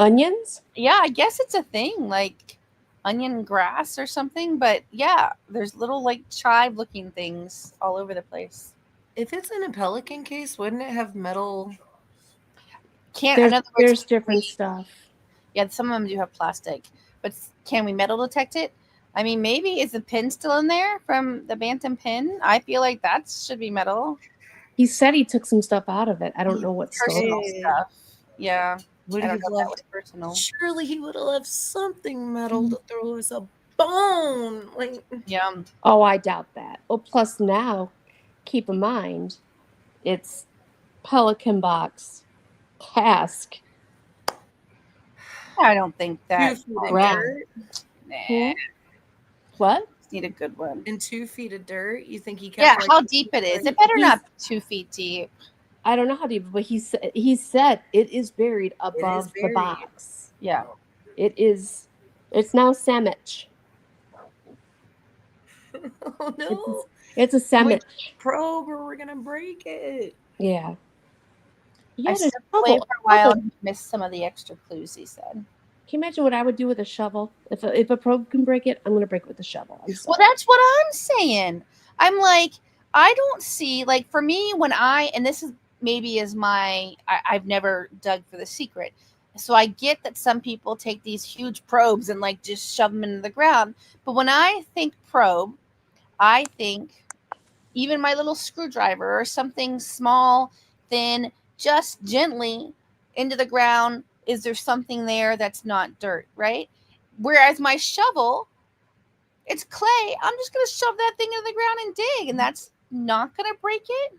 Onions? Yeah, I guess it's a thing, like onion grass or something. But yeah, there's little like chive-looking things all over the place. If it's in a pelican case, wouldn't it have metal? There's different stuff. Yeah, some of them do have plastic, but can we metal detect it? I mean, maybe is the pin still in there from the Bantam pin? I feel like that should be metal. He said he took some stuff out of it. I don't know what's still. Personal stuff. Yeah. Would I he don't have know if that loved? was personal. Surely he would have left something metal to throw us a bone. Like, Yeah. Oh, I doubt that. Oh, plus now, keep in mind, it's Pelican box cask. I don't think that. 2 feet of Wow. dirt Nah. What? Need a good one. and 2 feet of dirt. You think he kept? Yeah, like, how deep it is. It better not be 2 feet deep. I don't know how deep, but he said it is buried above the buried. box. Yeah. It's now sandwich. Oh no. It's a sandwich. Probe or we're gonna break it. Yeah. You I had a stepped away shovel. for a while Shovel. and missed some of the extra clues he said. Can you imagine what I would do with a shovel? If a probe can break it, I'm going to break it with a shovel. I'm sorry. Well, that's what I'm saying. I'm like, I don't see, like, for me, when and this is maybe is I've never dug for the secret. So I get that some people take these huge probes and like just shove them into the ground. But when I think probe, I think even my little screwdriver or something small, thin, just gently into the ground. Is there something there that's not dirt, right? Whereas my shovel, it's clay. I'm just going to shove that thing into the ground and dig, and that's not going to break it.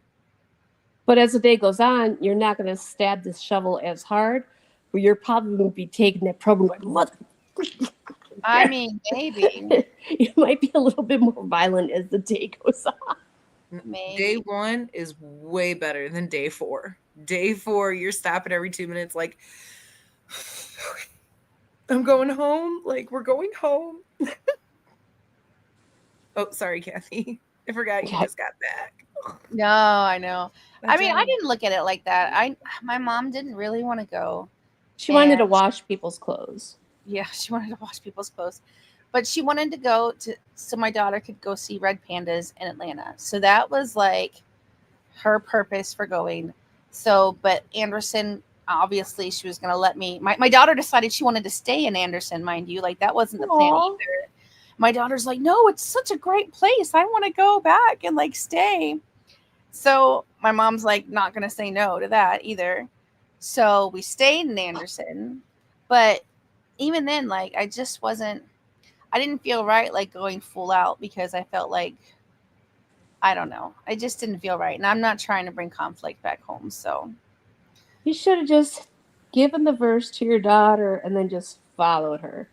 But as the day goes on, you're not going to stab this shovel as hard, but you're probably going to be taking that probe and going, mother. I mean, maybe. You might be a little bit more violent as the day goes on. Maybe. Day 1 is way better than day 4. Day 4, you're stopping every 2 minutes, like, I'm going home. Like, we're going home. Oh, sorry, Kathy. I forgot you just got back. No, I know. I mean, I didn't look at it like that. My mom didn't really want to go. She wanted to wash people's clothes. Yeah, she wanted to wash people's clothes. But she wanted to go so my daughter could go see red pandas in Atlanta. So that was like her purpose for going. So, but Anderson, obviously she was going to let me, my daughter decided she wanted to stay in Anderson, mind you. Like that wasn't the plan either. My daughter's like, no, it's such a great place. I want to go back and like stay. So my mom's like not going to say no to that either. So we stayed in Anderson. But even then, like I didn't feel right like going full out because I felt like, I don't know. I just didn't feel right. And I'm not trying to bring conflict back home. So you should have just given the verse to your daughter and then just followed her.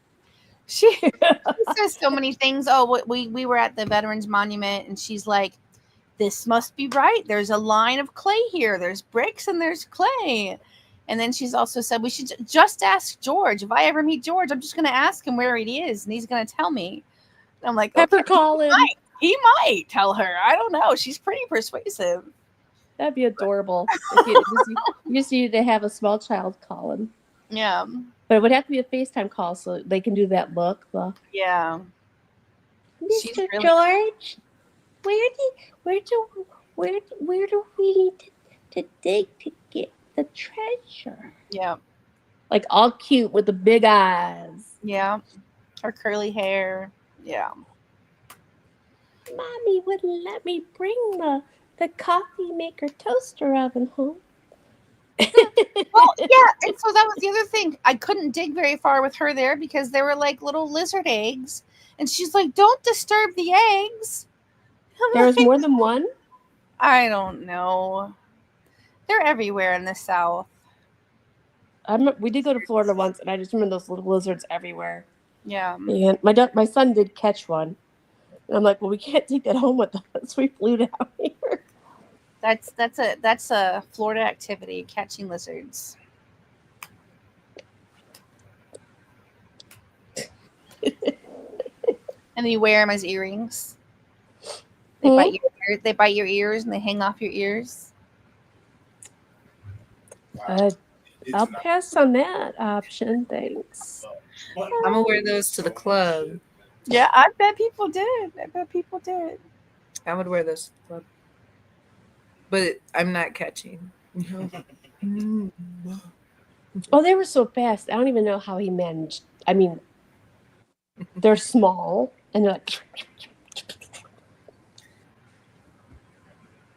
She says so many things. Oh, we were at the Veterans Monument and she's like, this must be right. There's a line of clay here. There's bricks and there's clay. And then she's also said, we should just ask George. If I ever meet George, I'm just going to ask him where he is. And he's going to tell me. And I'm like, Pepper call him. He might tell her. I don't know. She's pretty persuasive. That'd be adorable. You just need to have a small child call him. Yeah. But it would have to be a FaceTime call so they can do that look. Yeah. Mr. George, where do we need to dig to get the treasure? Yeah. Like all cute with the big eyes. Yeah. Her curly hair. Yeah. Mommy wouldn't let me bring the coffee maker toaster oven home. Well, yeah, and so that was the other thing. I couldn't dig very far with her there because there were like little lizard eggs, and she's like, "Don't disturb the eggs." There's more than one? I don't know. They're everywhere in the South. We did go to Florida once, and I just remember those little lizards everywhere. Yeah. And my son did catch one. And I'm like, well, we can't take that home with us. We flew down here. That's a Florida activity, catching lizards. And then you wear them as earrings. They bite your ears and they hang off your ears. I'll pass on that option, thanks. I'm gonna wear those to the club. Yeah, I bet people did. I would wear those to the club. But I'm not catching. Oh, they were so fast. I don't even know how he managed. I mean, they're small and they're like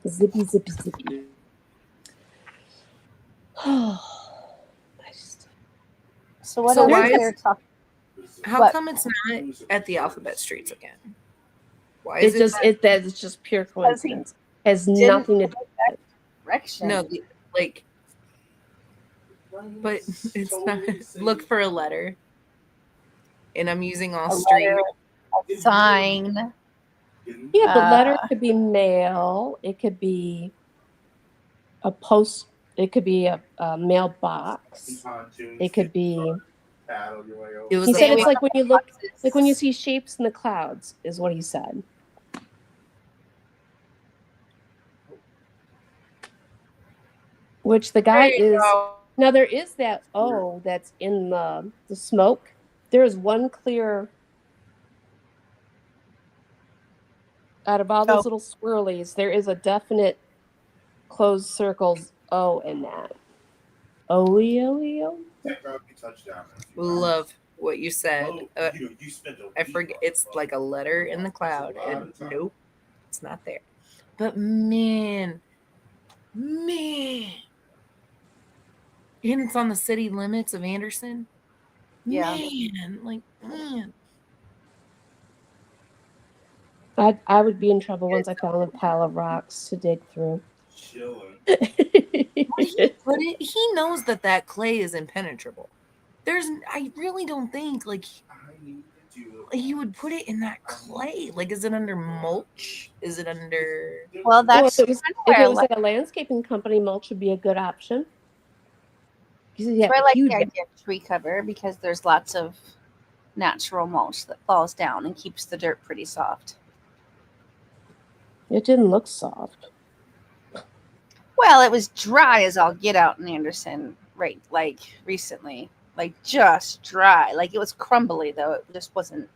zippy, zippy, zippy. So what So else why is there talking? How What? come it's not at the alphabet streets again? Why It's is it? it's just pure coincidence. Has nothing to do with it. Direction. No, like, but it's not. Look for a letter, and I'm using all street. A sign. Yeah, but letter could be mail. It could be a post. It could be a mailbox. It could be paddle your way over. It was He the said Stay it's away like when you look, boxes. like when you see shapes in the clouds, is what he said. Which the guy There you is. go. Now there is that O that's in the smoke. There is one clear out of all those Oh. little swirlies. There is a definite closed circles O in that. O. Technology touchdown. love what you said. You spent a I week forget on it's the like a phone. letter in the That's a cloud, lot and of time. nope, it's not there. But man, and it's on the city limits of Anderson. Yeah. Man. I would be in trouble once I found a pile of rocks to dig through. Chilling. Where do you put it? He knows that clay is impenetrable. I really don't think I need to do he would put it in that clay. Like, is it under mulch? Is it under? Well, Well, that's if it was, kind of if where I it was like, at a landscaping company, mulch would be a good option. Because you that's have where I like huge. the idea of tree cover because there's lots of natural mulch that falls down and keeps the dirt pretty soft. It didn't look soft. Well, it was dry as all get out in Anderson, right? Like recently, like just dry. Like it was crumbly though. It just wasn't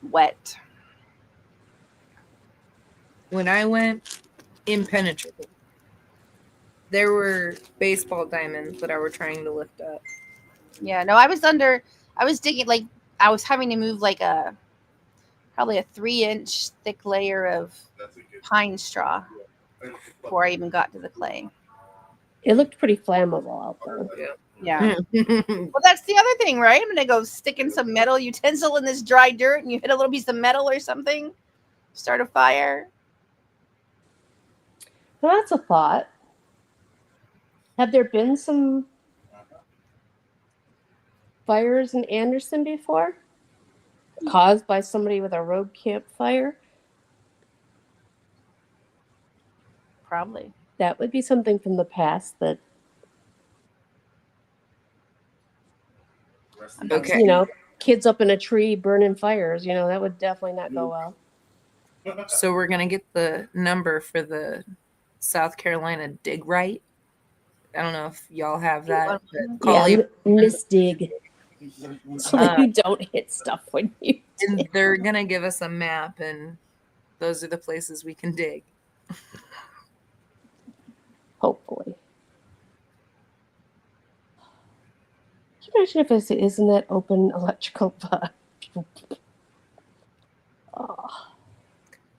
wet. When I went, impenetrable. There were baseball diamonds that I were trying to lift up. Yeah, no, I was digging, like, I was having to move like probably a 3-inch thick layer of That's a good pine straw before I even got to the clay. It looked pretty flammable out there. Yeah. Well, that's the other thing, right? I'm going to go stick in some metal utensil in this dry dirt and you hit a little piece of metal or something, start a fire. Well, that's a thought. Have there been some fires in Anderson before? Caused by somebody with a road campfire? Probably. That would be something from the past that, Okay. you know, kids up in a tree burning fires, you know, that would definitely not go well. So we're gonna get the number for the South Carolina dig right. I don't know if y'all have that. But call Yeah, it, Miss Dig. So that you don't hit stuff when you and dig. they're gonna give us a map, and those are the places we can dig. Hopefully. Can you imagine if it isn't that open electrical bug? Oh,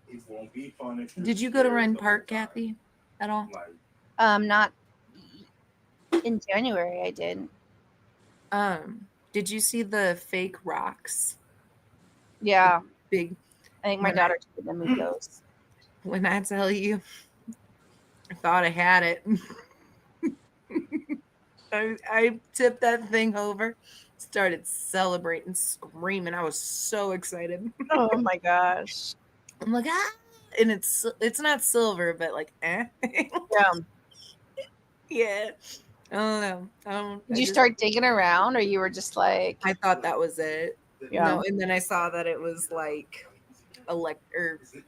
It won't be fun if you're Did you go to scared Rhine the Park, whole time. Kathy, at all? Like, Not in January I did. Did you see the fake rocks? Yeah. Big. I think my When daughter told them with those. When I tell you, I thought I had it. I tipped that thing over, started celebrating, screaming. I was so excited. Oh my gosh. I'm like, ah, and it's not silver, but like, Yeah. yeah. I don't know. Did you start digging around or you were just like, I thought that was it. yeah. No, and then I saw that it was like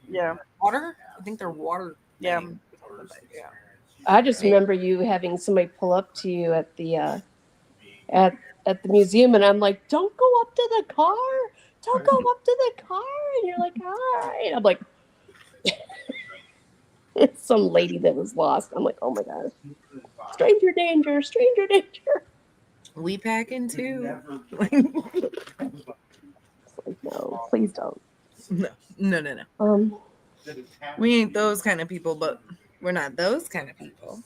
Yeah. water. I think they're water. Yeah. things. Yeah. I just remember you having somebody pull up to you at the at the museum, and I'm like, "Don't go up to the car! Don't go up to the car!" And you're like, "All right." I'm like, it's some lady that was lost. I'm like, "Oh my gosh, stranger danger, stranger danger!" We packing too. It's like, no, please don't. No. We ain't those kind of people, but we're not those kind of people.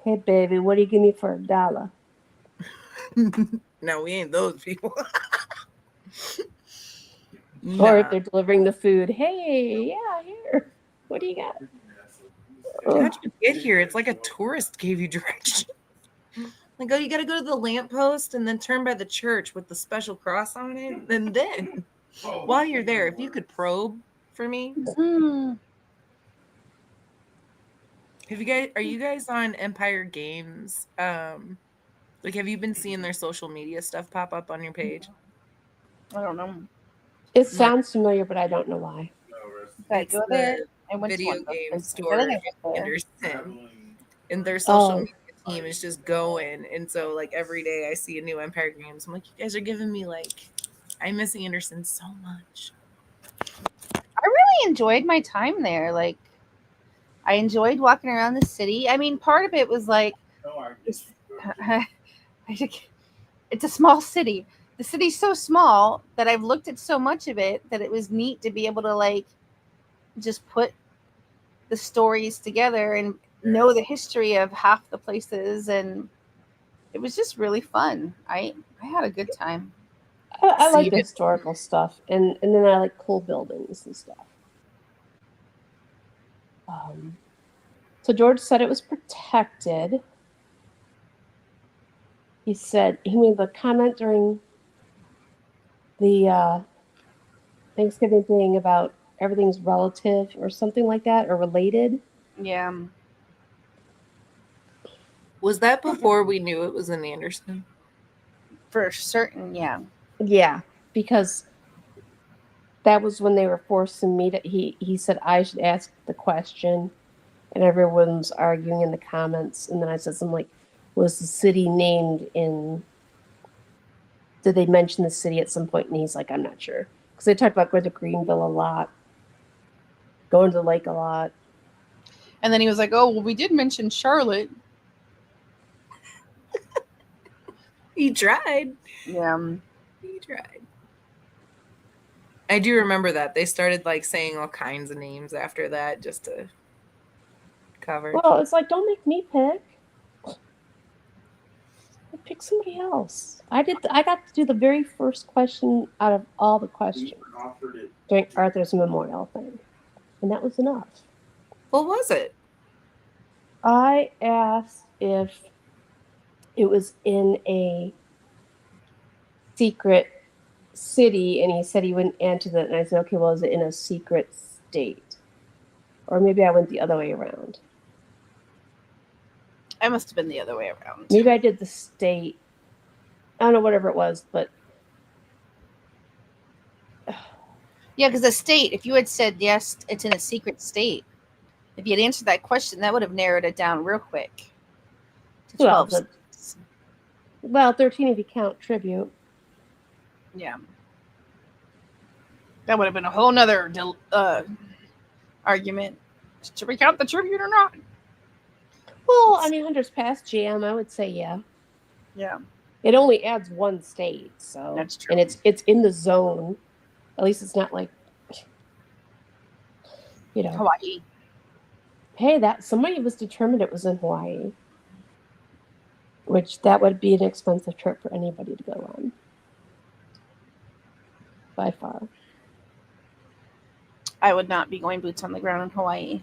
Hey, baby, what do you give me for $1? No, we ain't those people. Or if Nah. they're delivering the food, hey, yeah, here, what do you got? How'd you get here? It's like a tourist gave you directions. Like, oh, you got to go to the lamppost and then turn by the church with the special cross on it. And then, while you're there, if you could probe for me, are you guys on Empire Games Like, have you been seeing their social media stuff pop up on your page? I don't know. It sounds familiar, but I don't know why. No, rest in But I It's go there. the I went to video one. game I store feel like I in went there. Anderson, traveling. and their social Oh. media team is just going. And so, like, every day I see a new Empire Games. I'm like, you guys are giving me, like, I miss Anderson so much. I really enjoyed my time there. Like, I enjoyed walking around the city. I mean, part of it was like, No, I it's, get it's a small city. The city's so small that I've looked at so much of it that it was neat to be able to like just put the stories together and know the history of half the places, and it was just really fun. I had a good time. I So like you the did- historical stuff, and then I like cool buildings and stuff. So George said it was protected. He said he made the comment during the Thanksgiving thing about everything's relative or something like that, or related. Yeah. Was that before we knew it was in Anderson? For certain, yeah. Yeah, because that was when they were forcing me to. He said I should ask the question, and everyone's arguing in the comments. And then I said something like, "Was the city named in? Did they mention the city at some point?" And he's like, "I'm not sure," because they talked about going to Greenville a lot, going to the lake a lot. And then he was like, "Oh, well, we did mention Charlotte." He tried. Yeah. He tried. I do remember that. They started like saying all kinds of names after that just to cover. Well, it's like, don't make me pick. Pick somebody else. I got to do the very first question out of all the questions offered it. during Arthur's memorial thing, and that was enough. What was it? I asked if it was in a secret city, and he said he wouldn't answer that. And I said, okay, well, is it in a secret state? Or maybe I went the other way around. I must have been the other way around. Maybe I did the state. I don't know, whatever it was, but Yeah, because the state, if you had said, yes, it's in a secret state, if you had answered that question, that would have narrowed it down real quick to well, 12 states. 13 if you count tribute. Yeah. That would have been a whole nother argument. Should we count the tribute or not? Well, I mean, Hunter's Pass Jam, I would say yeah. Yeah. It only adds one state, so That's true. and it's in the zone. At least it's not like, you know. Hawaii. Hey, that somebody was determined it was in Hawaii, which that would be an expensive trip for anybody to go on, by far. I would not be going boots on the ground in Hawaii.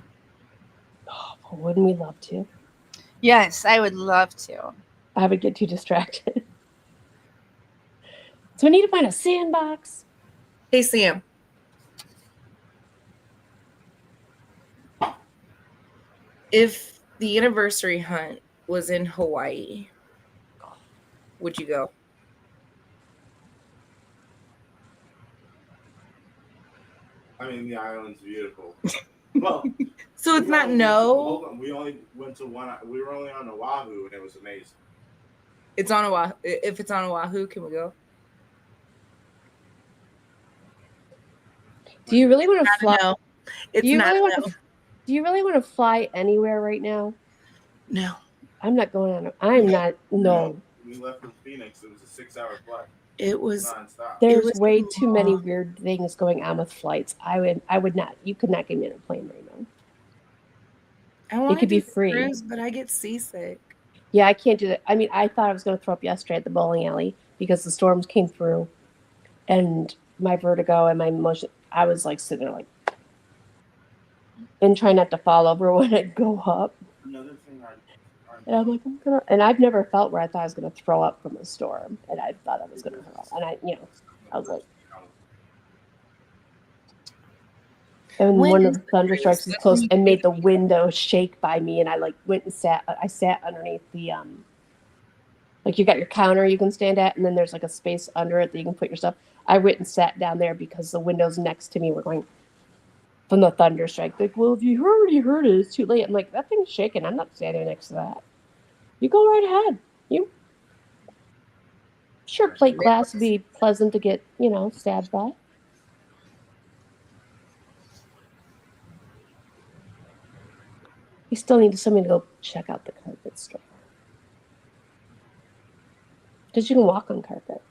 Oh, but wouldn't we love to? Yes, I would love to. I would get too distracted. So we need to find a sandbox. Hey, Sam. If the anniversary hunt was in Hawaii, would you go? I mean, the island's beautiful. Well, So it's not no. We only went to one. We were only on Oahu, and it was amazing. It's on Oahu. If it's on Oahu, can we go? Do you really want to fly? No. It's Do you not really a want no. to? Do you really want to fly anywhere right now? No. I'm not going on. I'm not. No. We left from Phoenix. It was a 6-hour flight, It was nonstop. There's was way too many long. weird things going on with flights. I would not. You could not get me on a plane right now. I want could to be do free. cruise, but I get seasick. Yeah, I can't do that. I mean, I thought I was going to throw up yesterday at the bowling alley because the storms came through, and my vertigo and my motion. I was like sitting there like, and trying not to fall over when I go up. Another thing And I'm like, I'm gonna. And I've never felt where I thought I was going to throw up from a storm, and I thought I was going to throw up, and I was like. And When one is of the thunderstrikes was close and made the window shake by me, and I like went and sat. I sat underneath the Like you got your counter you can stand at, and then there's like a space under it that you can put your stuff. I went and sat down there because the windows next to me were going from the thunder strike. Like, well, if you already heard it, it's too late. I'm like, that thing's shaking. I'm not standing next to that. You go right ahead. You sure plate glass would be pleasant to get, stabbed by. You still need somebody to go check out the carpet store. Because you can walk on carpet.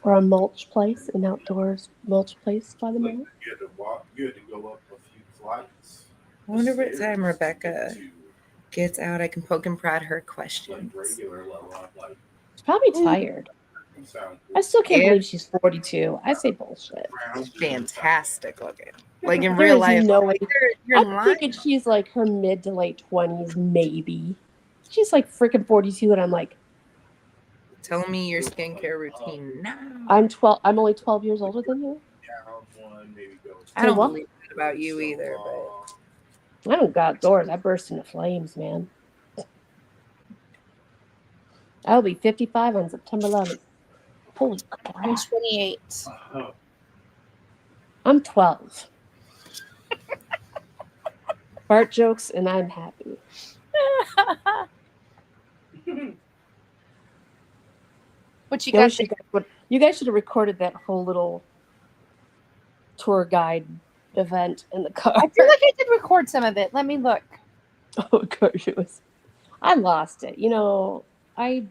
Or a mulch place, an outdoors mulch place by the Like, mall. you had to walk. You had to go up a few flights. I wonder what stairs time to Rebecca get to, gets out. I can poke and prod her like, questions. regular level. Like, She's probably tired. you sound I still can't Yeah. believe she's 42. I say bullshit. Fantastic looking. Like in There real is life. no way. You're I'm lying. thinking she's like her mid to late 20s, maybe. She's like freaking 42, and I'm like, Tell me your skincare routine now. I'm 12. I'm only 12 years older than you. I don't what? believe it about you either, but I don't go outdoors. I burst into flames, man. I'll be 55 on September 11th. Holy I'm crap. 28. I'm 12. Fart jokes, and I'm happy. What you You, know, got? you guys should have recorded that whole little tour guide event in the car. I feel like I did record some of it. Let me look. Oh gosh, it was. I lost it. I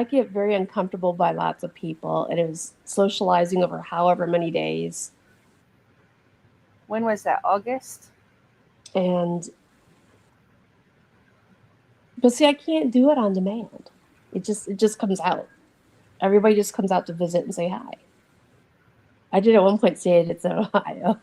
get very uncomfortable by lots of people, and it was socializing over however many days. When was that? August? But see, I can't do it on demand. It just comes out. Everybody just comes out to visit and say hi. I did at one point say it's in Ohio.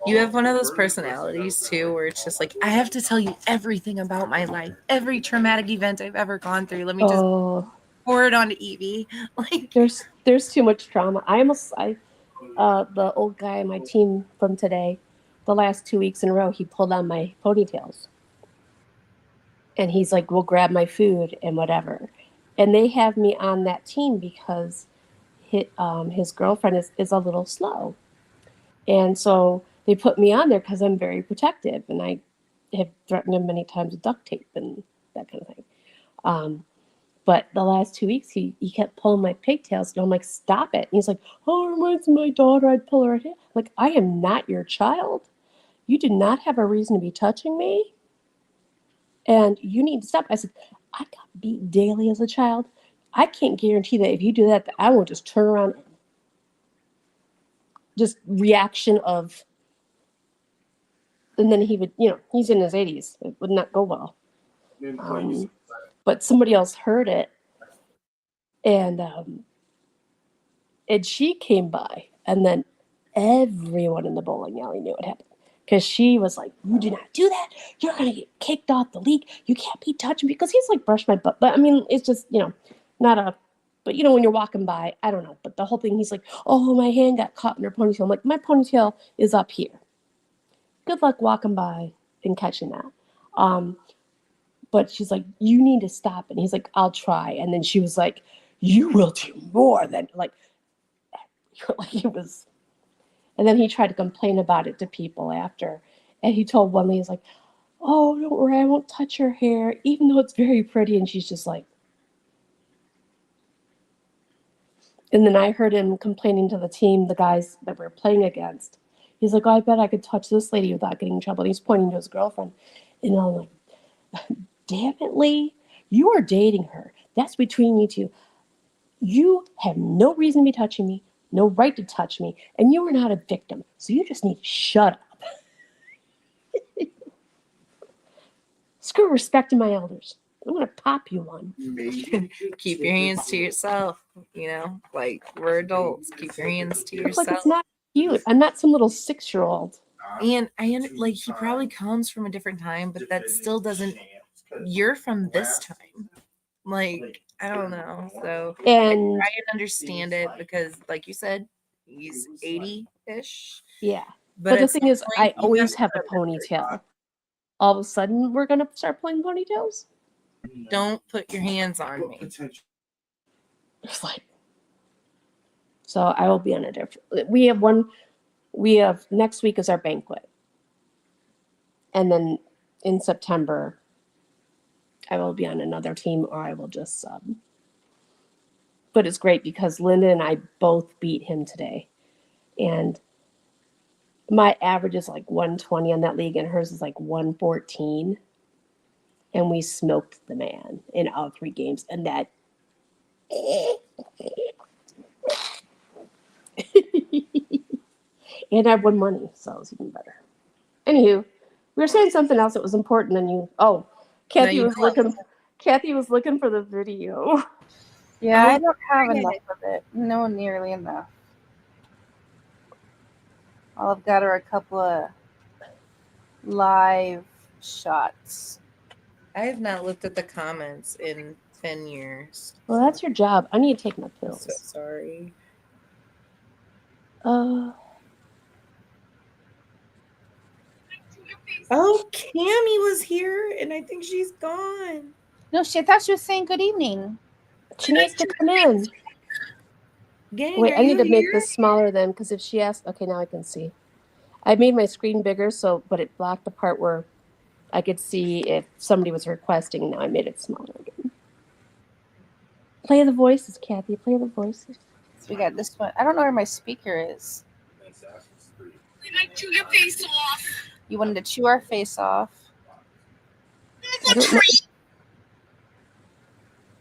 you have one of those personalities too where it's just like, I have to tell you everything about my life, every traumatic event I've ever gone through. Let me just pour it onto Evie. Like there's too much trauma. The old guy on my team from today, the last 2 weeks in a row, he pulled on my ponytails. And he's like, we'll grab my food and whatever. And they have me on that team because his girlfriend is a little slow. And so they put me on there because I'm very protective. And I have threatened him many times with duct tape and that kind of thing. But the last 2 weeks, he kept pulling my pigtails. And I'm like, stop it. And he's like, oh, it reminds me of my daughter. I'd pull her hair. Like, I am not your child. You do not have a reason to be touching me. And you need to stop. I said, I got beat daily as a child. I can't guarantee that if you do that I won't just turn around and just reaction of, and then he would, he's in his 80s. It would not go well. But somebody else heard it, and she came by, and then everyone in the bowling alley knew what happened. Because she was like, you do not do that. You're going to get kicked off the league. You can't be touching me. Because he's like, brushed my butt. But I mean, it's just, not a, but when you're walking by, I don't know. But the whole thing, he's like, oh, my hand got caught in her ponytail. I'm like, my ponytail is up here. Good luck walking by and catching that. But she's like, you need to stop. And he's like, I'll try. And then she was like, you will do more than, like it was. And then he tried to complain about it to people after. And he told one lady, he's like, oh, don't worry, I won't touch her hair, even though it's very pretty. And she's just like. And then I heard him complaining to the team, the guys that we're playing against. He's like, oh, I bet I could touch this lady without getting in trouble. And he's pointing to his girlfriend. And I'm like, damn it, Lee, you are dating her. That's between you two. You have no reason to be touching me. No right to touch me, and you are not a victim, so you just need to shut up. Screw respecting my elders. I'm gonna pop you one. Keep your hands to yourself, like we're adults. Keep your hands to yourself. Like, it's not cute. I'm not some little 6-year-old. And like he probably comes from a different time, but that still doesn't. You're from this time. Like, I don't know. So And I can understand it because, like you said, he's 80-ish. Yeah. But the at thing some is, point, I you always to have a put mystery ponytail. box. All of a sudden, we're gonna start playing ponytails. Don't put your hands on But me. potential. It's like, so I will be on a different. We have one. We have next week is our banquet, and then in September, I will be on another team, or I will just sub. But it's great because Linda and I both beat him today, and my average is like 120 on that league, and hers is like 114. And we smoked the man in all 3 games, and that. And I won money, so it was even better. Anywho, we were saying something else that was important, and you. Oh, Kathy you was know. looking. Kathy was looking for the video. Yeah, Oh, I don't have yeah. enough of it. No, nearly enough. All I've got are a couple of live shots. I have not looked at the comments in 10 years. Well, that's your job. I need to take my I'm so pills. sorry. Oh, Cammy was here, and I think she's gone. No, shit, I thought she was saying good evening. She needs to come in. Gang, Wait, are I need you to make here? this smaller then, because if she asks, okay, now I can see. I made my screen bigger, but it blocked the part where I could see if somebody was requesting. Now I made it smaller again. Play the voices, Kathy. Play the voices. So we got this one. I don't know where my speaker is. Assassin's Creed. Chew your face off. You wanted to chew our face off. I don't know.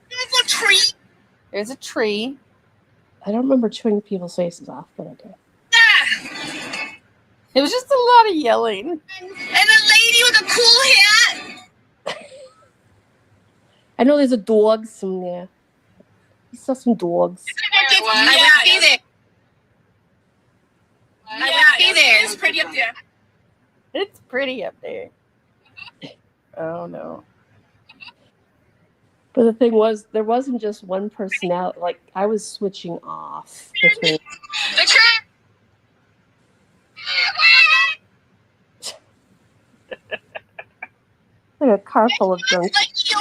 There's a tree. There's a tree. I don't remember chewing people's faces off, but okay. Ah. It was just a lot of yelling. And a lady with a cool hat. I know there's a dog somewhere. I saw some dogs. I would be there. I would be there. It's pretty up there. It's pretty up there. Oh no. But the thing was, there wasn't just one personality. Like, I was switching off between. The tree. Like a car full of drunk. This should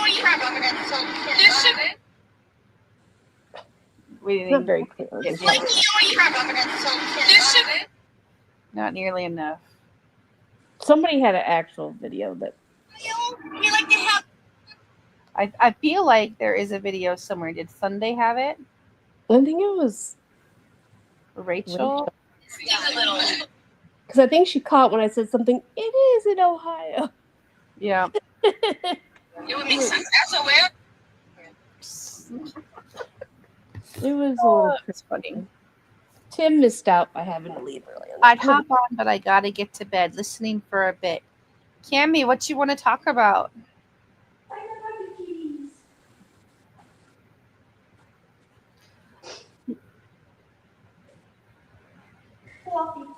We It's not didn't. very clear. It's like this should not nearly enough. Somebody had an actual video that. we like to have I feel like there is a video somewhere. Did Sunday have it? I think it was. Rachel? a little. Because I think she caught when I said something. It is in Ohio. Yeah. It would make sense. That's a where. It was a little. It's funny. Tim missed out by having to leave early. I'd hop on, but I gotta get to bed. Listening for a bit. Cammy, what you want to talk about?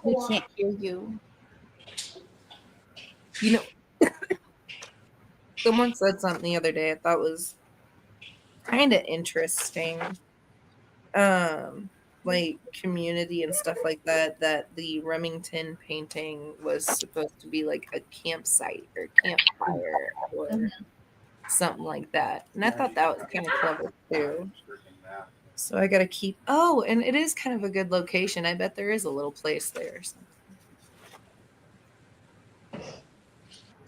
We can't hear you. You know, someone said something the other day I thought was kind of interesting. Like community and stuff like that, that the Remington painting was supposed to be like a campsite or campfire or something like that. And I thought that was kind of clever too. So I got to keep. Oh, and it is kind of a good location. I bet there is a little place there or something.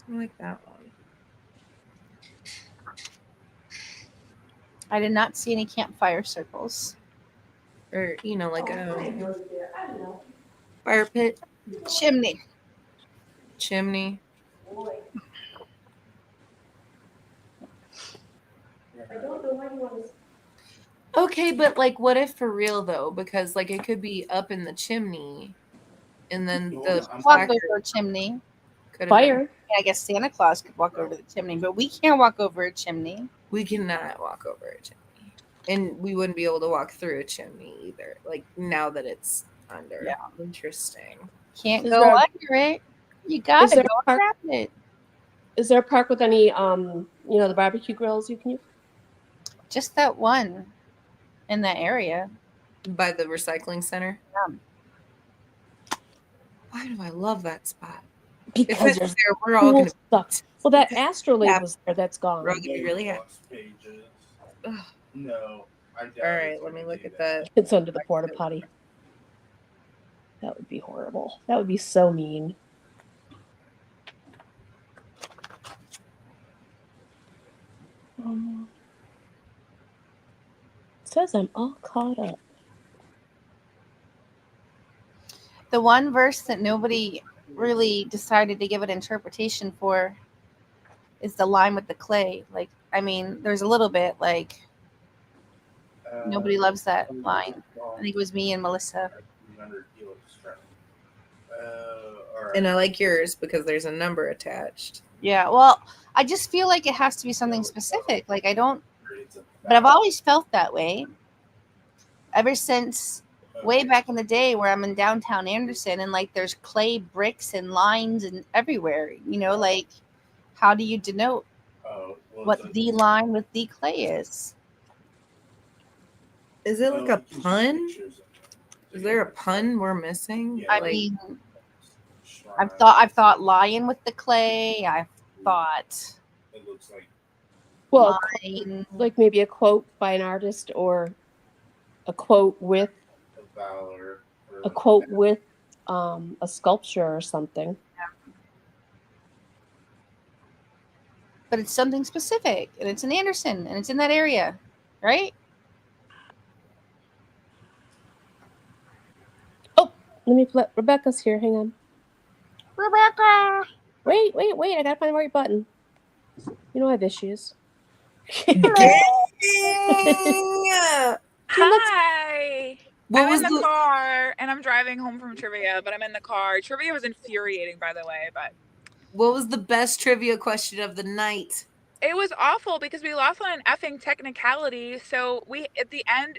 I like that one. I did not see any campfire circles. Or, you know, like a fire pit, Chimney. chimney. Okay, but like, what if for real though? Because like, it could be up in the chimney, and then the Walk factor over a chimney. could have Fire. been- I guess Santa Claus could walk over the chimney, but we can't walk over a chimney. We cannot walk over a chimney, and we wouldn't be able to walk through a chimney either. Like now that it's under. Yeah. Interesting. Can't Is go there- under it. You gotta there go a park- around it. Is there a park with any, the barbecue grills you can use? Just that one in that area. By the recycling center. Why do I love that spot? Because If it's there's there, we're all cool gonna stuff. Well, that astrolabe Yeah. was there. That's gone. We're all gonna be really happy. Lost pages. Ugh. No, I doubt All it's right, let me gonna look do at that. It's under the porta potty. That would be horrible. That would be so mean. It says I'm all caught up. The one verse that nobody really decided to give an interpretation for is the line with the clay. Like, I mean, there's a little bit like nobody loves that line. I think it was me and Melissa. 300 kilos strength. All right. And I like yours because there's a number attached. Yeah, well, I just feel like it has to be something specific. Like, I don't, but I've always felt that way ever since way back in the day where I'm in downtown Anderson and like there's clay bricks and lines and everywhere, you know, like how do you denote what the line with the clay is? Is it like a pun? Is there a pun we're missing? I Like, mean, I've thought lion with the clay. I've thought It looks like Well, line. like maybe a quote by an artist or a quote with a valor. a quote with a sculpture or something. But it's something specific, and it's in Anderson, and it's in that area, right? Oh, let me flip. Rebecca's here. Hang on. Rebecca. Wait. I gotta find the right button. You know I have issues. Hi. What I'm was in the the- car and I'm driving home from trivia, but I'm in the car. Trivia was infuriating, by the way, but what was the best trivia question of the night? it was awful because we lost on an effing technicality. So we at the end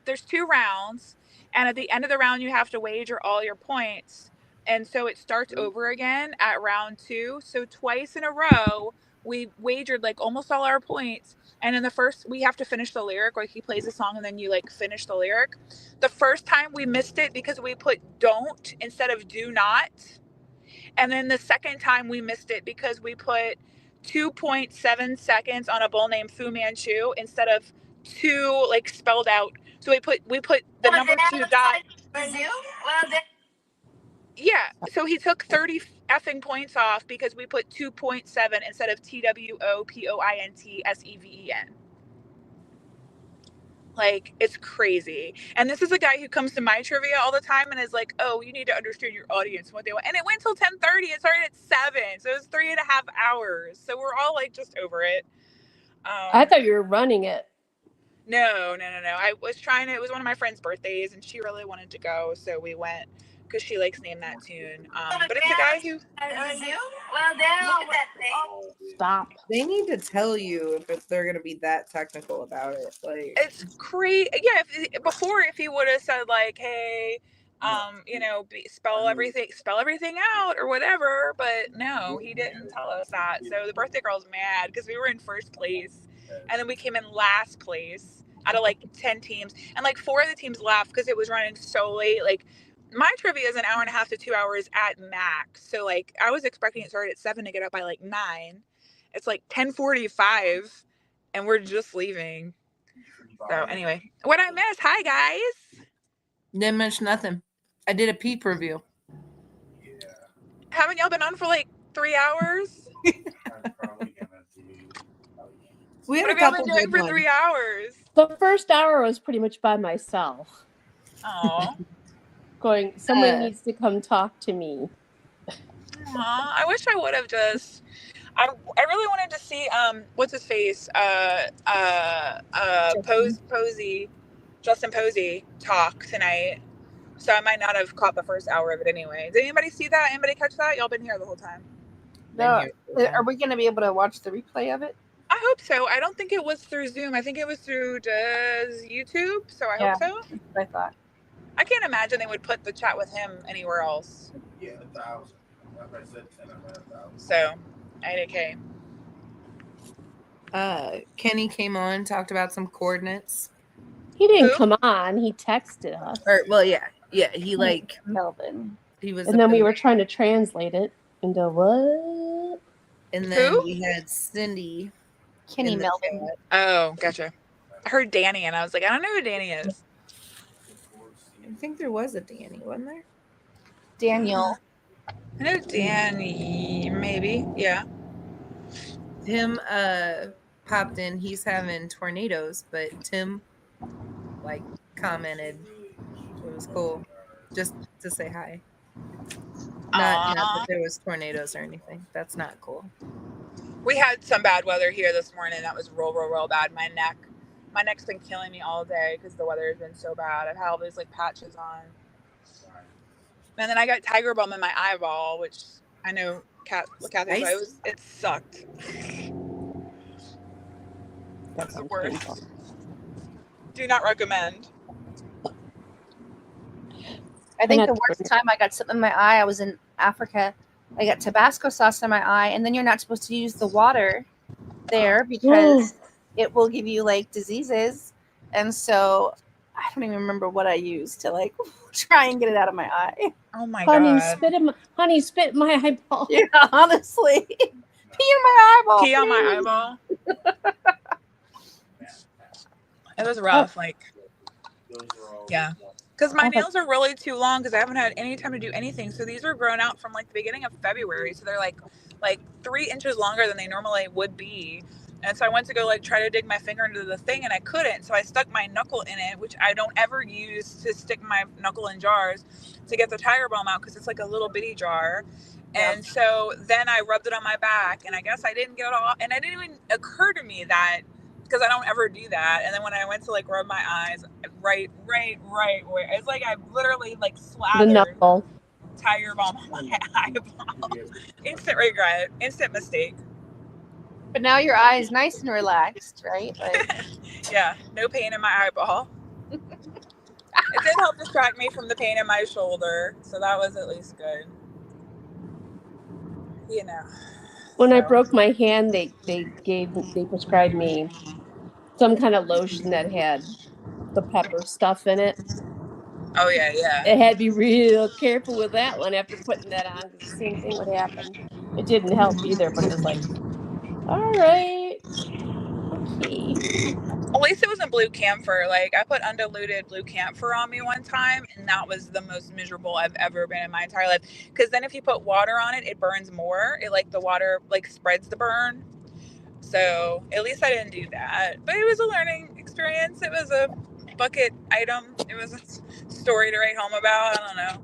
there's 2 rounds, and at the end of the round you have to wager all your points. And so it starts over again at round 2. So twice in a row we wagered like almost all our points. And in the first, we have to finish the lyric. Like he plays a song and then you like finish the lyric. The first time we missed it because we put don't instead of do not. And then the second time we missed it because we put 2.7 seconds on a bull named Fu Manchu instead of 2 like spelled out. So we put the number 2 dot. Yeah, so he took 30 effing points off because we put 2.7 instead of TWOPOINTSEVEN. Like, it's crazy. And this is a guy who comes to my trivia all the time and is like, oh, you need to understand your audience and what they want. And it went till 10:30. It started at 7. So it was 3.5 hours. So we're all like just over it. I thought you were running it. No. I was trying to, it was one of my friend's birthdays and she really wanted to go. So we went because she likes Name That Tune. But it's a guy who. Stop. They need to tell you if they're gonna be that technical about it. Like, It's crazy. Yeah, if he would have said like, hey, spell everything out or whatever, but no, he didn't tell us that. So the birthday girl's mad because we were in first place and then we came in last place out of like 10 teams, and like 4 of the teams left because it was running so late. Like my trivia is an hour and a half to 2 hours at max, so like I was expecting it started at 7 to get up by like 9. It's like 10:45 and we're just leaving. So anyway, what I missed? Hi guys. didn't mention nothing. I did a peep review. Yeah. Haven't y'all been on for like 3 hours? I'm probably gonna do. We had What a have y'all couple been doing good for ones. 3 hours? The first hour was pretty much by myself. Oh, Going, somebody needs to come talk to me. I wish I would have just. I really wanted to see what's his face Justin Posey talk tonight. So I might not have caught the first hour of it anyway. Did anybody see that? Anybody catch that? Y'all been here the whole time. No, are we going to be able to watch the replay of it? I hope so. I don't think it was through Zoom. I think it was through YouTube. So I hope so. That's what I thought. I can't imagine they would put the chat with him anywhere else. Yeah, 1,000. If I said 10, I meant 1,000. So, IDK. Kenny came on, talked about some coordinates. He didn't Who? come on. He texted us. Or, well, yeah, he like Melvin. He was And up then we in were there. trying to translate it into what? And then Who? we had Cindy Kenny in the Melvin. chat. Oh, gotcha. I heard Danny, and I was like, I don't know who Danny is. I think there was a Danny, wasn't there? Daniel. I know Danny, maybe. Yeah. Tim popped in. He's having tornadoes, but Tim like commented it was cool just to say hi. Not that there was tornadoes or anything. That's not cool. We had some bad weather here this morning. That was real bad. My neck's been killing me all day because the weather has been so bad. I've had all these like patches on, and then I got tiger balm in my eyeball, which I know Kathy. Nice. It sucked. That It was the sounds worst. painful. Do not recommend. I think not the worst time I got something in my eye, I was in Africa. I got Tabasco sauce in my eye, and then you're not supposed to use the water there because it will give you like diseases. And so I don't even remember what I used to like try and get it out of my eye. Oh my Honey, god. spit in my eyeball. Yeah, honestly. Pee in my eyeball. Pee on my please. eyeball. It was rough. Yeah. Because my nails are really too long because I haven't had any time to do anything. So these are grown out from like the beginning of February. So they're like 3 inches longer than they normally would be. And so I went to go like try to dig my finger into the thing and I couldn't. So I stuck my knuckle in it, which I don't ever use to stick my knuckle in jars to get the tiger balm out because it's like a little bitty jar. And so then I rubbed it on my back and I guess I didn't get it all. And it didn't even occur to me that because I don't ever do that. And then when I went to like rub my eyes, right where it's like I literally like The slathered knuckle. tiger balm on my eyeball. Instant regret, instant mistake. But now your eye is nice and relaxed, right? Like, Yeah, no pain in my eyeball. It did help distract me from the pain in my shoulder, so that was at least good. You know. When I broke my hand, they prescribed me some kind of lotion that had the pepper stuff in it. Oh yeah. It had to be real careful with that one after putting that on because the same thing would happen. It didn't help either, but it was like, all right, okay. At least it wasn't blue camphor. Like I put undiluted blue camphor on me one time, and that was the most miserable I've ever been in my entire life. Because then if you put water on it, it burns more. It like the water like spreads the burn. So at least I didn't do that. But it was a learning experience. It was a bucket item. It was a story to write home about. I don't know.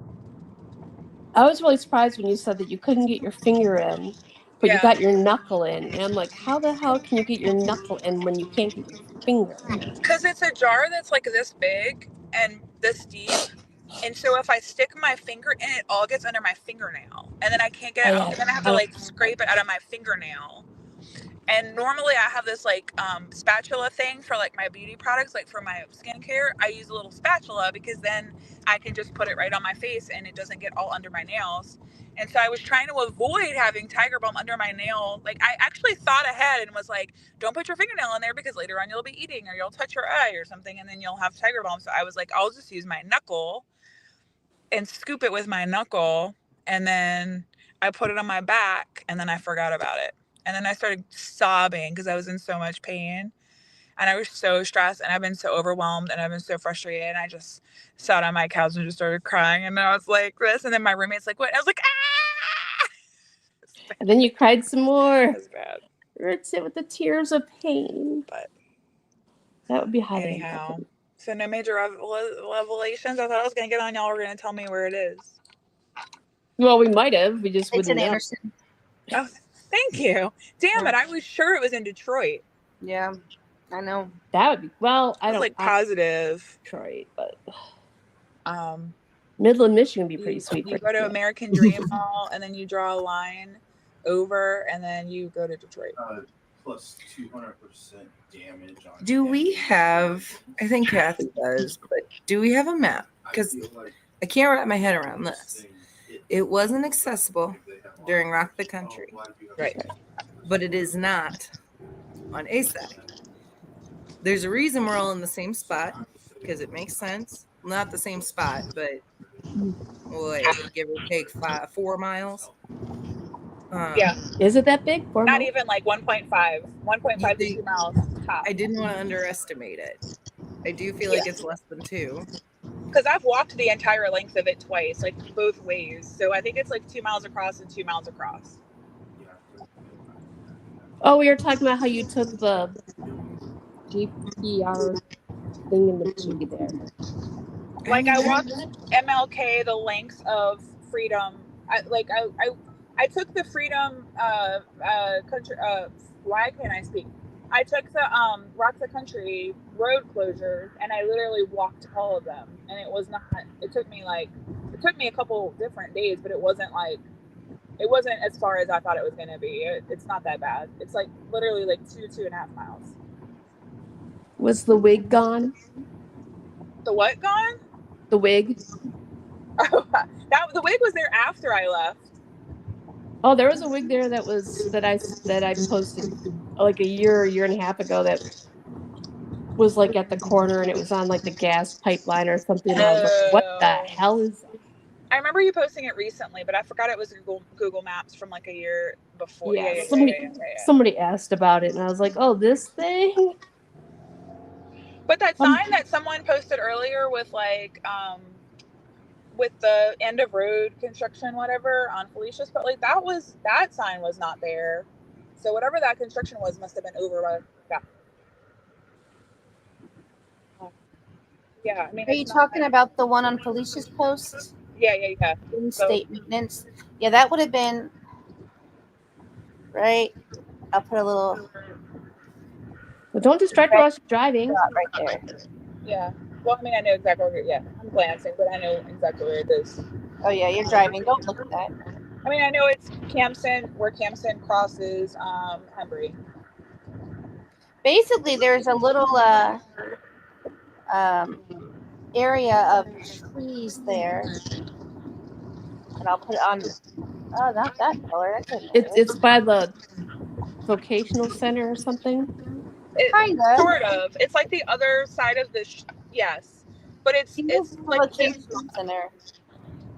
I was really surprised when you said that you couldn't get your finger in, but you got your knuckle in. And I'm like, how the hell can you get your knuckle in when you can't get your finger in? Because it's a jar that's like this big and this deep. And so if I stick my finger in, it all gets under my fingernail. And then I can't get it out. And then I have to like scrape it out of my fingernail. And normally I have this like spatula thing for like my beauty products, like for my skincare. I use a little spatula because then I can just put it right on my face and it doesn't get all under my nails. And so I was trying to avoid having tiger balm under my nail. Like I actually thought ahead and was like, don't put your fingernail in there because later on you'll be eating or you'll touch your eye or something and then you'll have tiger balm. So I was like, I'll just use my knuckle and scoop it with my knuckle. And then I put it on my back and then I forgot about it. And then I started sobbing because I was in so much pain and I was so stressed and I've been so overwhelmed and I've been so frustrated. And I just sat on my couch and just started crying. And I was like this. And then my roommate's like, what? And I was like, ah! And then you cried some more. That's bad. It's it with the tears of pain. But that would be highly anyhow. unhealthy. So no major revelations. I thought I was going to get on. Y'all were going to tell me where it is. Well, we might have. We just it's wouldn't in know. Anderson. Oh, thank you. Damn it. I was sure it was in Detroit. Yeah, I know. That would be, well, I was don't like positive. Detroit, but um Midland, Michigan would be pretty sweet. You go to American Dream Mall and then you draw a line over and then you go to Detroit. Plus 200% damage on. Do we have, I think Kathy does, but do we have a map? Because I can't wrap my head around this. It wasn't accessible during Rock the Country. Right. But it is not on ASAC. There's a reason we're all in the same spot because it makes sense. Not the same spot, but like give or take 4 miles. Yeah. Is it that big? 4 Not miles? even like 1.5 to 2 miles top. I didn't want to underestimate it. I do feel like it's less than 2. Because I've walked the entire length of it twice, like both ways. So I think it's like 2 miles across and 2 miles across. Oh, we were talking about how you took the GPR thing in the G there. Like I walked MLK the length of Freedom. I took the Freedom country. Why can't I speak? I took the Rock the Country road closures, and I literally walked all of them. And it was not. It took me a couple different days, but it wasn't as far as I thought it was going to be. It's not that bad. It's like literally like 2.5 miles. Was the wig gone? The what gone? The wig? The wig was there after I left. Oh, there was a wig there that I posted like a year and a half ago that was like at the corner and it was on like the gas pipeline or something. And I was like, what the hell is that? I remember you posting it recently, but I forgot it was Google Maps from like a year before. Yeah, somebody asked about it and I was like, oh, this thing? But that sign that someone posted earlier with like with the end of road construction, whatever, on Felicia's, but like that sign was not there. So whatever that construction was must have been over by that. Yeah, I mean. Are you talking about the one on Felicia's post? Yeah. In state maintenance. Yeah, that would have been right. I'll put a little. Well, don't distract her while she's driving. Right there. Yeah. Well, I mean, I know exactly where. Yeah, I'm glancing, but I know exactly where it is. Oh yeah, you're driving. Don't look at that. I mean, I know it's Campson, where Campson crosses Hembry. Basically, there's a little area of trees there, and I'll put it on. Oh, not that color. It's by the vocational center or something. Kind of. Sort of. It's like the other side of the. Yes, but it's like vocational center.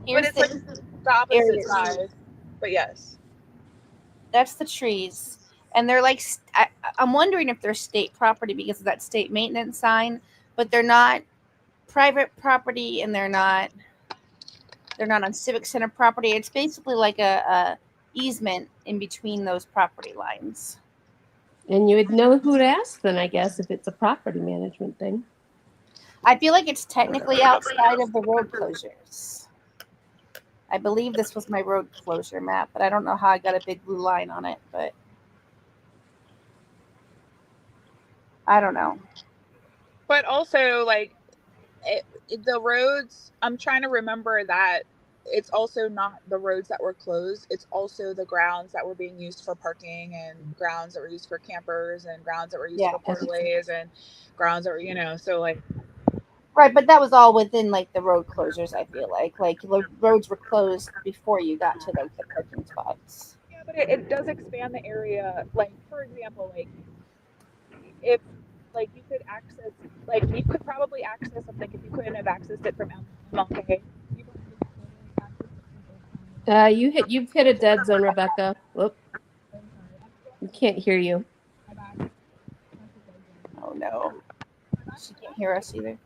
But it's like the opposite side. But yes, that's the trees, and they're like. I'm wondering if they're state property because of that state maintenance sign, but they're not private property, and they're not on civic center property. It's basically like a easement in between those property lines. And you would know who to ask then, I guess, if it's a property management thing. I feel like it's technically outside of the road closures. I believe this was my road closure map, but I don't know how I got a big blue line on it, but I don't know. But also, like, the roads, I'm trying to remember that it's also not the roads that were closed. It's also the grounds that were being used for parking and grounds that were used for campers and grounds that were used for portalays and grounds that were, so like. Right, but that was all within like the road closures, I feel like roads were closed before you got to like the parking spots. Yeah, but it does expand the area. Like, for example, like if like you could access, like you could probably access something if you couldn't have accessed it from MLK. You've hit a dead zone, Rebecca. Whoop. We can't hear you. Oh no. She can't hear us either.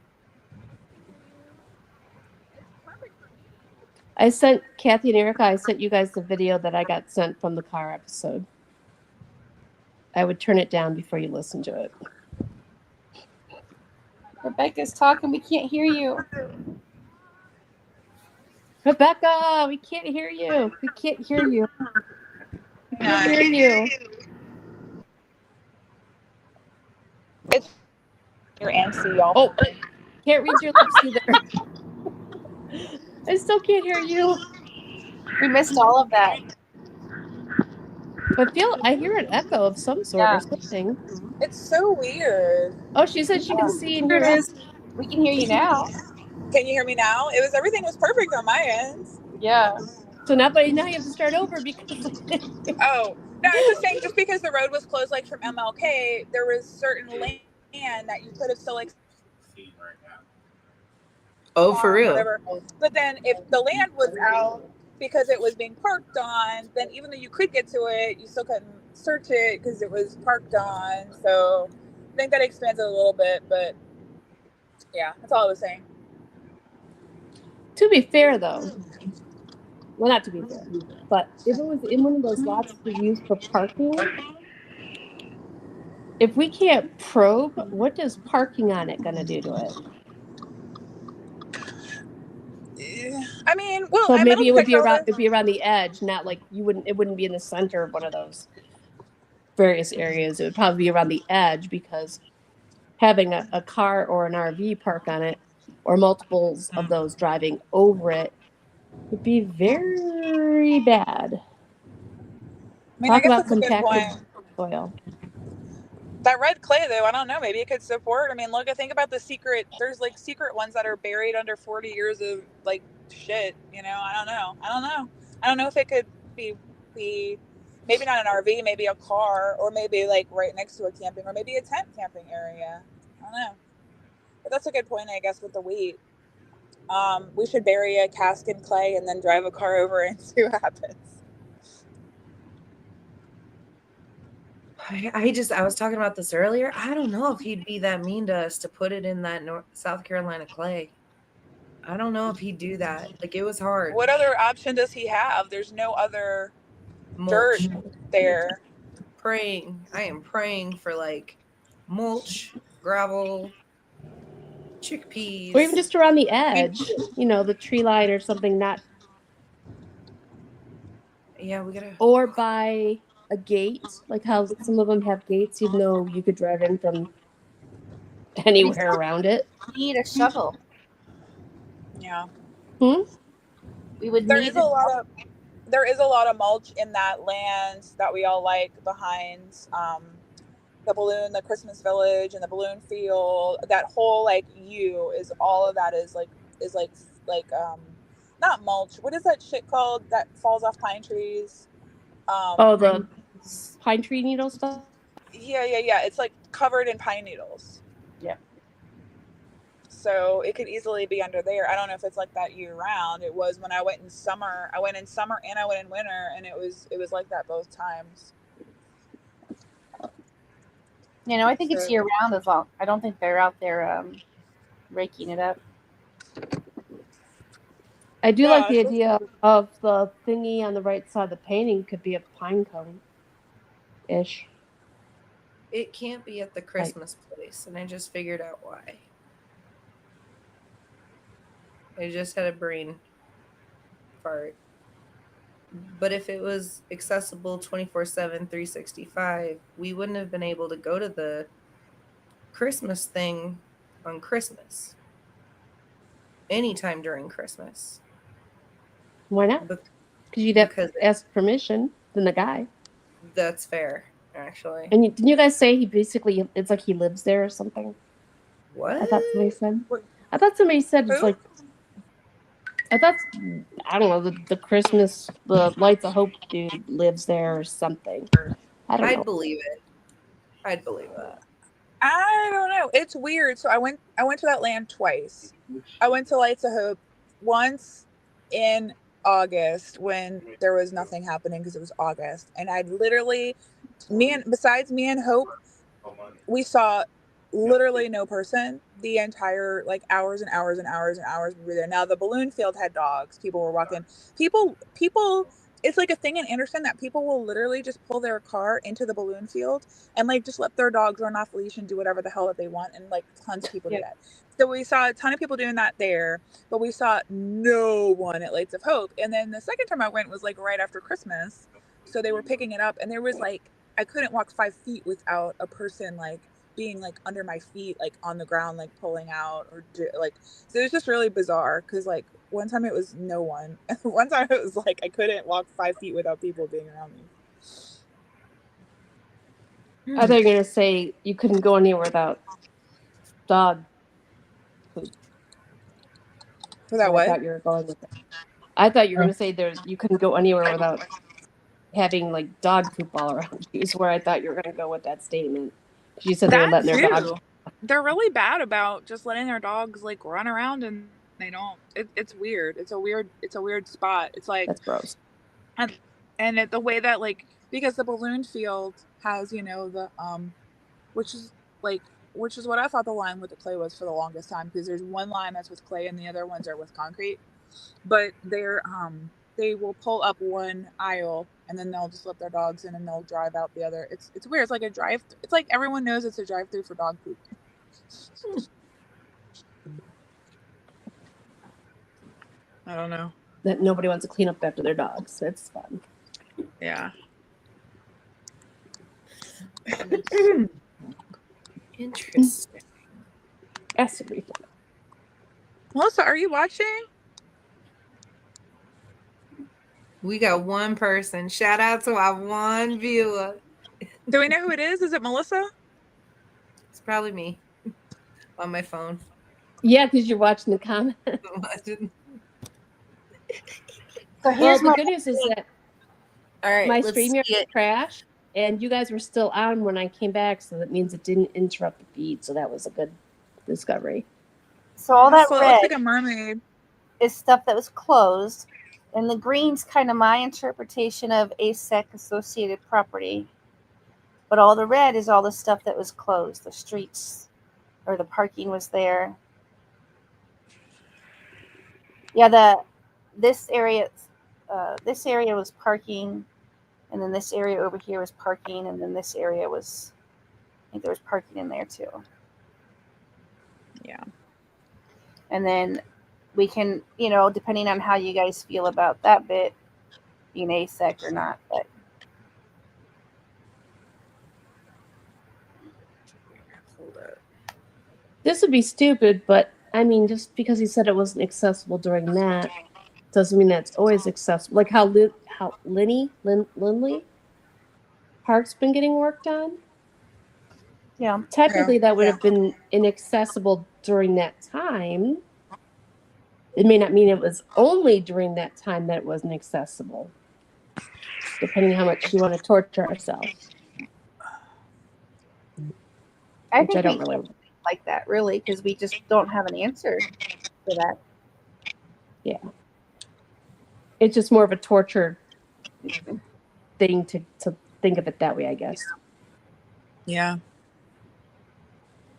I sent Kathy and Erica, I sent you guys the video that I got sent from the car episode. I would turn it down before you listen to it. Rebecca's talking, we can't hear you. Rebecca, we can't hear you. We can't hear you. We can't hear you. It's your antsy, y'all. Oh, can't read your lips either. I still can't hear you. We missed all of that. I hear an echo of some sort or something. It's so weird. Oh, she said she can see and hear us. We can hear you now. Can you hear me now? Everything was perfect on my end. Yeah. So now you have to start over because. Oh no, I was just saying, just because the road was closed, like from MLK, there was certain land that you could have still like. Oh, for farm, real? whatever. But then if the land was out because it was being parked on, then even though you could get to it, you still couldn't search it because it was parked on. So I think that expands it a little bit, but yeah, that's all I was saying. To be fair, though, well, not to be fair, but if it was in one of those lots that was used for parking, if we can't probe, what is parking on it going to do to it? I mean, well, So at maybe it Metal would be around. Detector, It'd be around the edge, not like you wouldn't. It wouldn't be in the center of one of those various areas. It would probably be around the edge because having a car or an RV park on it, or multiples of those driving over it, would be very bad. I mean, I Talk guess about that's a good compacted point. soil. That red clay, though, I don't know. Maybe it could support. I mean, look, I think about the secret. There's like secret ones that are buried under 40 years of like shit. You know, I don't know. I don't know if it could be maybe not an RV, maybe a car, or maybe like right next to a camping, or maybe a tent camping area. I don't know. But that's a good point, I guess, with the weight. We should bury a cask in clay and then drive a car over and see what happens. I was talking about this earlier. I don't know if he'd be that mean to us to put it in that South Carolina clay. I don't know if he'd do that. Like, it was hard. What other option does he have? There's no other Mulch. dirt there. I am praying for like mulch, gravel, chickpeas. Or even just around the edge, the tree line or something, not. Yeah, we gotta. Or by a gate, like how some of them have gates, even though you could drive in from anywhere around it. We need a shovel. Yeah. We would There need is a lot of mulch in that land that we all like behind the Christmas village and the balloon field. That whole like is all of that is not mulch. What is that shit called that falls off pine trees? The pine tree needle stuff? Yeah. It's like covered in pine needles. Yeah. So it could easily be under there. I don't know if it's like that year round. It was when I went in summer. I went in summer and I went in winter, and it was like that both times. I think it's year round as well. I don't think they're out there raking it up. I do like the idea of the thingy on the right side of the painting could be a pine cone-ish. It can't be at the Christmas place, and I just figured out why. I just had a brain fart. But if it was accessible 24/7, 365, we wouldn't have been able to go to the Christmas thing on Christmas. Anytime during Christmas. Why not? Because you'd have to ask permission from the guy. That's fair, actually. And didn't you guys say it's like he lives there or something? What? I thought somebody said it's like, I don't know, the Christmas, the Lights of Hope dude lives there or something. I don't know. I'd believe it. I'd believe that. I don't know. It's weird. So I went to that land twice. I went to Lights of Hope once in August when there was nothing happening because it was August, and I'd literally, besides me and Hope, we saw literally no person the entire like hours and hours and hours and hours we were there. Now the balloon field had dogs. People were walking. People. It's like a thing in Anderson that people will literally just pull their car into the balloon field and like just let their dogs run off leash and do whatever the hell that they want, and like tons of people do that. So we saw a ton of people doing that there, but we saw no one at Lights of Hope. And then the second time I went was like right after Christmas, so they were picking it up, and there was like I couldn't walk 5 feet without a person like being like under my feet, like on the ground, like pulling out so it was just really bizarre because like one time it was no one. One time it was like I couldn't walk 5 feet without people being around me. I thought you were going to say you couldn't go anywhere without dog poop. Without what? I thought you were going with it. I thought you were going to say you couldn't go anywhere without having like dog poop all around you, is where I thought you were going to go with that statement. You said they were letting their dogs. They're really bad about just letting their dogs like run around in They don't. It's weird. It's a weird spot. It's like, That's gross. and the way that, like, because the balloon field has, the which is what I thought the line with the clay was for the longest time, because there's one line that's with clay and the other ones are with concrete. But they will pull up one aisle and then they'll just let their dogs in and they'll drive out the other. It's weird. It's like a drive. It's like everyone knows it's a drive-through for dog poop. I don't know. That nobody wants to clean up after their dogs. It's fun. Yeah. Interesting. Acid reflux. Melissa, are you watching? We got one person. Shout out to our one viewer. Do we know who it is? Is it Melissa? It's probably me on my phone. Yeah, because you're watching the comments. So Well, here's the my good news is that All right, my let's StreamYard see it. crashed, and you guys were still on when I came back, so that means it didn't interrupt the feed. So that was a good discovery. so all that So it red looks like a mermaid. is stuff that was closed, and the green's kind of my interpretation of ASEC associated property. But all the red is all the stuff that was closed. The streets or the parking was there. Yeah, this area was parking, and then this area over here was parking, and then this area was, I think there was parking in there too. Yeah. And then we can, depending on how you guys feel about that bit, being ASEC or not. But Hold up. This would be stupid, but I mean, just because he said it wasn't accessible during that doesn't mean that's always accessible. Like how Lindley Park's been getting worked on. yeah, Technically, that would have been inaccessible during that time. It may not mean it was only during that time that it wasn't accessible, depending on how much you want to torture ourselves. I Which think I don't we really like that really, because we just don't have an answer for that. Yeah. It's just more of a torture thing to think of it that way, I guess. Yeah.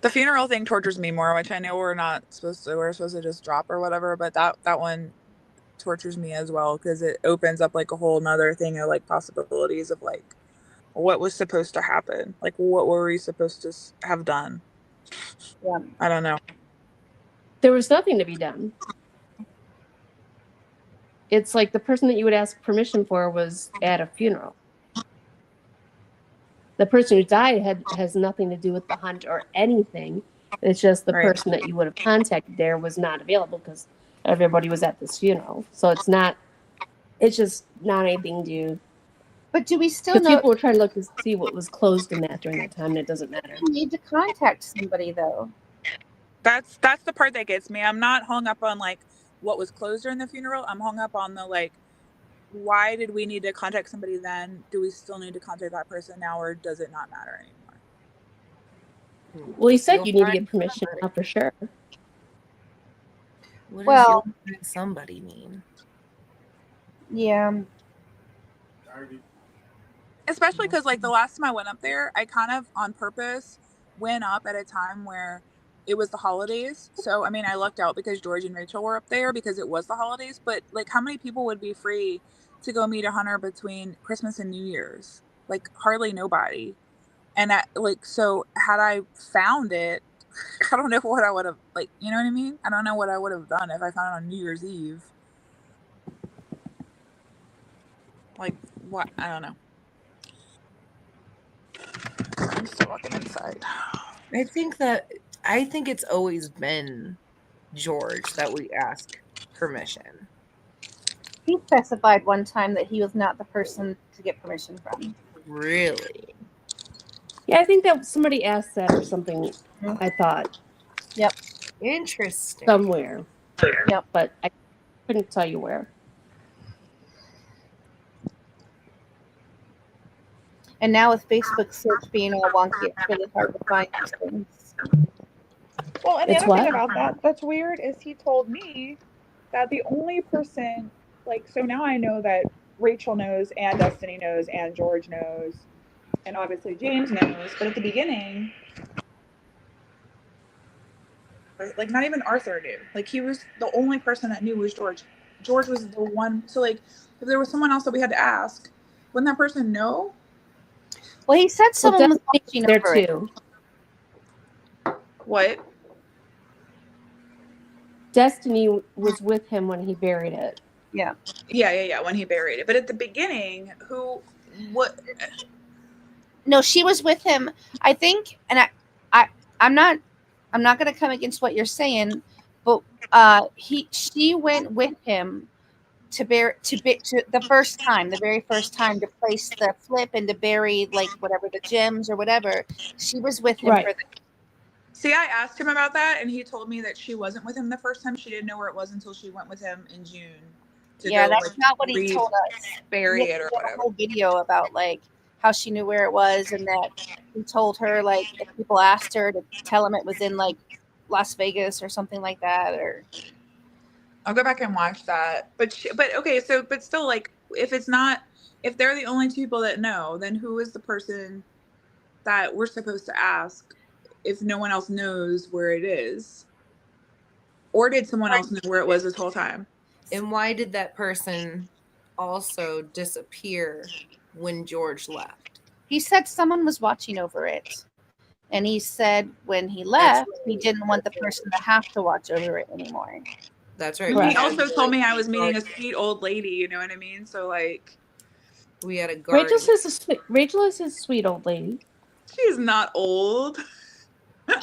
The funeral thing tortures me more, which I know we're supposed to just drop or whatever, but that one tortures me as well, because it opens up like a whole nother thing of like possibilities of like what was supposed to happen. Like what were we supposed to have done? Yeah. I don't know. There was nothing to be done. It's like the person that you would ask permission for was at a funeral. The person who died has nothing to do with the hunt or anything. It's just the Right. person that you would have contacted there was not available because everybody was at this funeral. So it's just not anything to. But do we still Because know people were trying to look to see what was closed in that during that time, and it doesn't matter. you need to contact somebody though? That's the part that gets me. I'm not hung up on like what was closed during the funeral. I'm hung up on the like, why did we need to contact somebody then? Do we still need to contact that person now, or does it not matter anymore? Well, he said You'll you need to find get permission now for sure. What Well- does you'll find somebody mean? Yeah. Especially because like the last time I went up there, I kind of on purpose went up at a time where it was the holidays. So I mean, I lucked out because George and Rachel were up there because it was the holidays. But like, how many people would be free to go meet a hunter between Christmas and New Year's? Like hardly nobody. And so had I found it, I don't know what I would have, like, you know what I mean? I don't know what I would have done if I found it on New Year's Eve. Like, what? I don't know. I'm still walking inside. I think it's always been George that we ask permission. He specified one time that he was not the person to get permission from. Really? Yeah, I think that somebody asked that or something. I thought Interesting. somewhere. Yep. But I couldn't tell you where. And now with Facebook search being all wonky, it's really hard to find these things. Well, and the It's other thing what? about that's weird is he told me that the only person, like, so now I know that Rachel knows and Destiny knows and George knows and obviously James knows, but at the beginning, like, not even Arthur knew. Like, he was the only person that knew was George. George was the one. So, like, if there was someone else that we had to ask, wouldn't that person know? Well, he said Well, someone was Destiny's watching there over it. too. What? Destiny was with him when he buried it. Yeah. Yeah, when he buried it. But at the beginning, what? No, she was with him. I think, and I'm not going to come against what you're saying, but she went with him to the very first time to place the flip and to bury like whatever the gems or whatever. She was with him Right. for the. See, I asked him about that, and he told me that she wasn't with him the first time. She didn't know where it was until she went with him in June. Yeah, that's not what he told us. Bury it or He did whatever. a whole video about like how she knew where it was, and that he told her like if people asked her to tell him it was in like Las Vegas or something like that. Or I'll go back and watch that. But okay, but still, like, if they're the only two people that know, then who is the person that we're supposed to ask if no one else knows where it is? Or did someone else know where it was this whole time? And why did that person also disappear when George left? he said someone was watching over it, and he said when he left, he didn't want the person to have to watch over it anymore. That's right. Correct. He also told me I was meeting a sweet old lady, you know what I mean? So, like, We had a guardian. Rachel is his sweet old lady. she's not old.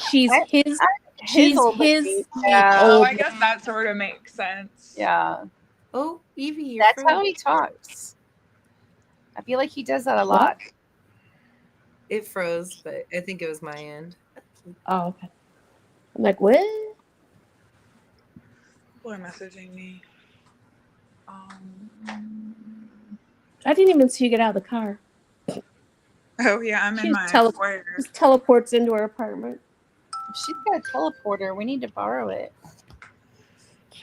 She's his. She's old his lady. sweet Yeah. Oh, old. I guess that sort of makes sense. Yeah, Oh, Evie, you're that's how frozen. he talks. I feel like he does that a lot. It froze, but I think it was my end. Oh, okay. I'm like, what? People are messaging me. I didn't even see you get out of the car. Oh yeah, I'm in She my just foyer. just teleports into her apartment. If she's got a teleporter, we need to borrow it.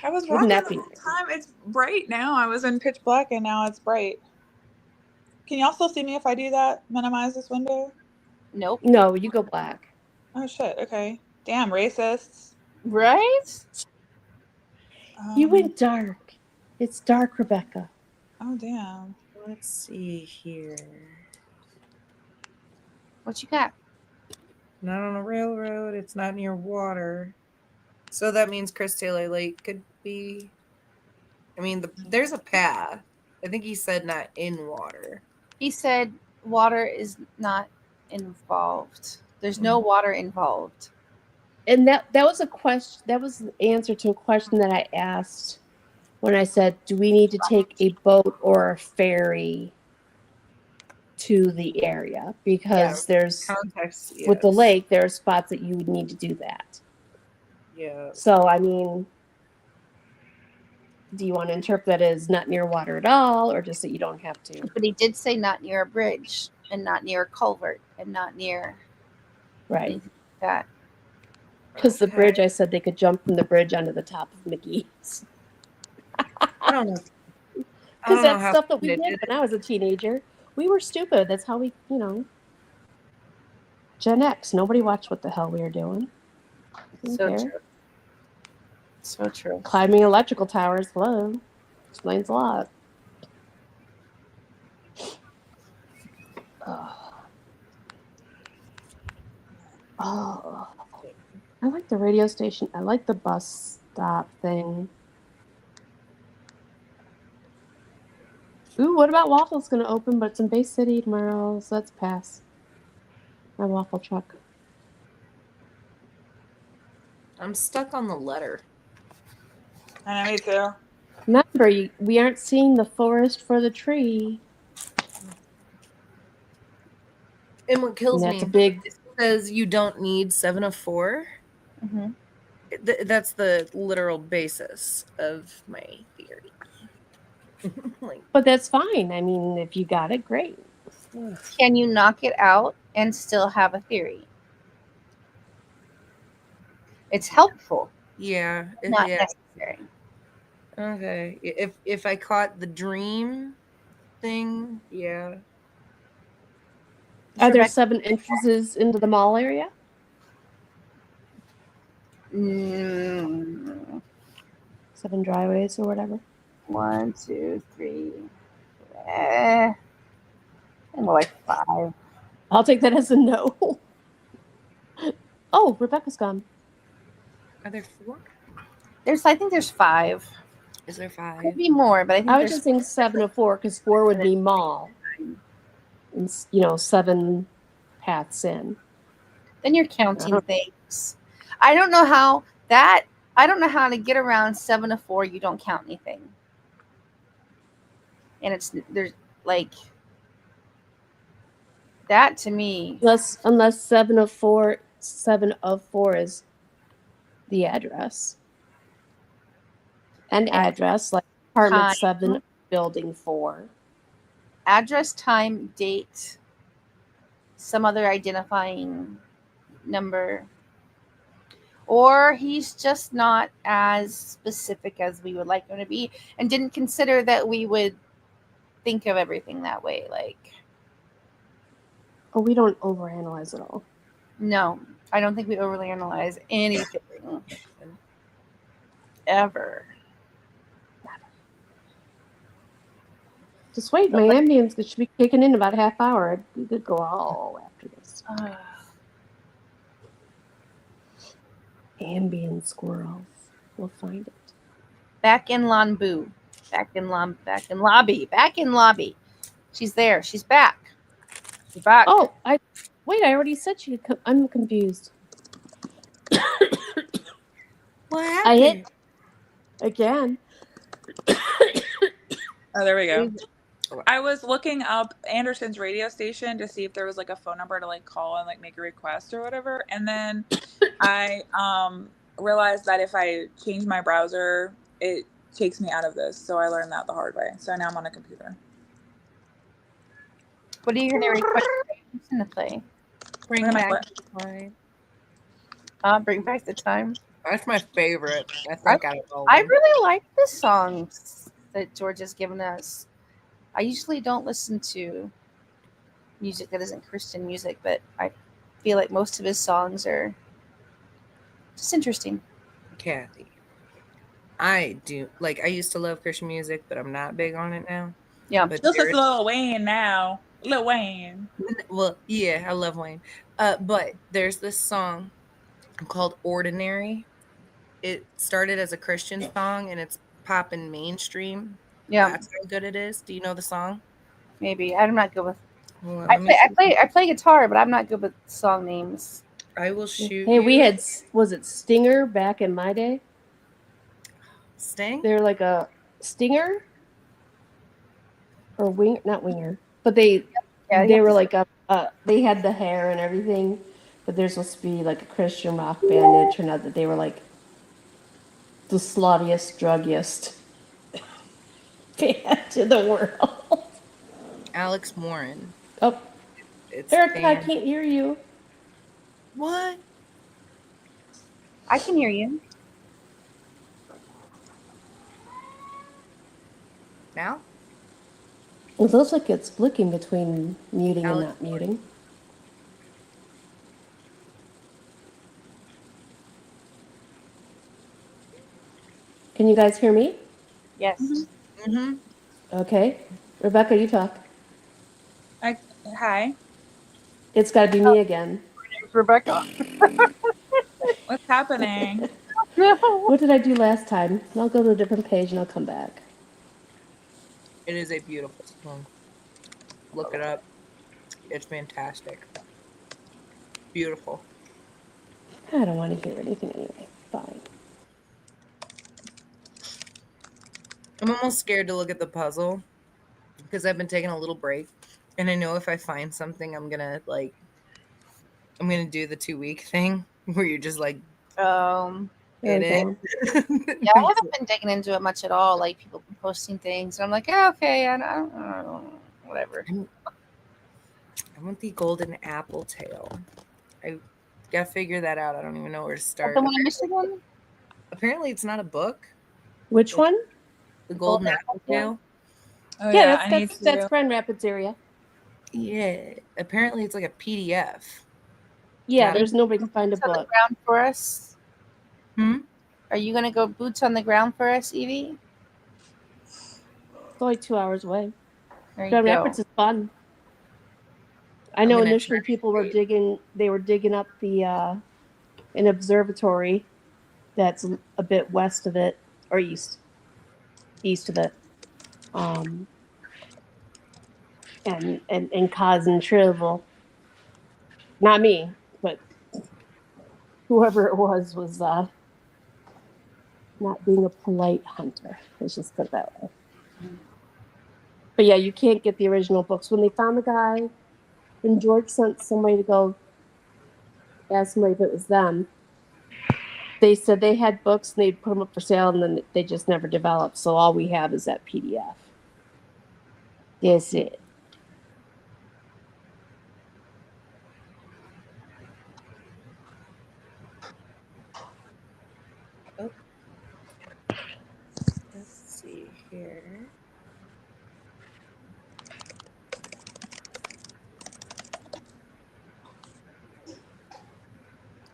I was Wouldn't walking that the be whole time. It's bright now. I was in pitch black and now it's bright. Can y'all still see me if I do that? Minimize this window? Nope. No, you go black. Oh shit, okay. Damn, racists. Right? You went dark. It's dark, Rebecca. Oh damn. Let's see here. What you got? Not on a railroad. It's not near water. So that means Chris Taylor Lake could be. I mean, there's a path. I think he said not in water. He said water is not involved. There's no water involved. And that was a question. That was the answer to a question that I asked when I said, "Do we need to take a boat or a ferry to the area?" Because there's Context, with the yes. lake, there are spots that you would need to do that. Yeah. So, I mean, do you want to interpret that as not near water at all, or just that you don't have to? But he did say not near a bridge and not near a culvert and not near Right. anything like that. Because the bridge, I said they could jump from the bridge onto the top of McGee's. I don't know. Because that's stuff that we did when I was a teenager. We were stupid. That's how we, Gen X. Nobody watched what the hell we were doing. So true. So true. Climbing electrical towers. Hello. Explains a lot. Oh. I like the radio station. I like the bus stop thing. Ooh, what about Waffle's going to open, but it's in Bay City tomorrow, so that's pass. My waffle truck. I'm stuck on the letter. I know, me too. Remember, we aren't seeing the forest for the tree. And what kills And me, that's a big... it says you don't need 7 of 4. Mm-hmm. That's the literal basis of my theory. But that's fine. I mean, if you got it, great. Can you knock it out and still have a theory? It's helpful, Yeah. not Yeah. necessary. Okay. If I caught the dream thing, yeah. Are there Rebecca, 7 entrances into the mall area? mm, 7 driveways or whatever? 1, 2, 3. Eh, more like 5. I'll take that as a no. Oh, Rebecca's gone. Are there 4? I think there's 5. Is there Could 5? be more, but I think I was there's just saying 7 of 4 because 4 would be mall. And, 7 paths in. Then you're counting things. I don't know how to get around 7 of 4. You don't count anything, and there's like that to me. Unless 7 of 4 is the address. An address like apartment Time. 7, building 4. Address, time, date, some other identifying number, or he's just not as specific as we would like him to be, and didn't consider that we would think of everything that way. Like, Oh, we don't overanalyze it all. no, I don't think we overly analyze anything ever. Just wait, my ambience should be kicking in about a half hour. We could go all after this. Ambient squirrels. We'll find it. Back in Lanbu. Back in lobby. She's there. She's back. She's back. Oh, I already said she could come. I'm confused. What I happened? hit again. Oh, there we go. I was looking up Anderson's radio station to see if there was like a phone number to like call and like make a request or whatever. And then I realized that if I change my browser, it takes me out of this. So I learned that the hard way. So now I'm on a computer. What are you going to request to play? Bring What am I- back what? the time. Bring back the time. That's my favorite. I think out of all of I them. really like the songs that George has given us. I usually don't listen to music that isn't Christian music, but I feel like most of his songs are just interesting. Kathy. I do like. I used to love Christian music, but I'm not big on it now. Yeah. But This there is is- Lil Wayne now. Lil Wayne. well, yeah, I love Wayne. But there's this song called "Ordinary." It started as a Christian song, and it's popping mainstream. Yeah, That's how good it is. Do you know the song? maybe. I'm not good with. Well, I let me play guitar, but I'm not good with song names. I will shoot. Hey, we you. had, was it Stinger back in my day? Sting. They're like a Stinger or Winger, not Winger, but they were like they had the hair and everything, but they're supposed to be like a Christian rock band. And it turned out that they were like the sluttiest, druggiest band in the world. Alex Warren. Oh, It's Erica, I band- can't hear you. What? I can hear you. Now? It looks like it's flicking between muting and Alex not muting. Can you guys hear me? Yes. Mm-hmm. Okay. Rebecca, you talk. Hi. It's got to be me again. It's Rebecca. What's happening? What did I do last time? I'll go to a different page and I'll come back. It is a beautiful song. Look it up. It's fantastic. Beautiful. I don't want to hear anything anyway. Fine. I'm almost scared to look at the puzzle because I've been taking a little break, and I know if I find something, I'm gonna do the 2-week thing where you're just like in Okay. it. Yeah, I haven't been digging into it much at all. Like people been posting things, and I'm like, yeah, okay, I don't know, whatever. I want the golden apple tail. Gotta figure that out. I don't even know where to Is that start. the one in Michigan? Apparently, it's not a book. Which one? The Golden Apple Tale. Oh Yeah, I need that's to. Grand Rapids area. Yeah. Apparently, it's like a PDF. Yeah, Not a- there's nobody can find a Boots on the book. ground for us. Hmm? Are you gonna go boots on the ground for us, Evie? It's only 2 hours away. There you Grand go. Rapids is fun. I I'm know gonna initially try people were to- digging. They were digging up the an observatory that's a bit west of it or east of it, and causing trouble. Not me, but whoever it was not being a polite hunter. Let's just put it that way. But yeah, you can't get the original books. When they found the guy, when George sent somebody to go ask somebody if it was them, they said they had books and they'd put them up for sale and then they just never developed. So all we have is that PDF. That's it. Oh. Let's see here.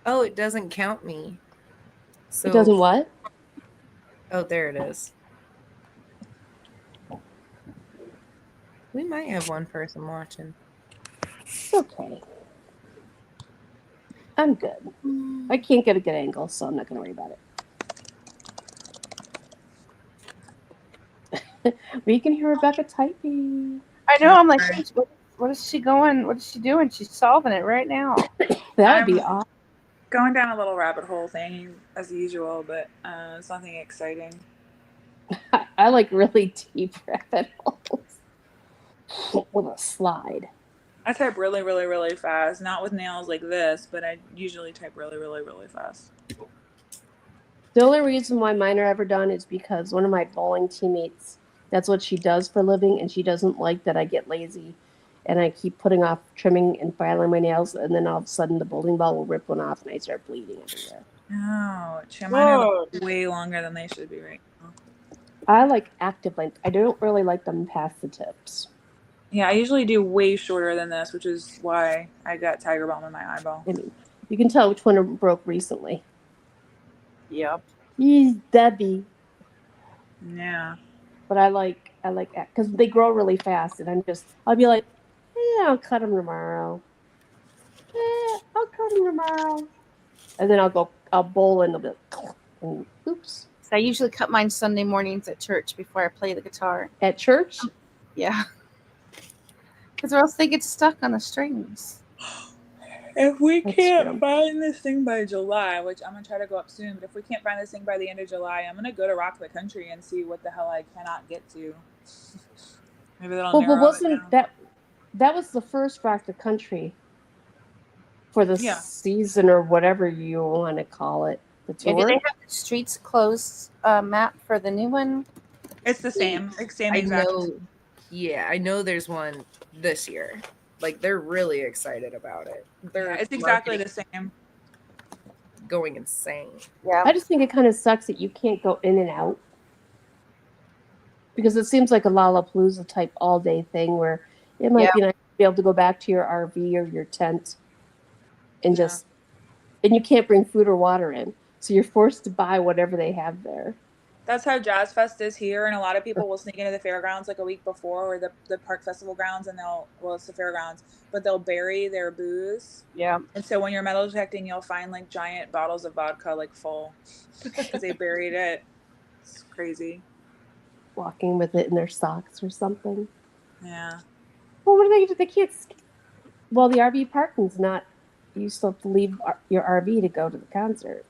Oh, it doesn't count me. So It doesn't what? Oh, there it is. We might have one person watching. It's okay. I'm good. I can't get a good angle, so I'm not going to worry about it. We can hear Rebecca typing. I know. I'm like, Sorry. "Geez, what is she going? What is she doing? She's solving it right now. That would be I'm- awesome. Going down a little rabbit hole thing as usual, but it's nothing exciting. I like really deep rabbit holes with a slide. I type really, really, really fast. Not with nails like this, but I usually type really, really, really fast. The only reason why mine are ever done is because one of my bowling teammates, that's what she does for a living, and she doesn't like that I get lazy and I keep putting off trimming and filing my nails, and then all of a sudden the bowling ball will rip one off and I start bleeding everywhere. Ouch. Mine are like way longer than they should be right now. I like active length. I don't really like them past the tips. Yeah, I usually do way shorter than this, which is why I got tiger balm in my eyeball. I mean, you can tell which one broke recently. Yep. He's Debbie. Yeah. But I like because they grow really fast, and I'll be like, I'll cut them tomorrow. I'll cut them tomorrow, and then I'll bowl and they'll be like, and oops. So I usually cut mine Sunday mornings at church before I play the guitar. At church? Yeah. Because or else they get stuck on the strings. If we That's can't true. find this thing by July, which I'm gonna try to go up soon, but if we can't find this thing by the end of July, I'm gonna go to Rock the Country and see what the hell I cannot get to. Maybe that'll Well, narrow but it wasn't down. that was the first Rock the Country for the Yeah. season or whatever you want to call it, the Yeah, do tour? they have the streets closed map for the new one? It's the same, like same I exact. know. Yeah, I know there's one this year. Like they're really excited about it. Yeah, it's exactly the same. Going insane. Yeah. I just think it kind of sucks that you can't go in and out because it seems like a Lollapalooza type all day thing where it might be nice to be able to go back to your RV or your tent and and you can't bring food or water in, so you're forced to buy whatever they have there. That's how Jazz Fest is here, and a lot of people will sneak into the fairgrounds like a week before, or the park festival grounds, and it's the fairgrounds, but they'll bury their booze. Yeah. And so when you're metal detecting, you'll find like giant bottles of vodka like full because they buried it. It's crazy. Walking with it in their socks or something. Yeah. Well, what do they do? They can't. Well, the RV parking's not. You still have to leave your RV to go to the concert,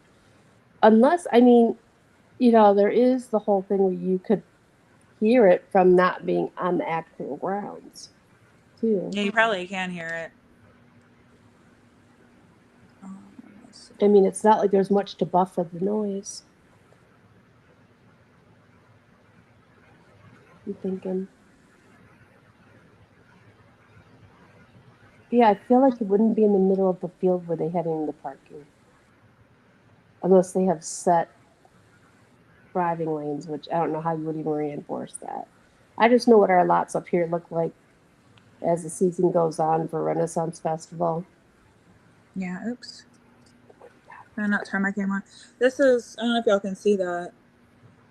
unless there is the whole thing where you could hear it from not being on the actual grounds, too. Yeah, you probably can hear it. I mean, it's not like there's much to buffer the noise. I'm thinking. Yeah, I feel like it wouldn't be in the middle of the field where they head into parking. Unless they have set driving lanes, which I don't know how you would even reinforce that. I just know what our lots up here look like as the season goes on for Renaissance Festival. Yeah, oops. I'm not turn my camera. This is, I don't know if y'all can see that,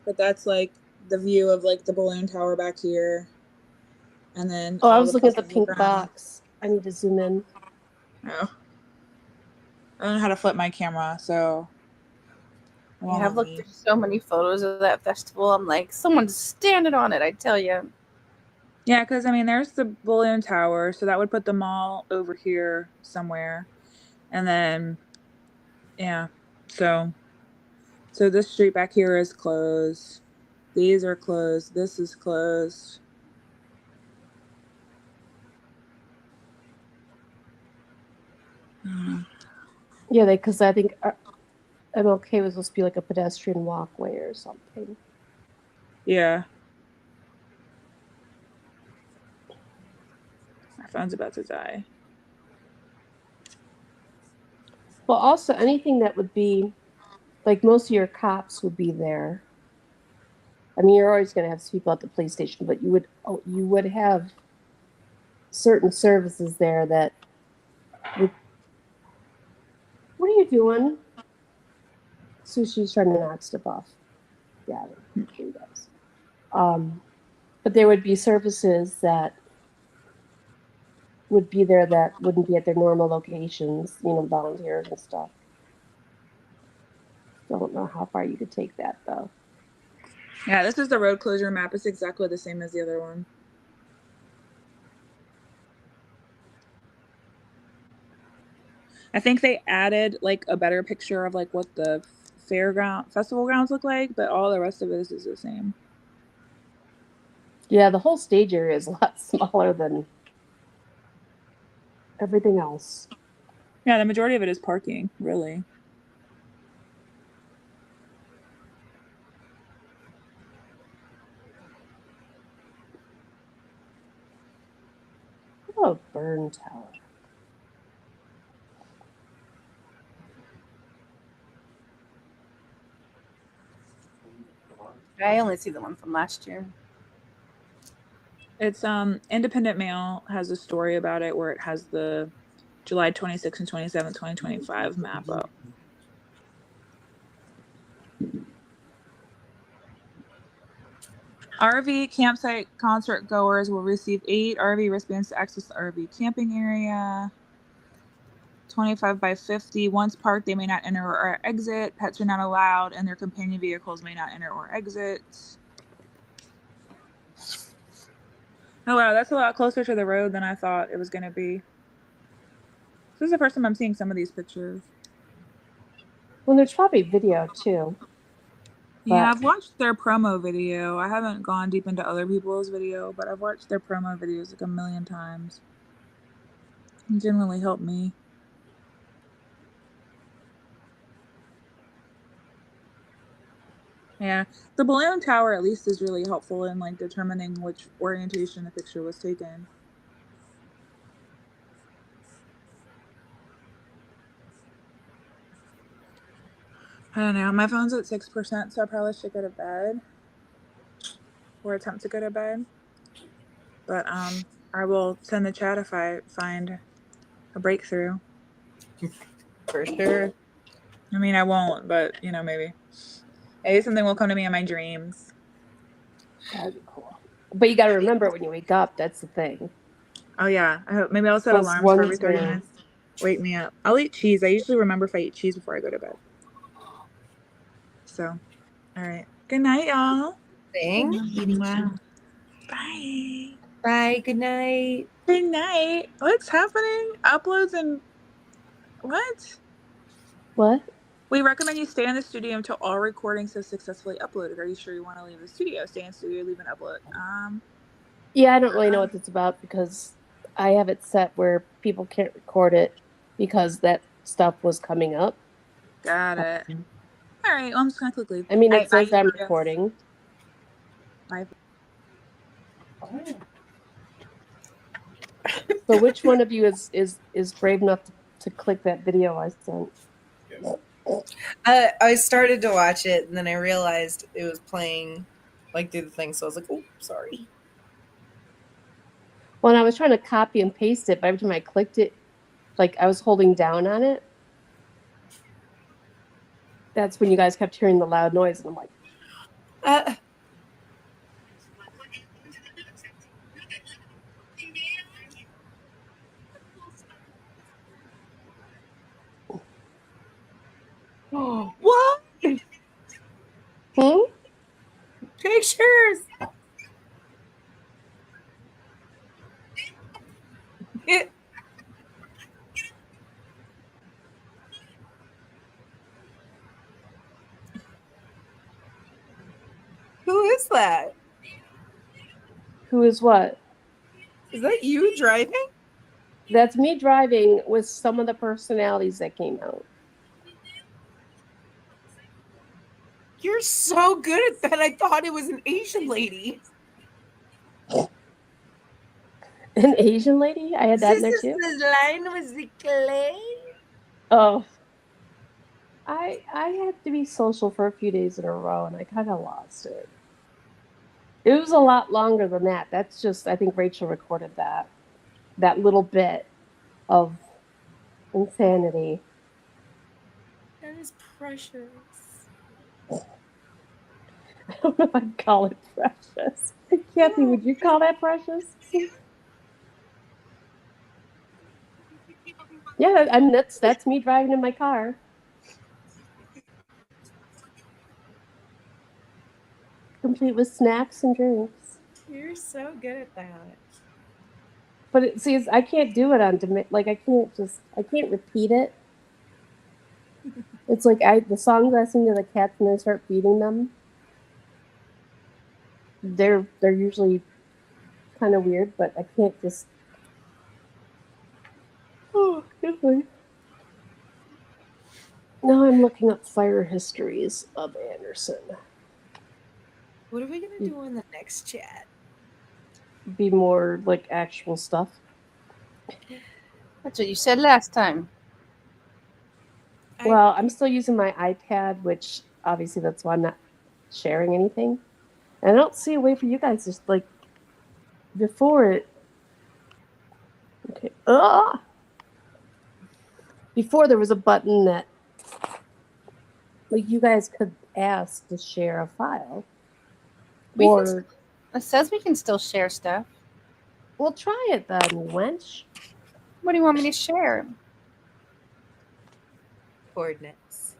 but that's like the view of like the balloon tower back here. And then Oh, I all was the looking at the places pink around. box. I need to zoom in. Oh. I don't know how to flip my camera, so I Yeah, won't I've looked leave. through so many photos of that festival. I'm like, someone's standing on it, I tell you. Yeah, because I mean, there's the balloon tower, so that would put the mall over here somewhere, and then, yeah, so this street back here is closed. These are closed. This is closed. Yeah, because I think MLK was supposed to be like a pedestrian walkway or something. Yeah. My phone's about to die. Well, also anything that would be like most of your cops would be there. I mean, you're always going to have people at the police station, but you would have certain services there that would. What are you doing? Sushi's trying to knock stuff off. Yeah, he does. But there would be services that would be there that wouldn't be at their normal locations, volunteers and stuff. Don't know how far you could take that though. Yeah, this is the road closure map. It's exactly the same as the other one. I think they added like a better picture of like what the festival grounds look like, but all the rest of it is the same. Yeah, the whole stage area is a lot smaller than everything else. Yeah, the majority of it is parking, really. Oh, burn tower. I only see the one from last year. It's Independent Mail has a story about it where it has the July 26th and 27th, 2025 map up. RV campsite concert goers will receive 8 RV wristbands to access the RV camping area. 25 by 50. Once parked, they may not enter or exit. Pets are not allowed, and their companion vehicles may not enter or exit. Oh wow, that's a lot closer to the road than I thought it was going to be. This is the first time I'm seeing some of these pictures. Well, there's probably video too. Yeah, I've watched their promo video. I haven't gone deep into other people's video, but I've watched their promo videos like a million times. It didn't really help me. Yeah, the balloon tower at least is really helpful in like determining which orientation the picture was taken. I don't know. My phone's at 6%, so I probably should go to bed or attempt to go to bed. But I will send the chat if I find a breakthrough. For sure. I mean, I won't, but maybe. Maybe something will come to me in my dreams. That'd be cool. But you got to remember when you wake up, that's the thing. Oh yeah, I hope maybe I'll set Plus alarms for every one's 30 gonna- minutes. Wake me up. I'll eat cheese. I usually remember if I eat cheese before I go to bed. So, all right. Good night, y'all. Thank you. Wow. Bye. Bye. Good night. Good night. What's happening? Uploads and what? What? We recommend you stay in the studio until all recordings have successfully uploaded. Are you sure you want to leave the studio? Stay in the studio, leave an upload. Yeah, I don't really know what it's about because I have it set where people can't record it because that stuff was coming up. Got it. All right. Well, I'm just gonna click leave. I mean, it says bye, I'm you recording. guys. Bye. So which one of you is brave enough to click that video I sent? I started to watch it and then I realized it was playing like through the thing, so I was like, "Oh, sorry." Well, and I was trying to copy and paste it, but every time I clicked it, like I was holding down on it. That's when you guys kept hearing the loud noise, and I'm like, Uh, what hmm? pictures? Who is that? Who is what? Is that you driving? That's me driving with some of the personalities that came out. You're so good at that. I thought it was an Asian lady. An Asian lady? I had that in there too. The line was the clay. Oh, I had to be social for a few days in a row, and I kind of lost it. It was a lot longer than that. That's just, I think Rachel recorded that little bit of insanity. That is precious. I don't know if I'd call it precious. Kathy, would you call that precious? Yeah, I mean that's me driving in my car. Complete with snacks and drinks. You're so good at that. But I can't do it on demand. Like I can't repeat it. It's like the songs I sing to the cats and I start feeding them. They're usually kind of weird, but I can't just. Oh, excuse me. Now I'm looking up fire histories of Anderson. What are we gonna do in the next chat? Be more like actual stuff. That's what you said last time. Well, I'm still using my iPad, which obviously that's why I'm not sharing anything. And I don't see a way for you guys just like before it. Okay. Before there was a button that like you guys could ask to share a file. It says we can still share stuff. Well, try it then, you wench. What do you want me to share? Coordinates.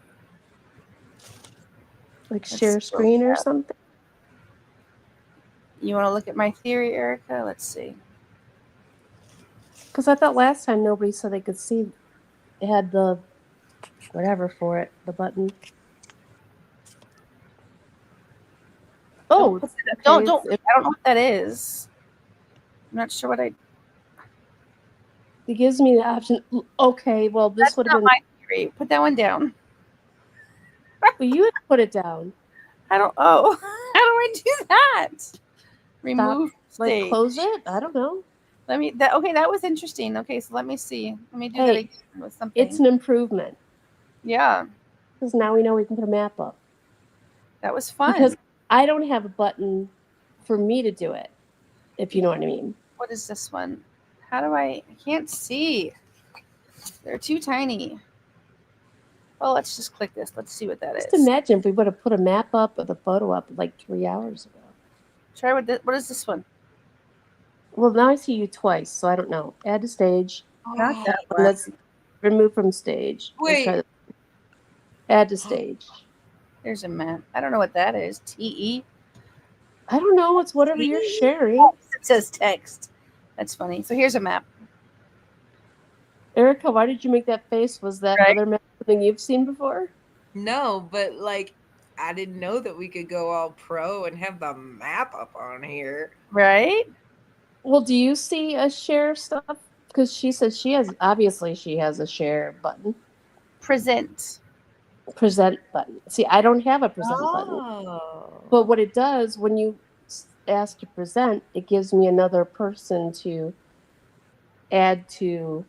Like share screen or something. You want to look at my theory, Erica? Let's see. Because I thought last time nobody said they could see. It had the whatever for it, the button. Oh, don't. I don't know what that is. I'm not sure what I. It gives me the option. Okay, well, this would have been my theory. Put that one down. Well, you had to put it down. I don't. Oh, how do I do that? Remove stage. Like close it. I don't know. Let me. Okay, that was interesting. Okay, so let me see. Let me do that again with something. It's an improvement. Yeah. Because now we know we can put a map up. That was fun. Because I don't have a button for me to do it, if you know what I mean. What is this one? How do I can't see. They're too tiny. Well, let's just click this. Let's see what that is. Just imagine if we would have put a map up with a photo up like 3 hours ago. Try with this. What is this one? Well, now I see you twice, so I don't know. Add to stage. Not that one. Let's remove from stage. Wait. Let's try add to stage. There's a map. I don't know what that is. TE. I don't know. It's whatever you're sharing. It says text. That's funny. So here's a map. Erica, why did you make that face? Was that other map something you've seen before? No, but like I didn't know that we could go all pro and have the map up on here. Right? Well, do you see a share stuff? Because she says she has a share button. Present button. See, I don't have a present button. But what it does when you ask to present, it gives me another person to add to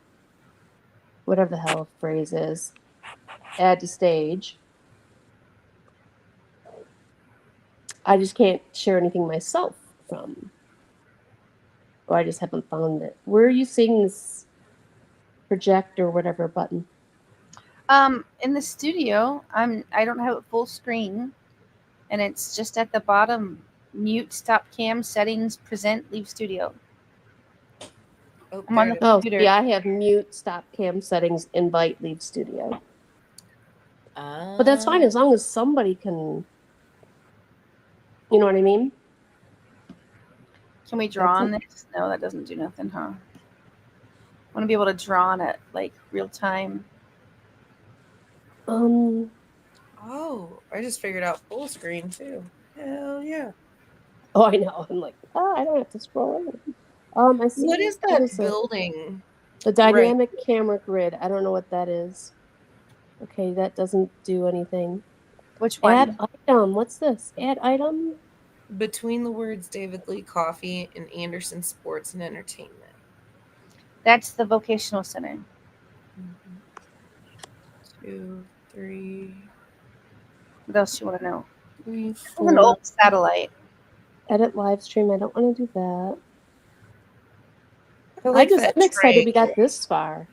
whatever the hell the phrase is, add to stage. I just can't share anything myself from, or I just haven't found it. Where are you seeing this project or whatever button? In the studio, I don't have it full screen, and it's just at the bottom. Mute, stop cam, settings, present, leave studio. Oh, I'm on there the it is. Oh, computer. yeah, I have mute, stop cam settings, invite, leave studio. But that's fine as long as somebody can, you know what I mean? Can we draw That's on it. this? No, that doesn't do nothing, huh? I want to be able to draw on it like real time. Oh, I just figured out full screen too. Hell yeah. Oh, I know. I'm like, I don't have to scroll in. I see. What is What that is it? building? The dynamic camera grid. I don't know what that is. Okay, that doesn't do anything. Which one? Add item. What's this? Add item. Between the words David Lee Coffee and Anderson Sports and Entertainment. That's the vocational center. 2, 3, What else you want to know? 3, It's an 4. old satellite. Edit live stream. I don't want to do that. I like I'm that excited we got triangle. this far.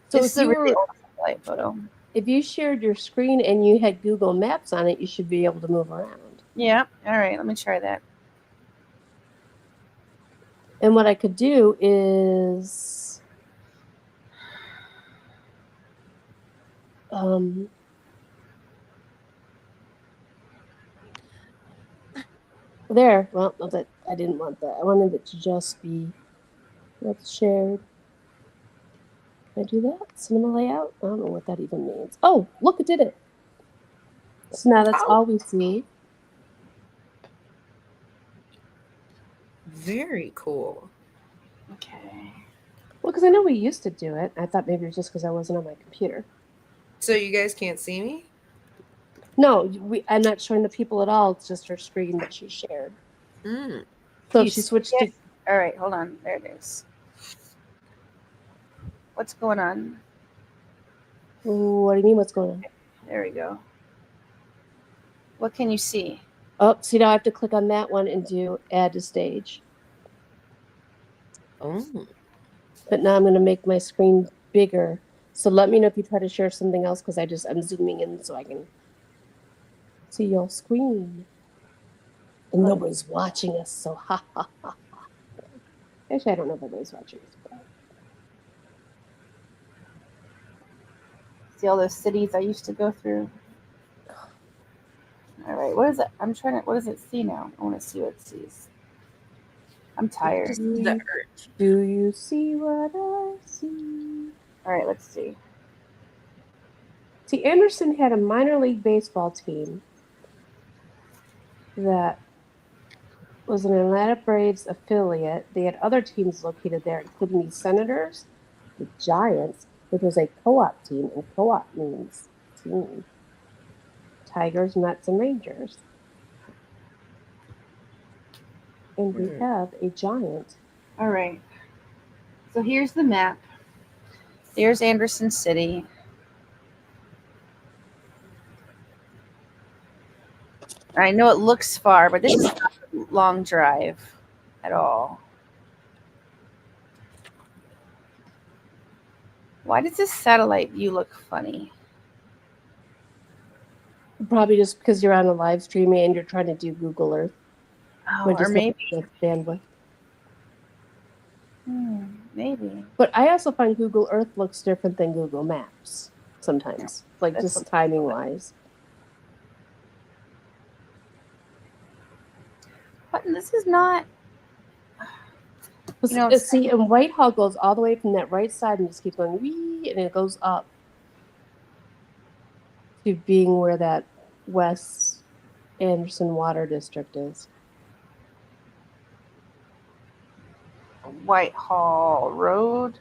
So This is a really old satellite photo. if you shared your screen and you had Google Maps on it, you should be able to move around. Yeah. All right. Let me try that. And what I could do is there. Well, no, that I didn't want that. I wanted it to just be what's shared. Can I do that? Cinema layout? I don't know what that even means. Oh, look, it did it. So now that's all we see. Very cool. Okay. Well, because I know we used to do it. I thought maybe it was just because I wasn't on my computer. So you guys can't see me? No, I'm not showing the people at all. It's just her screen that she shared. Mm. So You if she see switched it? to All right. Hold on. There it is. What's going on? what do you mean? What's going on? There we go. What can you see? Oh, see now I have to click on that one and do add to stage. Oh. But now I'm going to make my screen bigger. So let me know if you try to share something else because I'm zooming in so I can see your screen. And nobody's watching us, so ha ha ha ha. Actually, I don't know if anybody's watching us. But... See all those cities I used to go through. All right. What is it? I'm trying to. What does it see now? I want to see what it sees. I'm tired. The earth. Do you see what I see? All right. Let's see. See, Anderson had a minor league baseball team that was an Atlanta Braves affiliate. They had other teams located there, including the Senators, the Giants, which was a co-op team, and co-op means team. Tigers, Mets, and Rangers. And we have a giant. All right. So here's the map. There's Anderson City. I know it looks far, but this is not a long drive at all. Why does this satellite view look funny? Probably just because you're on a live stream and you're trying to do Google Earth. Oh, or maybe. Bandwidth. Maybe. But I also find Google Earth looks different than Google Maps sometimes, like That's just timing wise. But this is not. You know, see, and Whitehall goes all the way from that right side and just keeps going wee, and it goes up to being where that West Anderson Water District is. Whitehall Road.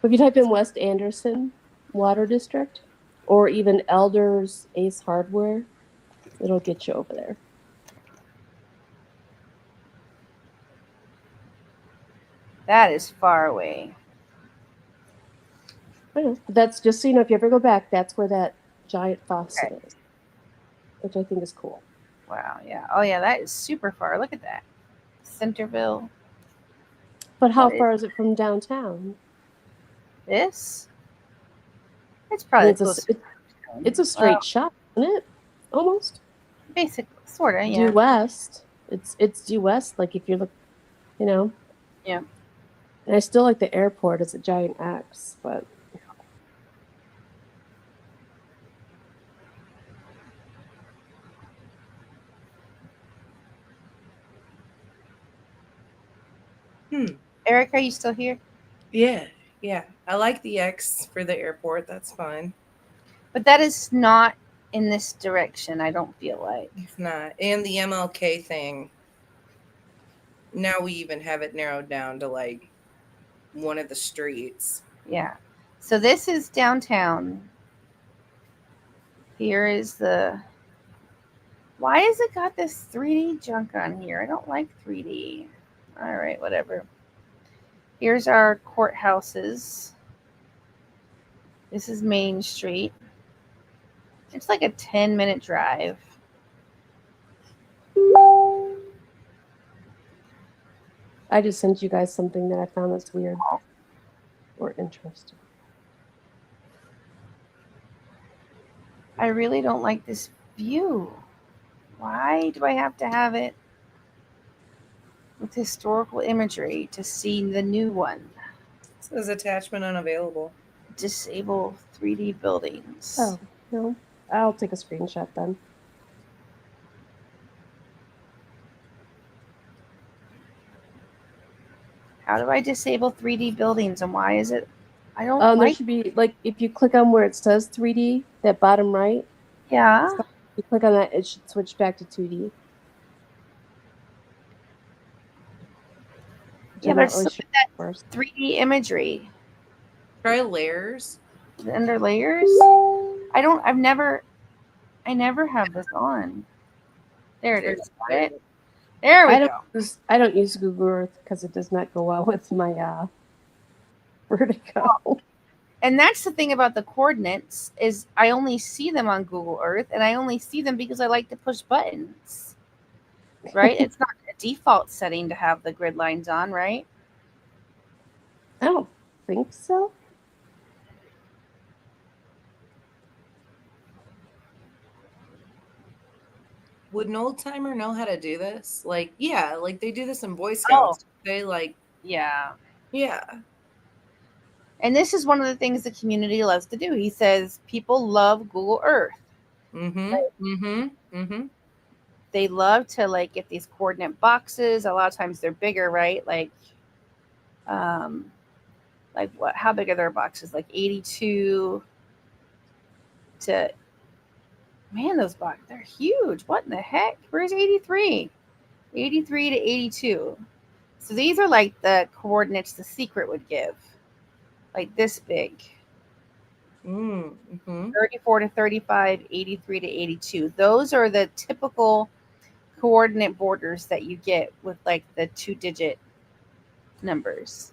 If you type in West Anderson Water District or even Elders Ace Hardware, it'll get you over there. That is far away. I know. But that's just so you know, if you ever go back, that's where that giant faucet is, which I think is cool. Wow. Yeah. Oh, yeah. That is super far. Look at that. Centerville. But how What is far is it from downtown? this? It's I probably mean, close. it's a straight shot, isn't it? Almost Basically, sort of. due Yeah. west. It's due west. Like if you look, you know. Yeah. And I still like the airport as a giant X, but Eric, are you still here? Yeah, yeah. I like the X for the airport. That's fine. But that is not in this direction. I don't feel like. It's not. And the MLK thing. Now we even have it narrowed down to like one of the streets. Yeah. So this is downtown. Here is the. Why has it got this 3D junk on here? I don't like 3D. All right, whatever. Here's our courthouses. This is Main Street. It's like a 10-minute drive. I just sent you guys something that I found that's weird or interesting. I really don't like this view. Why do I have to have it with historical imagery to see the new one? It says attachment unavailable. Disable 3D buildings. Oh, no. I'll take a screenshot then. How do I disable 3D buildings and why is it? I don't There like. should be, like, if you click on where it says 3D, that bottom right, Yeah. you click on that, it should switch back to 2D. Yeah, I'm but not it's really still sure that first. 3D imagery. Try layers. Under layers? I never have this on. There it is. Got it? There we go. I don't use Google Earth because it does not go well with my vertigo. And that's the thing about the coordinates is I only see them on Google Earth and I only see them because I like to push buttons. Right? It's not a default setting to have the grid lines on, right? I don't think so. Would an old timer know how to do this? Like, yeah, like they do this in Boy Scouts. They like, Yeah. yeah. And this is one of the things the community loves to do. He says people love Google Earth. They love to like get these coordinate boxes. A lot of times they're bigger, right? Like what? How big are their boxes? Like 82 to. Man, those boxes, they're huge. What in the heck? Where's 83? 83 to 82. So these are like the coordinates the secret would give. Like this big. 34 to 35, 83 to 82. Those are the typical coordinate borders that you get with like the 2-digit numbers.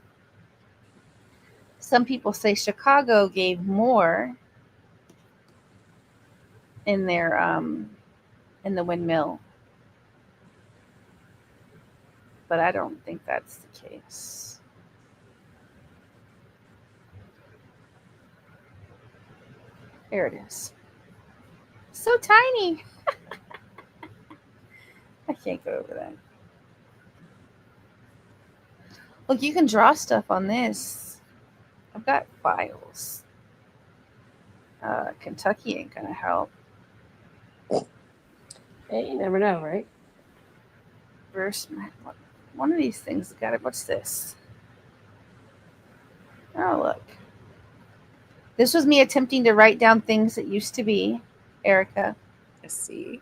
Some people say Chicago gave more in their in the windmill, but I don't think that's the case. There it is. So tiny. I can't go over that. Look, you can draw stuff on this. I've got files. Kentucky ain't gonna help. Hey, you never know, right? Verse, one of these things got it. What's this? Oh, look. This was me attempting to write down things that used to be, Erica. I see.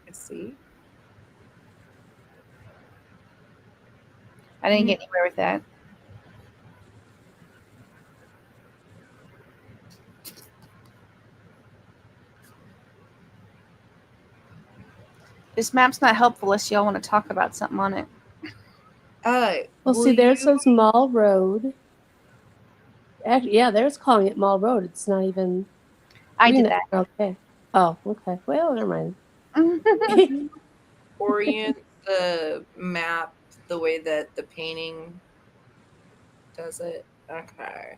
I didn't get anywhere with that. This map's not helpful unless y'all want to talk about something on it. Well, will see, there you- says Mall Road. Actually, yeah, there's calling it Mall Road. It's not even. I green did that. Okay. Oh, okay. Well, never mind. orient the map the way that the painting does it? Okay.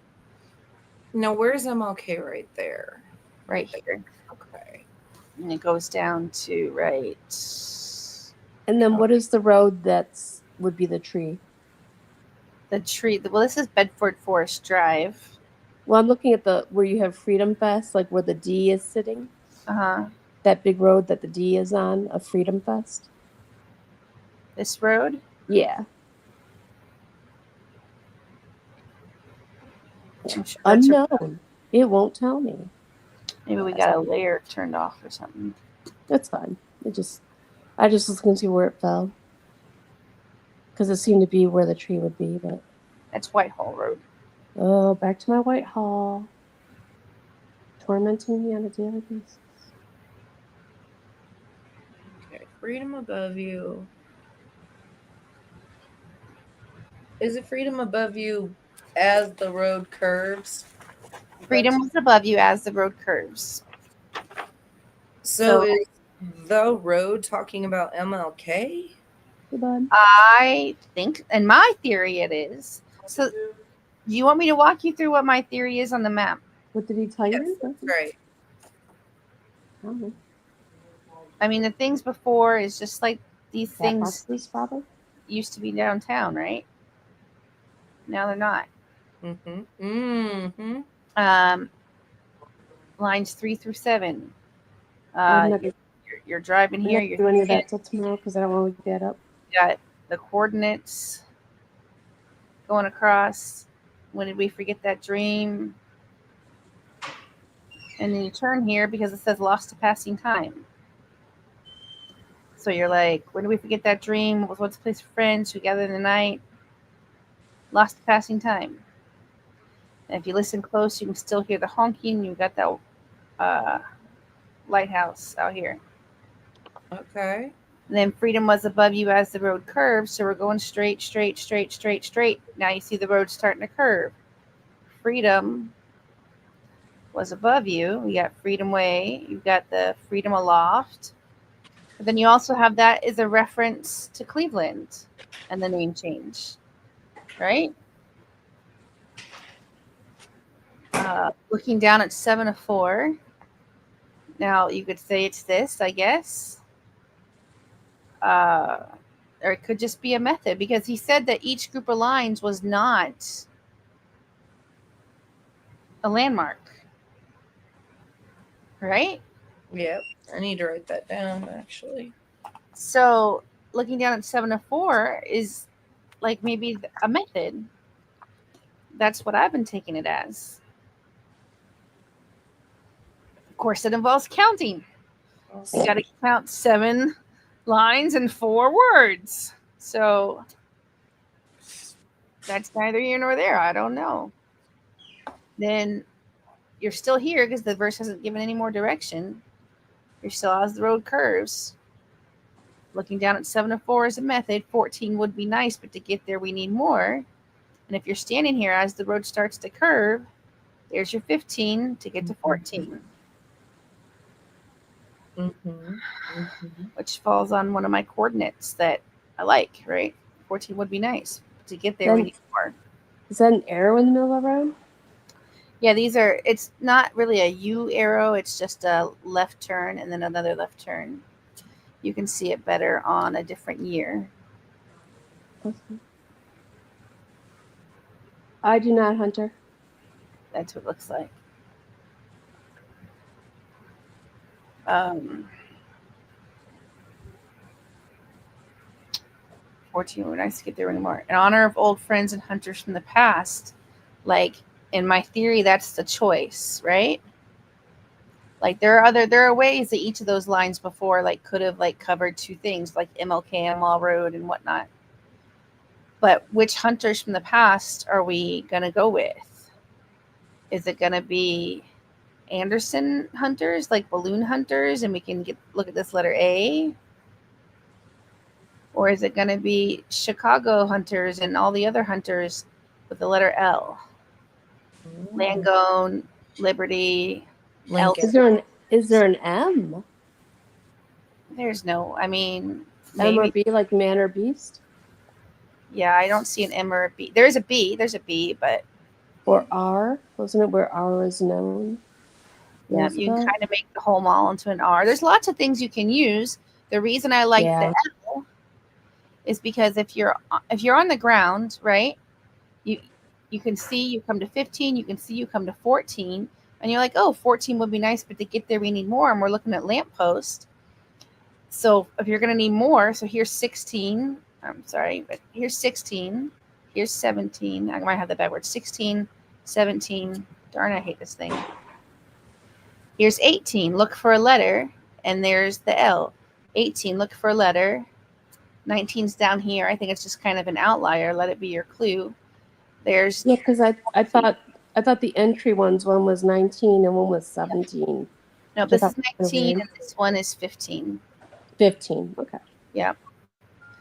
Now, where's MLK right there? Right here. Okay. And it goes down to right. And then what is the road that's would be the tree? The tree. Well, this is Bedford Forest Drive. Well, I'm looking at the where you have Freedom Fest, like where the D is sitting. Uh-huh. That big road that the D is on of Freedom Fest. This road. Yeah. I'm sure that's Unknown. It won't tell me. maybe we got a layer turned off or something. That's fine. I just was looking to see where it fell. Because it seemed to be where the tree would be, but That's Whitehall Road. oh, back to my Whitehall. Tormenting me on a daily basis. Okay. Freedom above you. Is it freedom above you as the road curves? Freedom was above you as the road curves. So is the road talking about MLK? Hey, bud. I think, in my theory, it is. So, do you want me to walk you through what my theory is on the map? What did he tell Yes, you? that's right. I don't know. I mean, the things before is just like these Cat things boxes, probably. used to be downtown, right? Now they're not. Mm-hmm. Mm-hmm. Lines 3 through 7. I'm not You're driving gonna here. You're do any of that till tomorrow because I don't want to get up. got the coordinates going across. When did we forget that dream? And then you turn here because it says lost to passing time. So you're like, when did we forget that dream? What's the place for friends who gather in the night? Lost to passing time. And if you listen close, you can still hear the honking. You've got that lighthouse out here. Okay. And then freedom was above you as the road curves. So we're going straight, straight, straight, straight, straight. Now you see the road starting to curve. Freedom was above you. You got Freedom Way. You've got the Freedom Aloft. But then you also have that as a reference to Cleveland and the name change, right? Looking down at 704. Now you could say it's this, I guess. Or it could just be a method because he said that each group of lines was not a landmark, right? Yep. I need to write that down, actually. So looking down at 704 is like maybe a method. That's what I've been taking it as. Of course, it involves counting. You got to count 7 lines and 4 words. So that's neither here nor there. I don't know. Then you're still here because the verse hasn't given any more direction. You're still as the road curves. Looking down at 704 is a method. 14 would be nice, but to get there, we need more. And if you're standing here as the road starts to curve, there's your 15 to get to 14. Mm-hmm. Mm-hmm. Which falls on one of my coordinates that I like, right? 14 would be nice. To get there, we Then- need more. Is that an arrow in the middle of the road? Yeah, it's not really a U arrow. It's just a left turn and then another left turn. You can see it better on a different year. Okay. I do not, Hunter. That's what it looks like. 14 would be nice to get there anymore. In honor of old friends and hunters from the past, like in my theory, that's the choice, right? Like there are ways that each of those lines before like could have like covered 2 things, like MLK and Mall Road and whatnot. But which hunters from the past are we gonna go with? Is it gonna be Anderson hunters, like balloon hunters, and we can look at this letter A? Or is it going to be Chicago hunters and all the other hunters with the letter L? Langone, Liberty, Lincoln. Is there an M? There's no, I mean, M or maybe. B, like man or beast? Yeah, I don't see an M or a B. There's a B. There's a B, but Or R? Wasn't it where R is known? yeah, you can Roosevelt? kind of make the whole mall into an R. There's lots of things you can use. The reason I like Yeah. the L is because if you're on the ground, right? You can see you come to 15, you can see you come to 14, and you're like, oh, 14 would be nice, but to get there we need more, and we're looking at lamppost. So if you're going to need more, so here's 16. I'm sorry, but here's 16. Here's 17. I might have that backwards. 16, 17. Darn, I hate this thing. Here's 18. Look for a letter, and there's the L. 18. Look for a letter. 19's down here. I think it's just kind of an outlier. Let it be your clue. There's Yeah, because I thought the entry one was 19 and one was 17. no. Which I This thought is was kind of 19, weird. and this one is 15. 15. Okay. Yeah.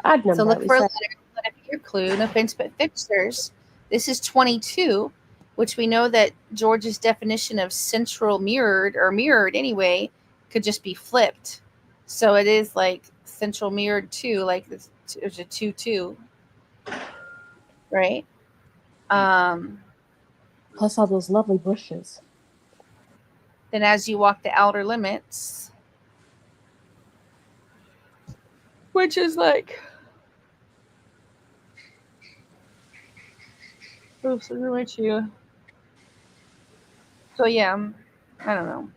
Odd number. So look at for a least letter. Let it be your clue. No offense, but fixtures. This is 22, which we know that George's definition of central mirrored or mirrored anyway could just be flipped. So it is like central mirrored 2, like there's a 2-2, right? Plus all those lovely bushes. Then as you walk the outer limits, which is like, oops, I ruined you. So yeah, I don't know.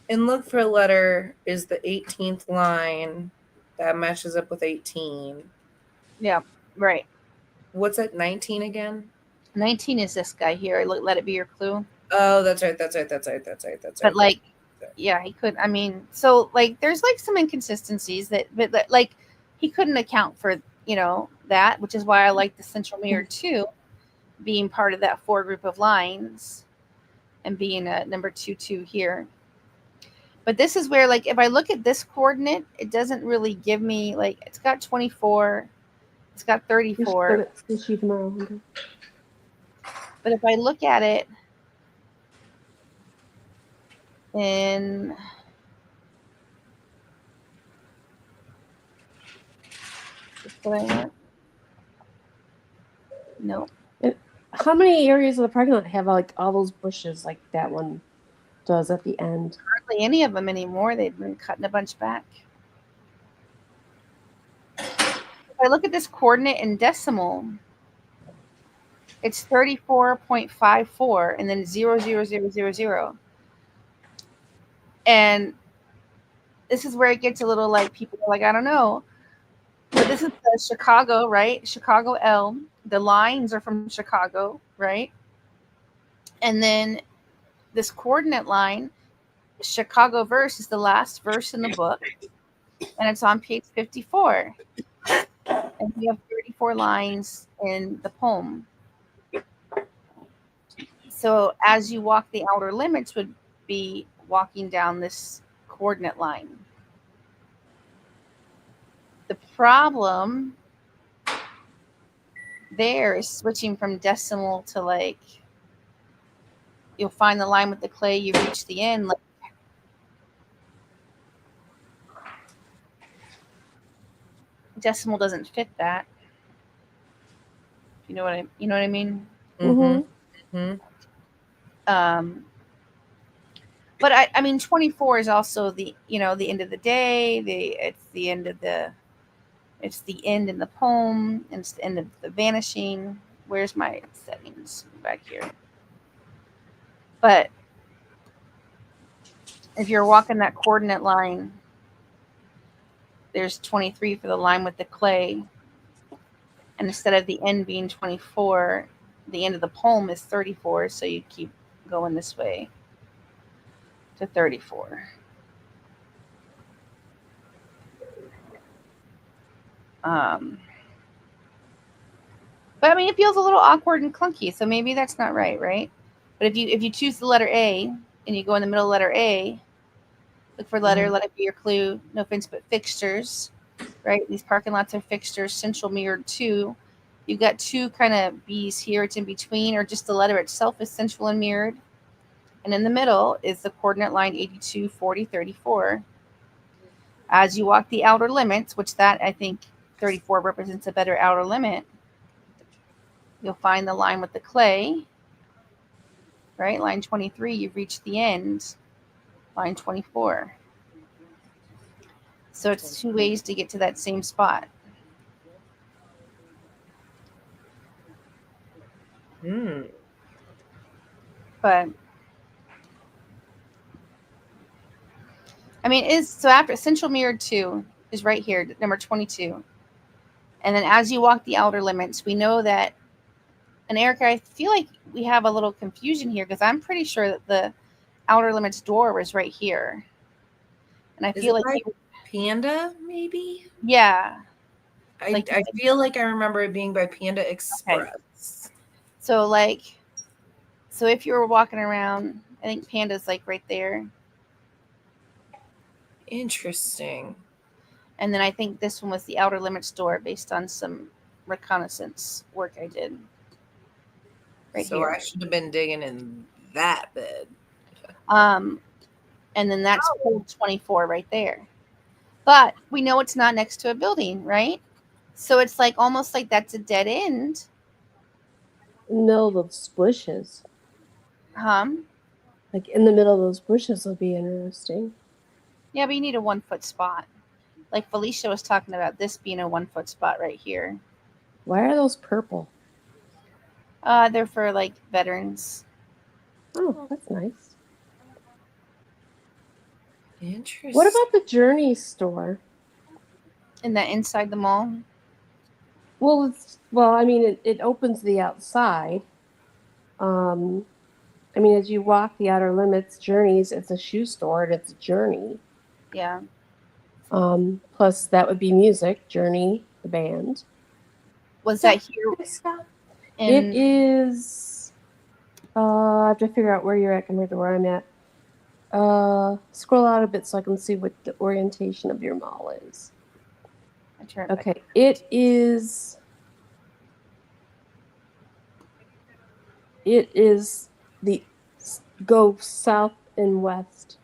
And look for a letter is the 18th line that matches up with 18. Yeah, right. What's at 19 again? 19 is this guy here. Let it be your clue. Oh, that's right. But like, yeah, he could. I mean, so like, there's like some inconsistencies but like, he couldn't account for that, which is why I like the central mirror too, being part of that 4 group of lines, and being a number 2-2 here. But this is where, like, if I look at this coordinate, it doesn't really give me, like, it's got 24, it's got 34. See you tomorrow. But if I look at it in what I want. No. How many areas of the parking lot have like all those bushes like that one does at the end? Hardly any of them anymore. They've been cutting a bunch back. If I look at this coordinate in decimal, it's 34.54 and then 0.0000. And this is where it gets a little like, people are like, I don't know. But this is the Chicago, right? Chicago L. The lines are from Chicago, right? And then this coordinate line, Chicago verse, is the last verse in the book. And it's on page 54. And we have 34 lines in the poem. So as you walk the outer limits would be walking down this coordinate line. The problem there is switching from decimal to, like, you'll find the line with the clay, you reach the end. Like, decimal doesn't fit that. You know what I mean? Mm-hmm. Mm-hmm. But I mean, 24 is also the end of the day. It's the end in the poem, and it's the end of the vanishing. Where's my settings back here? But if you're walking that coordinate line, there's 23 for the line with the clay. And instead of the end being 24, the end of the poem is 34. So you keep going this way to 34. But I mean, it feels a little awkward and clunky, so maybe that's not right? But if you choose the letter A and you go in the middle letter A, look for letter, let it be your clue. No offense, but fixtures. right? These parking lots are fixtures, central mirrored 2. You've got 2 kind of B's here. It's in between, or just the letter itself is central and mirrored. And in the middle is the coordinate line 82, 40, 34. As you walk the outer limits, which that I think 34 represents a better outer limit, you'll find the line with the clay, right? Line 23, you've reached the end. Line 24. So it's 2 ways to get to that same spot. But I mean, after central mirrored 2 is right here, number 22. And then as you walk the outer limits, we know that, and Erica, I feel like we have a little confusion here because I'm pretty sure that the outer limits door was right here. And I feel like Panda, maybe? Yeah. I feel like I remember it being by Panda Express. Okay. So if you were walking around, I think Panda's like right there. Interesting. And then I think this one was the outer limits door based on some reconnaissance work I did. Right so here. I should have been digging in that bed. And then that's pole 24 right there. But we know it's not next to a building, right? So it's like almost like that's a dead end. In the middle of those bushes. Like in the middle of those bushes would be interesting. Yeah, but you need a 1 foot spot. Like Felicia was talking about this being a 1 foot spot right here. Why are those purple? They're for like veterans. Oh, that's nice. Interesting. What about the Journey store? In the inside the mall? Well, I mean, it opens the outside. I mean, as you walk the outer limits, Journeys, it's a shoe store and it's a Journey. Yeah. Plus, that would be music, Journey, the band. Was that here? It is. I have to figure out where you're at compared to where I'm at. Scroll out a bit so I can see what the orientation of your mall is. Okay, it is. It is the go south and west.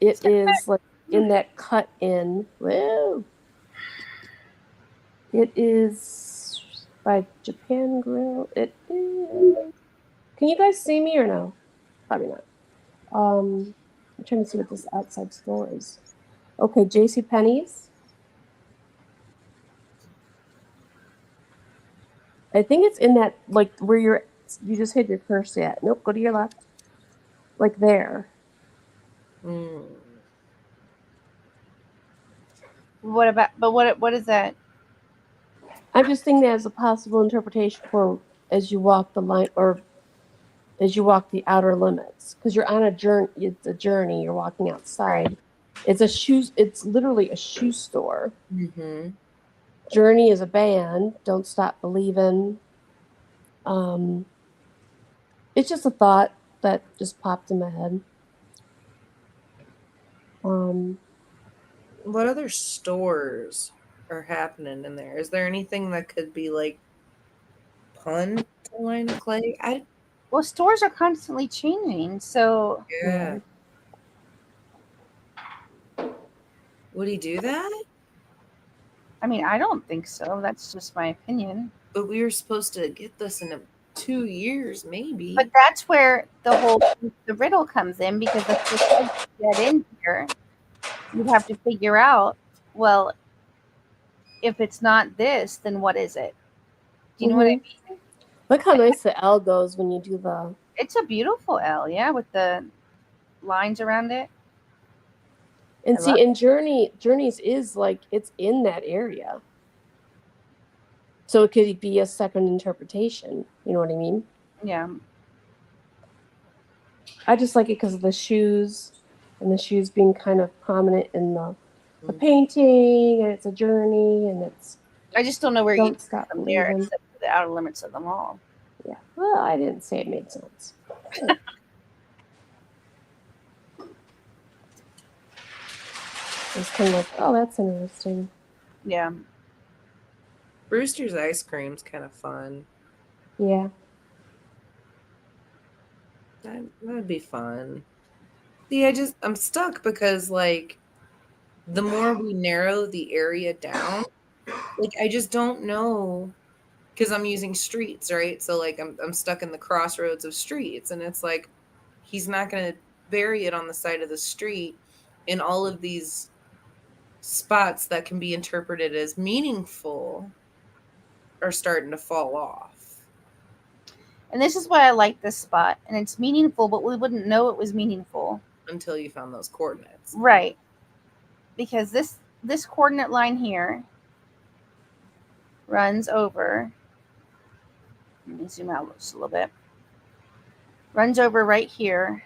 It is like in that cut in. Woo! It is by Japan Grill. It is. Can you guys see me or no? Probably not. I'm trying to see what this outside store is. Okay, JCPenney's. I think it's in that, like, where you just hit your cursor at. Nope, go to your left. Like there. What is that? I'm just thinking that as a possible interpretation for as you walk the line or as you walk the outer limits. Because you're on a journey, it's a journey, you're walking outside. It's literally a shoe store. Mm-hmm. Journey is a band, Don't Stop Believin'. It's just a thought that just popped in my head. What other stores are happening in there? Is there anything that could be like pun to Line of Clay? Well, stores are constantly changing, so yeah. Would he do that? I mean, I don't think so. That's just my opinion. But we were supposed to get this in 2 years, maybe. But that's where the riddle comes in, because if you get in here, you'd have to figure out, well, if it's not this, then what is it? Do you know what I mean? Look how nice the L goes when you do the... It's a beautiful L, yeah, with the lines around it. And see, in Journeys is like, it's in that area. So it could be a second interpretation. You know what I mean? Yeah. I just like it because of the shoes, and the shoes being kind of prominent in the painting, and it's a journey, and it's... I just don't know where you stop from there believing. except for the outer limits of the mall. Yeah. Well, I didn't say it made sense. It's kind of like, oh, that's interesting. Yeah. Brewster's ice cream's kind of fun. Yeah. That'd be fun. See, I'm stuck because like the more we narrow the area down, like I just don't know because I'm using streets, right? So like I'm stuck in the crossroads of streets, and it's like he's not gonna bury it on the side of the street in all of these spots that can be interpreted as meaningful are starting to fall off. And this is why I like this spot. And it's meaningful, but we wouldn't know it was meaningful. Until you found those coordinates. Right. Because this coordinate line here runs over. Let me zoom out just a little bit. Runs over right here.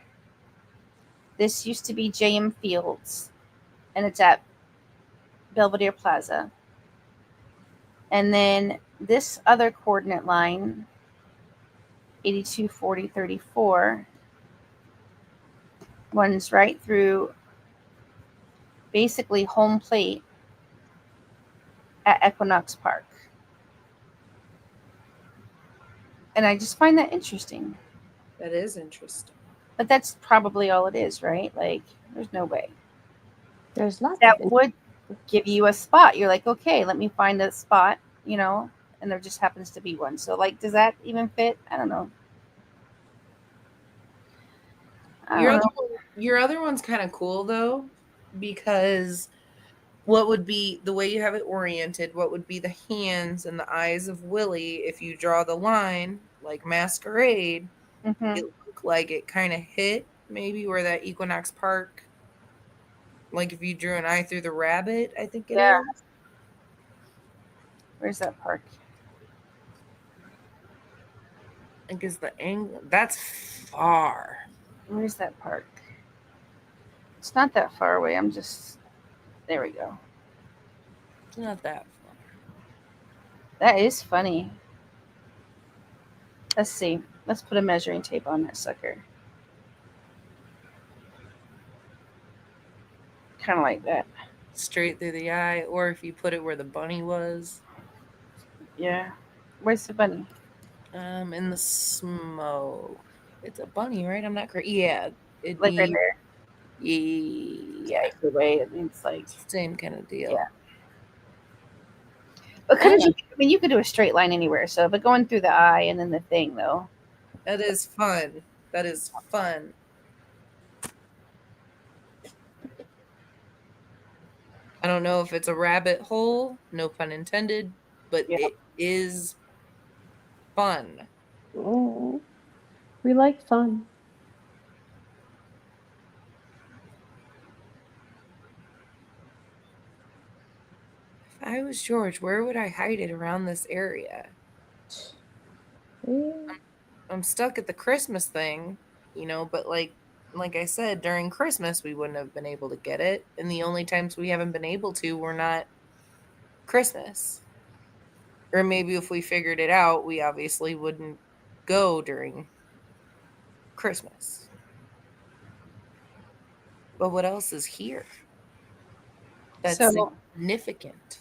This used to be JM Fields, and it's at Belvedere Plaza. And then this other coordinate line, 824034, runs right through basically home plate at Equinox Park. And I just find that interesting. That is interesting. But that's probably all it is, right? Like, there's no way. There's lots That of would give you a spot. You're like, okay, let me find a spot, you know, and there just happens to be one. So, like, does that even fit? I don't know. Your other one's kind of cool though, because what would be the way you have it oriented? What would be the hands and the eyes of Willie if you draw the line like Masquerade? Mm-hmm. It looked like it kind of hit maybe where that Equinox Park. Like if you drew an eye through the rabbit, I think it is. Where's that park? I guess the angle that's far. Where's that park? It's not that far away. There we go. It's not that far. That is funny. Let's see. Let's put a measuring tape on that sucker. Kind of like that. Straight through the eye, or if you put it where the bunny was. Yeah. Where's the bunny? In the smoke. It's a bunny, right? I'm not crazy. Yeah. It'd Like be right there. Yeah. Either way, it means like Same kind of deal. Yeah. But you could do a straight line anywhere. So if it going through the eye and then the thing though. That is fun. That is fun. I don't know if it's a rabbit hole, no pun intended, but it is fun. Oh, we like fun. If I was George, where would I hide it around this area? Yeah. I'm stuck at the Christmas thing, you know, but like I said, during Christmas we wouldn't have been able to get it, and the only times we haven't been able to were not Christmas. Or maybe if we figured it out, we obviously wouldn't go during Christmas. But what else is here that's significant?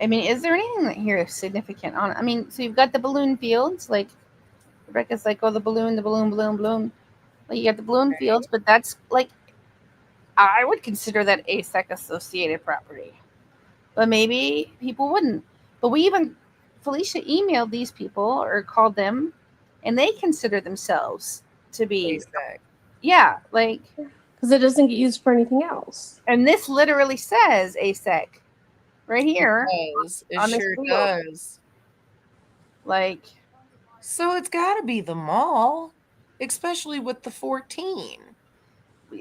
I mean, is there anything that here is significant on it? I mean, so you've got the balloon fields, like Rebecca's like, oh, the balloon. Like you got the balloon fields, but that's like, I would consider that ASEC associated property. But maybe people wouldn't. But Felicia emailed these people or called them, and they consider themselves to be ASEC. Yeah, like because it doesn't get used for anything else. And this literally says ASEC right here. It sure does. Like, so it's got to be the mall, especially with the 14.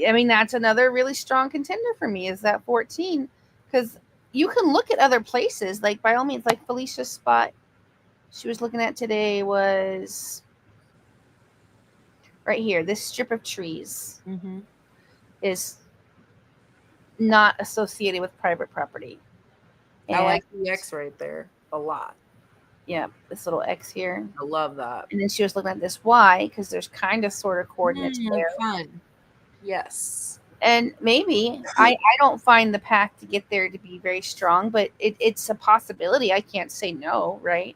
I mean, that's another really strong contender for me is that 14, because you can look at other places. Like, by all means, like Felicia's spot she was looking at today was right here. This strip of trees is not associated with private property. I like the X right there a lot. Yeah, this little X here. I love that. And then she was looking at this Y because there's kind of sort of coordinates there. Fun. Yes. And maybe I don't find the path to get there to be very strong, but it's a possibility. I can't say no, right?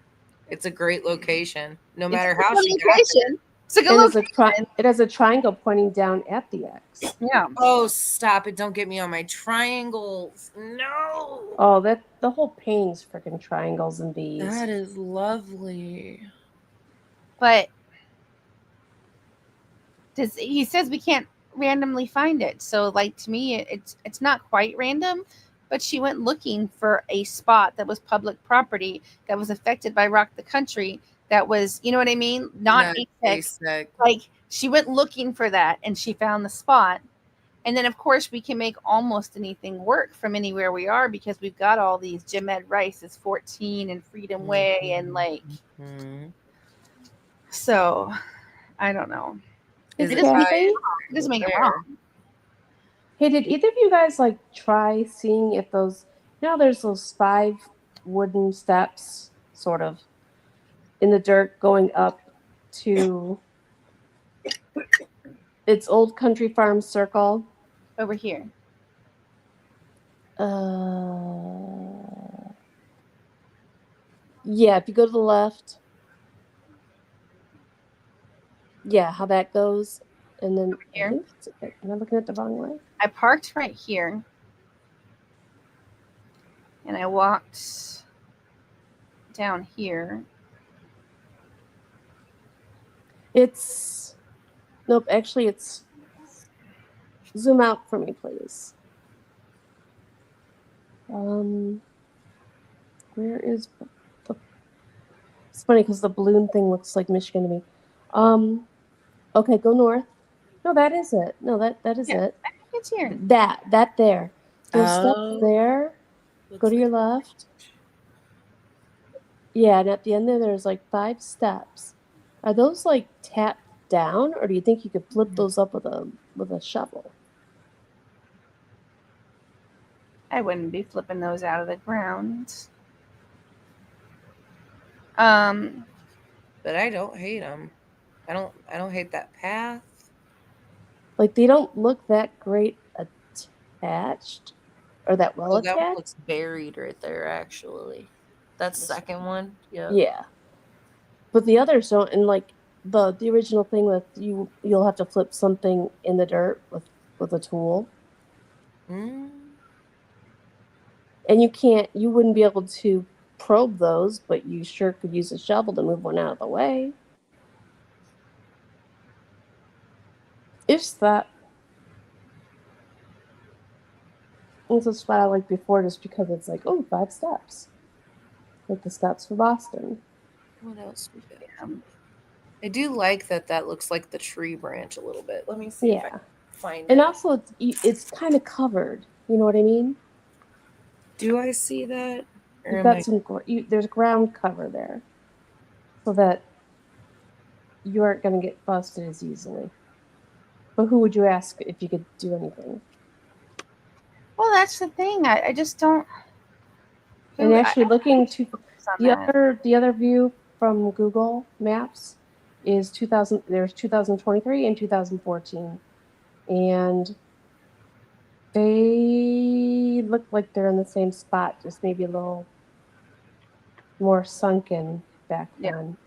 It's a great location. No It's matter a how good she got there. location. It's a good And location. it has a triangle pointing down at the X. Yeah. Oh, stop it. Don't get me on my triangles. No. Oh, the whole painting's freaking triangles and V's. That is lovely. But he says we can't randomly find it. So like to me it's not quite random, but she went looking for a spot that was public property that was affected by Rock the Country, that was, you know what I mean? Not ASEC. Like she went looking for that and she found the spot. And then of course we can make almost anything work from anywhere we are because we've got all these Jim Ed Rice is 14 and Freedom Way and like so I don't know. Is It it doesn't make, Kathy? it doesn't make it wrong. Hey, did either of you guys like try seeing if those, there's those 5 wooden steps sort of in the dirt going up to its Old Country Farm Circle? Over here. Yeah, if you go to the left. Yeah, how that goes. And then Here. I think that's it. Am I looking at the wrong way? I parked right here and I walked down here. Nope, actually it's, zoom out for me, please. Where is it's funny because the balloon thing looks like Michigan to me. Okay, go north. No, that is it. No, that is it. I think it's here. That there. Those steps there. Go to your left. Yeah, and at the end there's like 5 steps. Are those like tapped down, or do you think you could flip those up with a shovel? I wouldn't be flipping those out of the ground. But I don't hate them. I don't hate that path. Like they don't look that great attached, or that well That one attached. looks buried right there, actually. That second one, Yeah, but the others don't. And like the original thing with you'll have to flip something in the dirt with a tool, and you wouldn't be able to probe those, but you sure could use a shovel to move one out of the way. If that. It's a spot I liked before just because it's like, 5 steps. Like the steps for Boston. What else we got? I do like that looks like the tree branch a little bit. Let me see if I can find it. And also, it's kind of covered. You know what I mean? Do I see that? You've got there's ground cover there. So that you aren't going to get busted as easily. But who would you ask if you could do anything? Well, that's the thing. I just don't. And actually, looking to the other view from Google Maps is 2000. There's 2023 and 2014, and they look like they're in the same spot, just maybe a little more sunken back then.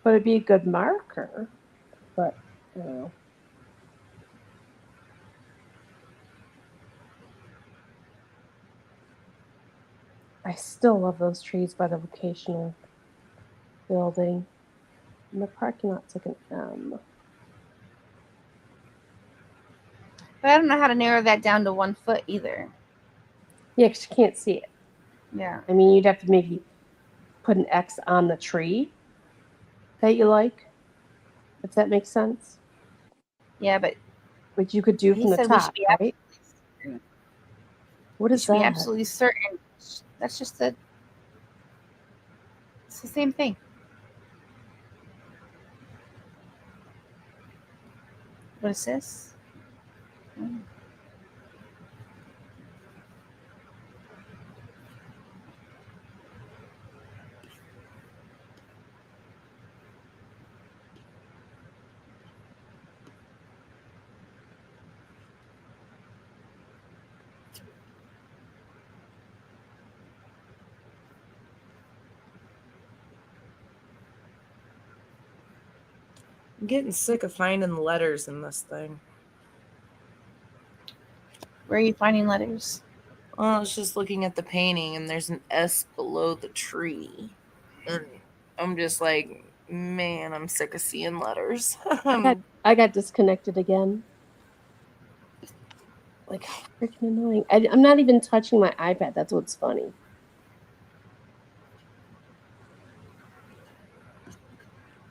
But it'd be a good marker. But you know. I still love those trees by the vocational building. And the parking lot's like an M. But I don't know how to narrow that down to 1 foot either. Yeah, because you can't see it. Yeah. I mean, you'd have to maybe put an X on the tree that you like, if that makes sense. Yeah, but which you could do from the top, right? What is that? Be absolutely certain. That's just it's the same thing. What is this? I'm getting sick of finding letters in this thing. Where are you finding letters? Well, I was just looking at the painting and there's an S below the tree. And I'm just like, man, I'm sick of seeing letters. I got disconnected again. Like, how freaking annoying. I'm not even touching my iPad. That's what's funny.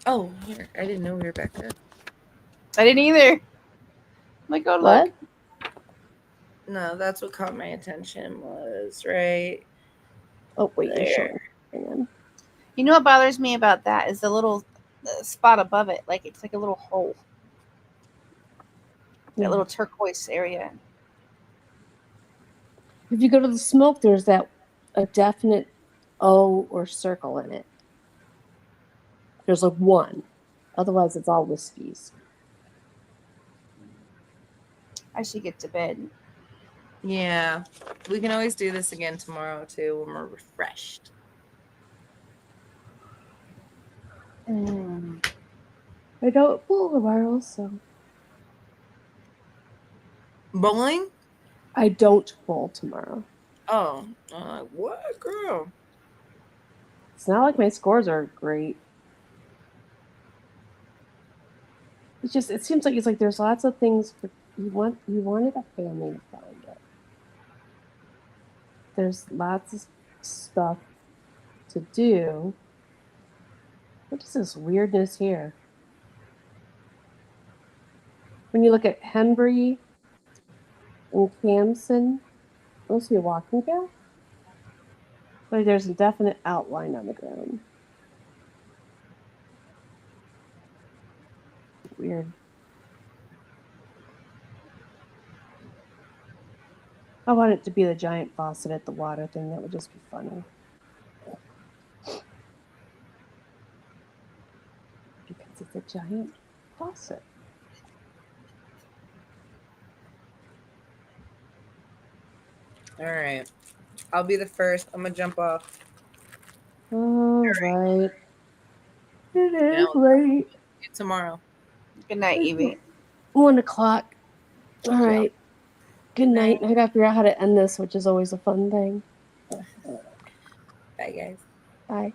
Oh, here. I didn't know we were back there. I didn't either. I'm like, oh, What? look. No, that's what caught my attention was right Oh, wait, you're there. showing. Hang on. You know what bothers me about that is the little spot above it. Like, it's like a little hole. That Yeah. little turquoise area. If you go to the smoke, there's a definite O or circle in it. There's like one. Otherwise, it's all wispies. I should get to bed. Yeah. We can always do this again tomorrow, too, when we're refreshed. I don't bowl tomorrow, so. Bowling? I don't bowl tomorrow. Oh. What, girl? It's not like my scores are great. It seems like it's like there's lots of things for you wanted a family to find it. There's lots of stuff to do. What is this weirdness here? When you look at Henbury and Camson, mostly a walking path, but there's a definite outline on the ground. Weird. I want it to be the giant faucet at the water thing. That would just be funny. Because it's a giant faucet. All right. I'll be the first. I'm going to jump off. All right. It is Yeah, late. See you tomorrow. Good night, Evie. 1 o'clock. All Yeah. right. Good night. I gotta figure out how to end this, which is always a fun thing. Bye, guys. Bye.